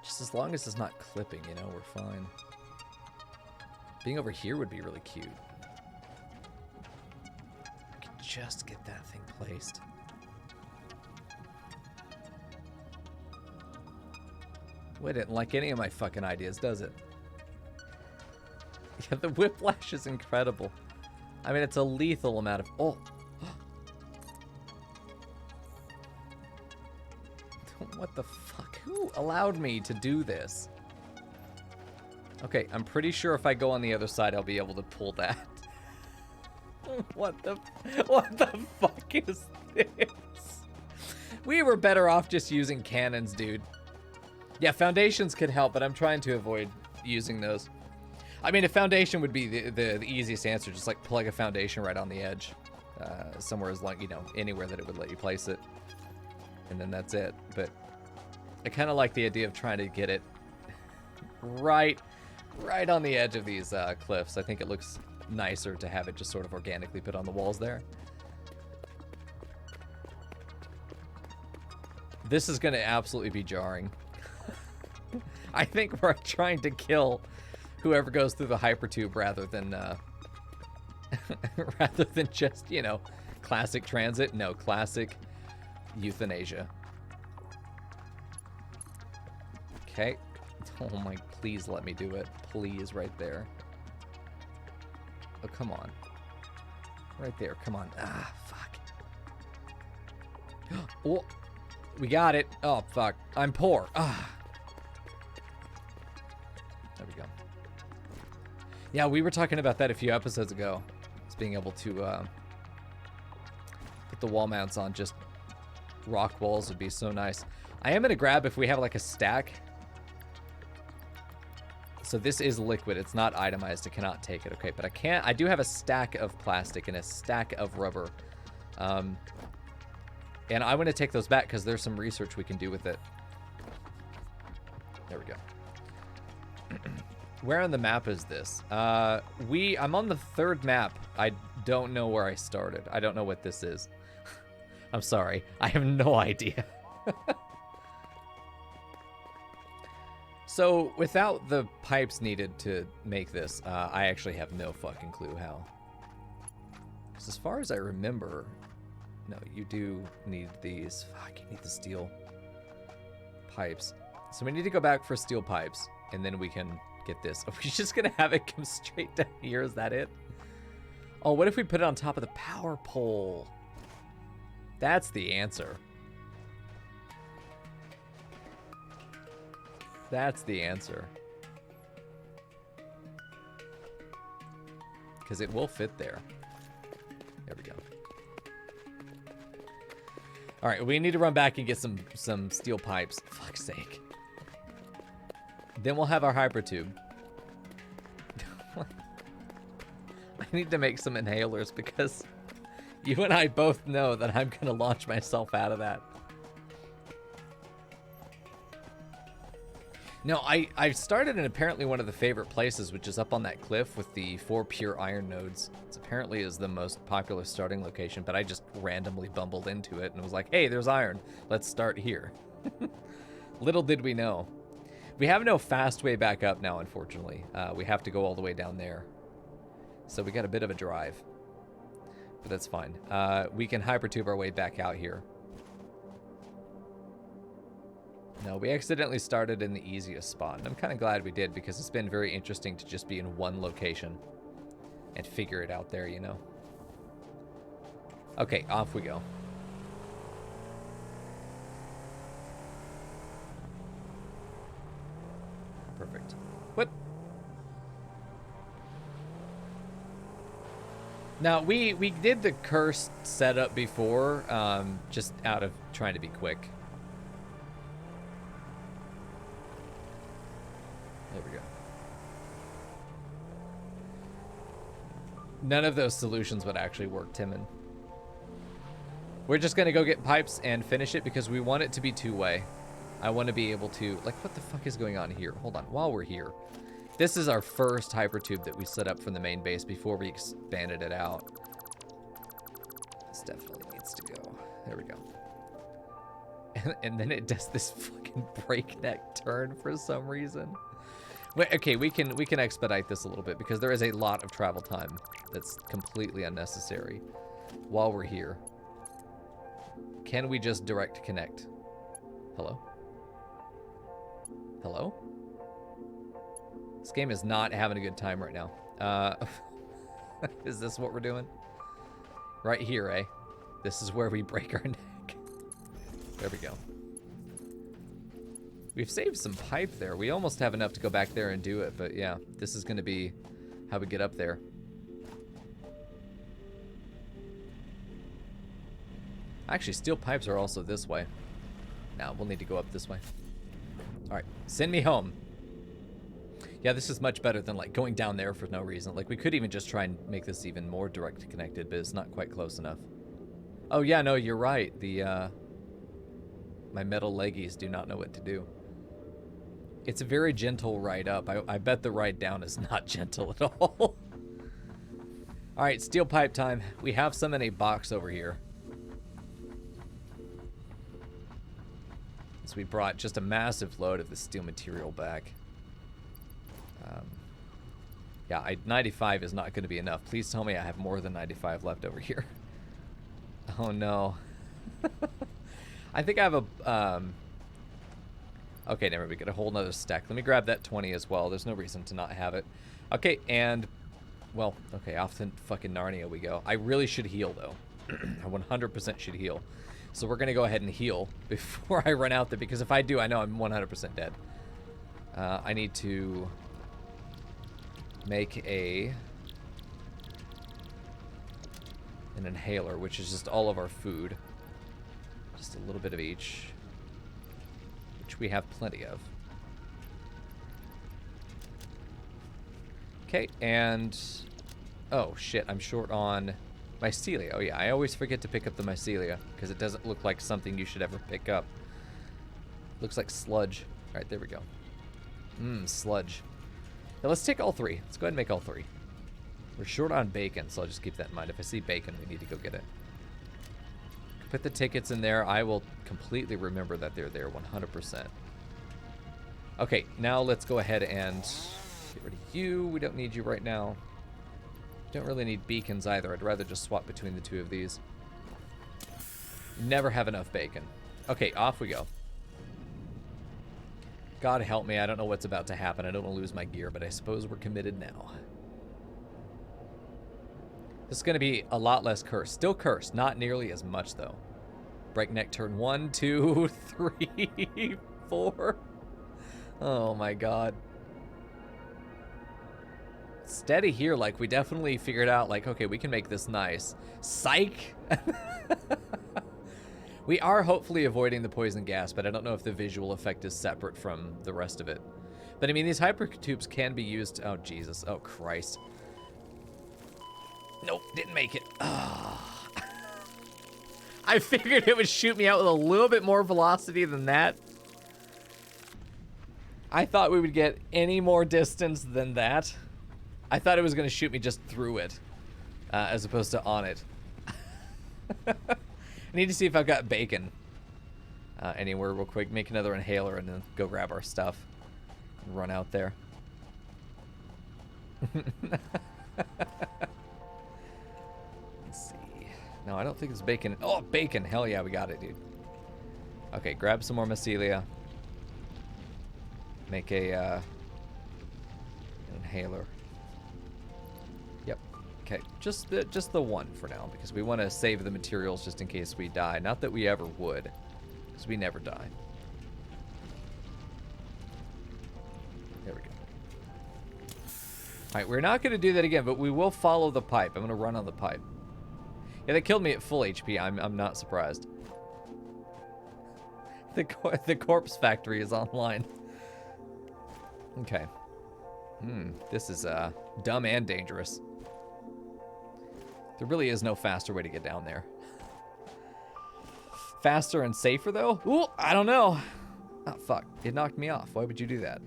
Just as long as it's not clipping, you know, we're fine. Being over here would be really cute. I could just get that thing placed. Well, it didn't like any of my fucking ideas, does it? Yeah, the whiplash is incredible. I mean, it's a lethal amount of... Oh! What the fuck? Who allowed me to do this? Okay, I'm pretty sure if I go on the other side, I'll be able to pull that. What the fuck is this? We were better off just using cannons, dude. Yeah, foundations could help, but I'm trying to avoid using those. I mean, a foundation would be the easiest answer. Just like plug a foundation right on the edge. Somewhere as long, you know, anywhere that it would let you place it. And then that's it. But I kind of like the idea of trying to get it right on the edge of these cliffs. I think it looks nicer to have it just sort of organically put on the walls there. This is going to absolutely be jarring. I think we're trying to kill whoever goes through the hypertube rather than rather than just, you know, classic transit. No, classic euthanasia. Okay. Oh my, please let me do it. Please, right there. Oh, come on. Right there, come on. Ah, fuck. Oh, we got it. Oh, fuck. I'm poor. Ah. There we go. Yeah, we were talking about that a few episodes ago. Just being able to put the wall mounts on just rock walls would be so nice. I am going to grab if we have like a stack. So this is liquid. It's not itemized. I cannot take it. Okay, but I do have a stack of plastic and a stack of rubber. And I want to take those back because there's some research we can do with it. There we go. Where on the map is this? I'm on the 3rd map. I don't know where I started. I don't know what this is. I'm sorry. I have no idea. So, without the pipes needed to make this, I actually have no fucking clue how. Because as far as I remember, no, you do need these. Fuck, you need the steel pipes. So we need to go back for steel pipes, and then we can get this. Are we just gonna have it come straight down here? Is that it? Oh, what if we put it on top of the power pole? That's the answer. That's the answer. Because it will fit there. There we go. Alright, we need to run back and get some steel pipes. Fuck's sake. Then we'll have our hyper tube. I need to make some inhalers because you and I both know that I'm going to launch myself out of that. No, I started in apparently one of the favorite places, which is up on that cliff with the 4 pure iron nodes. It's apparently is the most popular starting location, but I just randomly bumbled into it and was like, hey, there's iron. Let's start here. Little did we know. We have no fast way back up now, unfortunately. We have to go all the way down there. So we got a bit of a drive. But that's fine. We can hypertube our way back out here. No, we accidentally started in the easiest spot. And I'm kind of glad we did because it's been very interesting to just be in one location and figure it out there, you know? Okay, off we go. Perfect. What? Now, we did the cursed setup before, just out of trying to be quick. There we go. None of those solutions would actually work, Timon. We're just going to go get pipes and finish it because we want it to be two-way. I want to be able to... Like, what the fuck is going on here? Hold on. While we're here. This is our first hypertube that we set up from the main base before we expanded it out. This definitely needs to go. There we go. And then it does this fucking breakneck turn for some reason. Wait, okay, we can expedite this a little bit because there is a lot of travel time that's completely unnecessary while we're here. Can we just direct connect? Hello? Hello? This game is not having a good time right now. Is this what we're doing? Right here, eh? This is where we break our neck. There we go. We've saved some pipe there. We almost have enough to go back there and do it, but yeah, this is going to be how we get up there. Actually, steel pipes are also this way. Now, we'll need to go up this way. Alright, send me home. Yeah, this is much better than, like, going down there for no reason. Like, we could even just try and make this even more direct connected, but it's not quite close enough. Oh, yeah, no, you're right. My metal leggies do not know what to do. It's a very gentle ride up. I bet the ride down is not gentle at all. Alright, steel pipe time. We have some in a box over here. So we brought just a massive load of the steel material back. Yeah, 95 is not going to be enough. Please tell me I have more than 95 left over here. Oh no. I think I have a Okay, never mind. We get a whole nother stack. Let me grab that 20 as well. There's no reason to not have it. Okay, and... Well, okay, off to fucking Narnia we go. I really should heal, though. I 100% should heal. So we're going to go ahead and heal before I run out there, because if I do, I know I'm 100% dead. I need to make an inhaler, which is just all of our food. Just a little bit of each, which we have plenty of. Okay, and... Oh, shit, I'm short on mycelia. Oh, yeah, I always forget to pick up the mycelia, because it doesn't look like something you should ever pick up. Looks like sludge. All right, there we go. Sludge. Now, let's take all 3. Let's go ahead and make all 3. We're short on bacon, so I'll just keep that in mind. If I see bacon, we need to go get it. Put the tickets in there. I will completely remember that they're there 100%. Okay, now let's go ahead and get rid of you. We don't need you right now. Don't really need beacons either. I'd rather just swap between the 2 of these. Never have enough bacon. Okay, off we go. God help me. I don't know what's about to happen. I don't want to lose my gear, but I suppose we're committed now. This is going to be a lot less cursed. Still cursed. Not nearly as much, though. Breakneck turn 1, 2, 3, 4. Oh, my God. Steady here. Like, we definitely figured out, like, okay, we can make this nice. Psych! We are hopefully avoiding the poison gas, but I don't know if the visual effect is separate from the rest of it. But, I mean, these hypertubes can be used... Oh, Jesus. Oh, Christ. Nope, didn't make it. Oh. I figured it would shoot me out with a little bit more velocity than that. I thought we would get any more distance than that. I thought it was going to shoot me just through it, as opposed to on it. I need to see if I've got bacon anywhere real quick. Make another inhaler and then go grab our stuff and run out there. Let's see. No, I don't think it's bacon. Oh, bacon. Hell yeah, we got it, dude. Okay, grab some more mycelia. Make a an inhaler. Yep. Okay, just the one for now, because we want to save the materials just in case we die. Not that we ever would, because we never die. There we go. All right, we're not going to do that again, but we will follow the pipe. I'm going to run on the pipe. Yeah, they killed me at full HP. I'm not surprised. The corpse factory is online. Okay. This is dumb and dangerous. There really is no faster way to get down there. Faster and safer, though? Ooh, I don't know. Oh, fuck. It knocked me off. Why would you do that?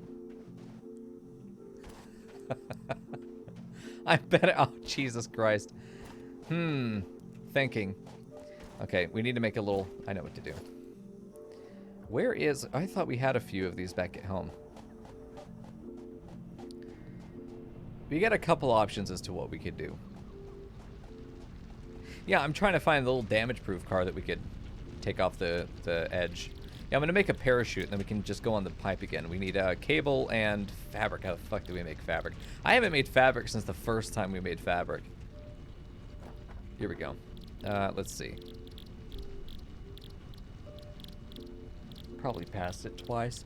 I bet it... Oh, Jesus Christ. Thinking. Okay, we need to make a little... I know what to do. Where is... I thought we had a few of these back at home. We got a couple options as to what we could do. Yeah, I'm trying to find the little damage-proof car that we could take off the edge. Yeah, I'm going to make a parachute, and then we can just go on the pipe again. We need cable and fabric. How the fuck do we make fabric? I haven't made fabric since the first time we made fabric. Here we go. Let's see. Probably passed it twice.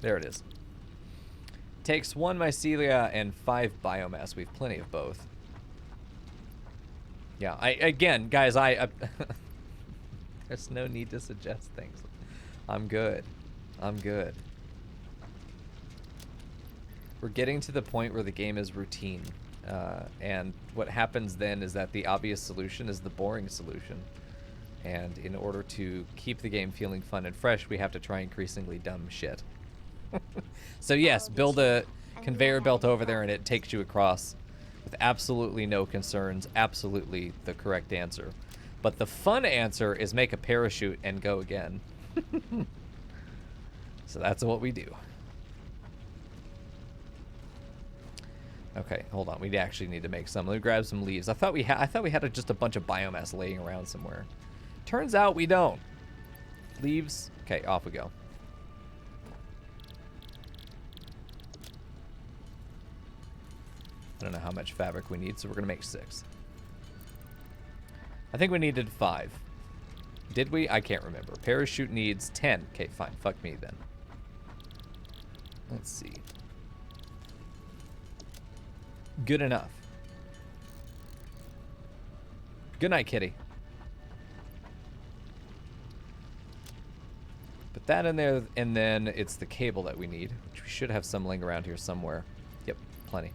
There it is. Takes 1 mycelia and 5 biomass. We have plenty of both. Yeah, again, guys, there's no need to suggest things. I'm good. I'm good. We're getting to the point where the game is routine. And what happens then is that the obvious solution is the boring solution. And in order to keep the game feeling fun and fresh, we have to try increasingly dumb shit. So yes, build a conveyor belt over there and it takes you across with absolutely no concerns, absolutely the correct answer. But the fun answer is make a parachute and go again. So that's what we do. Okay, hold on. We actually need to make some. Let me grab some leaves. I thought we had just a bunch of biomass laying around somewhere. Turns out we don't. leaves. Okay, off we go. I don't know how much fabric we need, so we're going to make 6. I think we needed 5. Did we? I can't remember. Parachute needs 10. Okay, fine. Fuck me then. Let's see. Good enough. Good night, kitty. Put that in there, and then it's the cable that we need, which we should have some laying around here somewhere. Yep, plenty.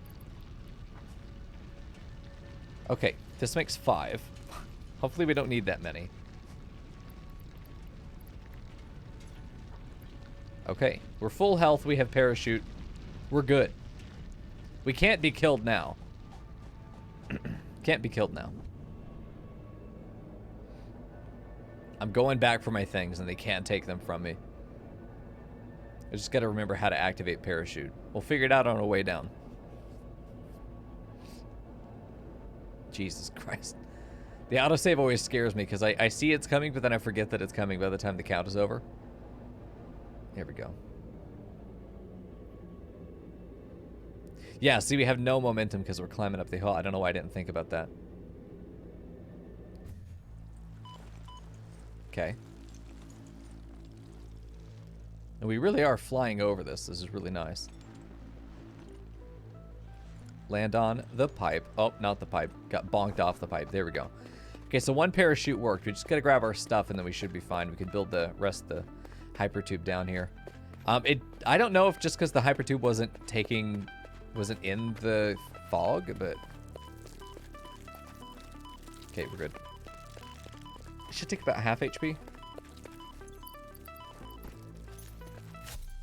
Okay, this makes 5. Hopefully we don't need that many. Okay, we're full health, we have parachute. We're good. We can't be killed now. Can't be killed now. I'm going back for my things and they can't take them from me. I just gotta remember how to activate parachute. We'll figure it out on our way down. Jesus Christ. The autosave always scares me because I see it's coming, but then I forget that it's coming by the time the count is over. Here we go. Yeah, see, we have no momentum because we're climbing up the hill. I don't know why I didn't think about that. Okay. And we really are flying over this. This is really nice. Land on the pipe. Oh, not the pipe. Got bonked off the pipe. There we go. Okay, so 1 parachute worked. We just gotta grab our stuff and then we should be fine. We can build the rest of the hyper tube down here. I don't know if just because the hyper tube wasn't in the fog, but okay, we're good. It should take about half HP.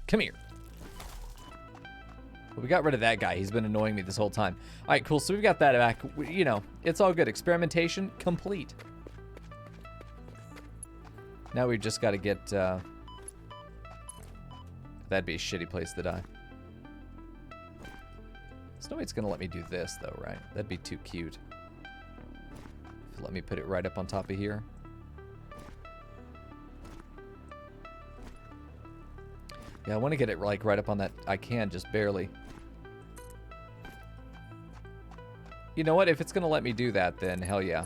Come here. Well, we got rid of that guy. He's been annoying me this whole time. All right, cool. So we've got that back. You know, it's all good. Experimentation complete. Now we've just got to get... That'd be a shitty place to die. There's no way it's going to let me do this, though, right? That'd be too cute. Let me put it right up on top of here. Yeah, I want to get it like right up on that. I can, just barely. You know what? If it's going to let me do that, then hell yeah.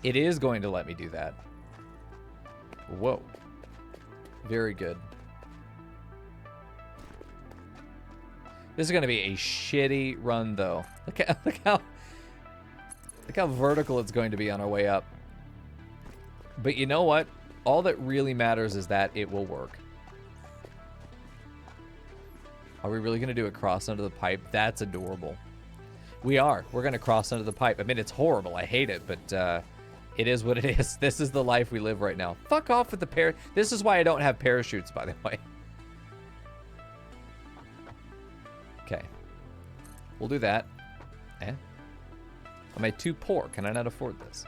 It is going to let me do that. Whoa. Very good. This is going to be a shitty run, though. Look how vertical it's going to be on our way up. But you know what? All that really matters is that it will work. Are we really going to do a cross under the pipe? That's adorable. We are. We're going to cross under the pipe. I mean, it's horrible. I hate it, but it is what it is. This is the life we live right now. Fuck off with the This is why I don't have parachutes, by the way. Okay. We'll do that. Eh? Am I too poor? Can I not afford this?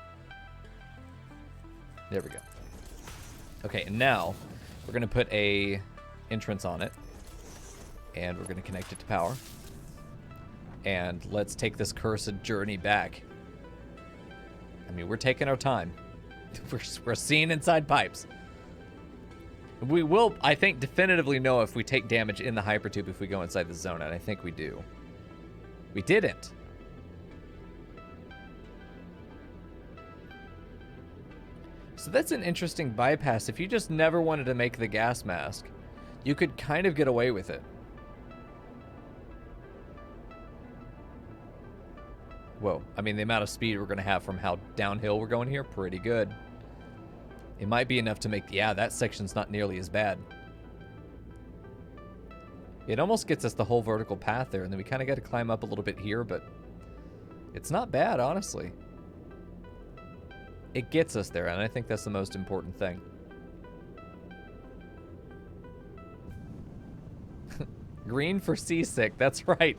There we go. Okay, and now we're going to put a entrance on it. And we're going to connect it to power. And let's take this cursed journey back. I mean, we're taking our time. We're seeing inside pipes. We will, I think, definitively know if we take damage in the hypertube if we go inside the zone, and I think we do. We didn't. So that's an interesting bypass. If you just never wanted to make the gas mask, you could kind of get away with it. Whoa. I mean, the amount of speed we're going to have from how downhill we're going here, pretty good. It might be enough to make... Yeah, that section's not nearly as bad. It almost gets us the whole vertical path there, and then we kind of got to climb up a little bit here, but it's not bad, honestly. It gets us there, and I think that's the most important thing. Green for seasick, that's right.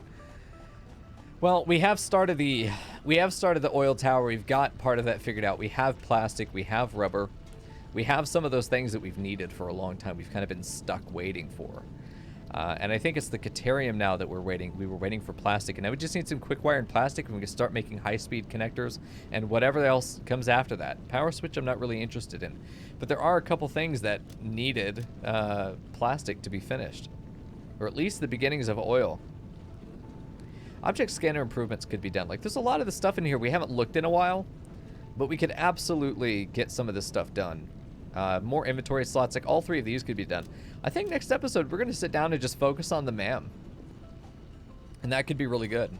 Well, we have started the oil tower. We've got part of that figured out. We have plastic, we have rubber. We have some of those things that we've needed for a long time. We've kind of been stuck waiting for. And I think it's the Caterium now that we're waiting. We were waiting for plastic, and now we just need some quick wire and plastic, and we can start making high-speed connectors and whatever else comes after that. Power switch I'm not really interested in. But there are a couple things that needed plastic to be finished. Or at least the beginnings of oil. Object scanner improvements could be done. Like, there's a lot of the stuff in here we haven't looked in a while, but we could absolutely get some of this stuff done. More inventory slots, like all 3 of these could be done. I think next episode we're going to sit down and just focus on the MAM. And that could be really good.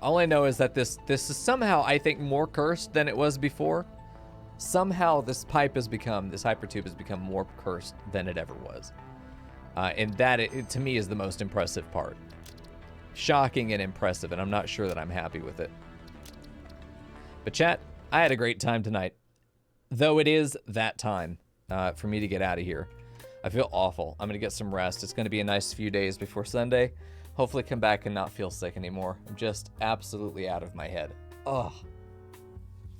All I know is that this is somehow, I think, more cursed than it was before. Somehow this pipe has become, this hypertube has become more cursed than it ever was. And that, to me, is the most impressive part. Shocking and impressive, and I'm not sure that I'm happy with it. But chat, I had a great time tonight. Though it is that time for me to get out of here. I feel awful. I'm going to get some rest. It's going to be a nice few days before Sunday. Hopefully come back and not feel sick anymore. I'm just absolutely out of my head. Ugh.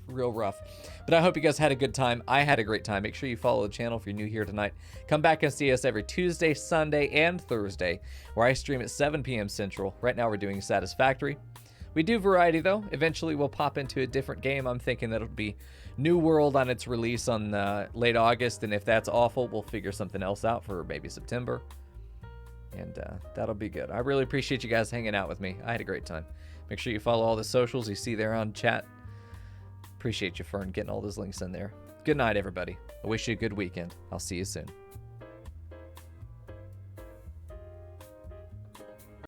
Real rough. But I hope you guys had a good time. I had a great time. Make sure you follow the channel if you're new here tonight. Come back and see us every Tuesday, Sunday, and Thursday, where I stream at 7 p.m. Central. Right now we're doing Satisfactory. We do variety, though. Eventually we'll pop into a different game. I'm thinking that'll be New World on its release on late August, and if that's awful, we'll figure something else out for maybe September. And that'll be good. I really appreciate you guys hanging out with me. I had a great time. Make sure you follow all the socials you see there on chat. Appreciate you, Fern, getting all those links in there. Good night, everybody. I wish you a good weekend. I'll see you soon.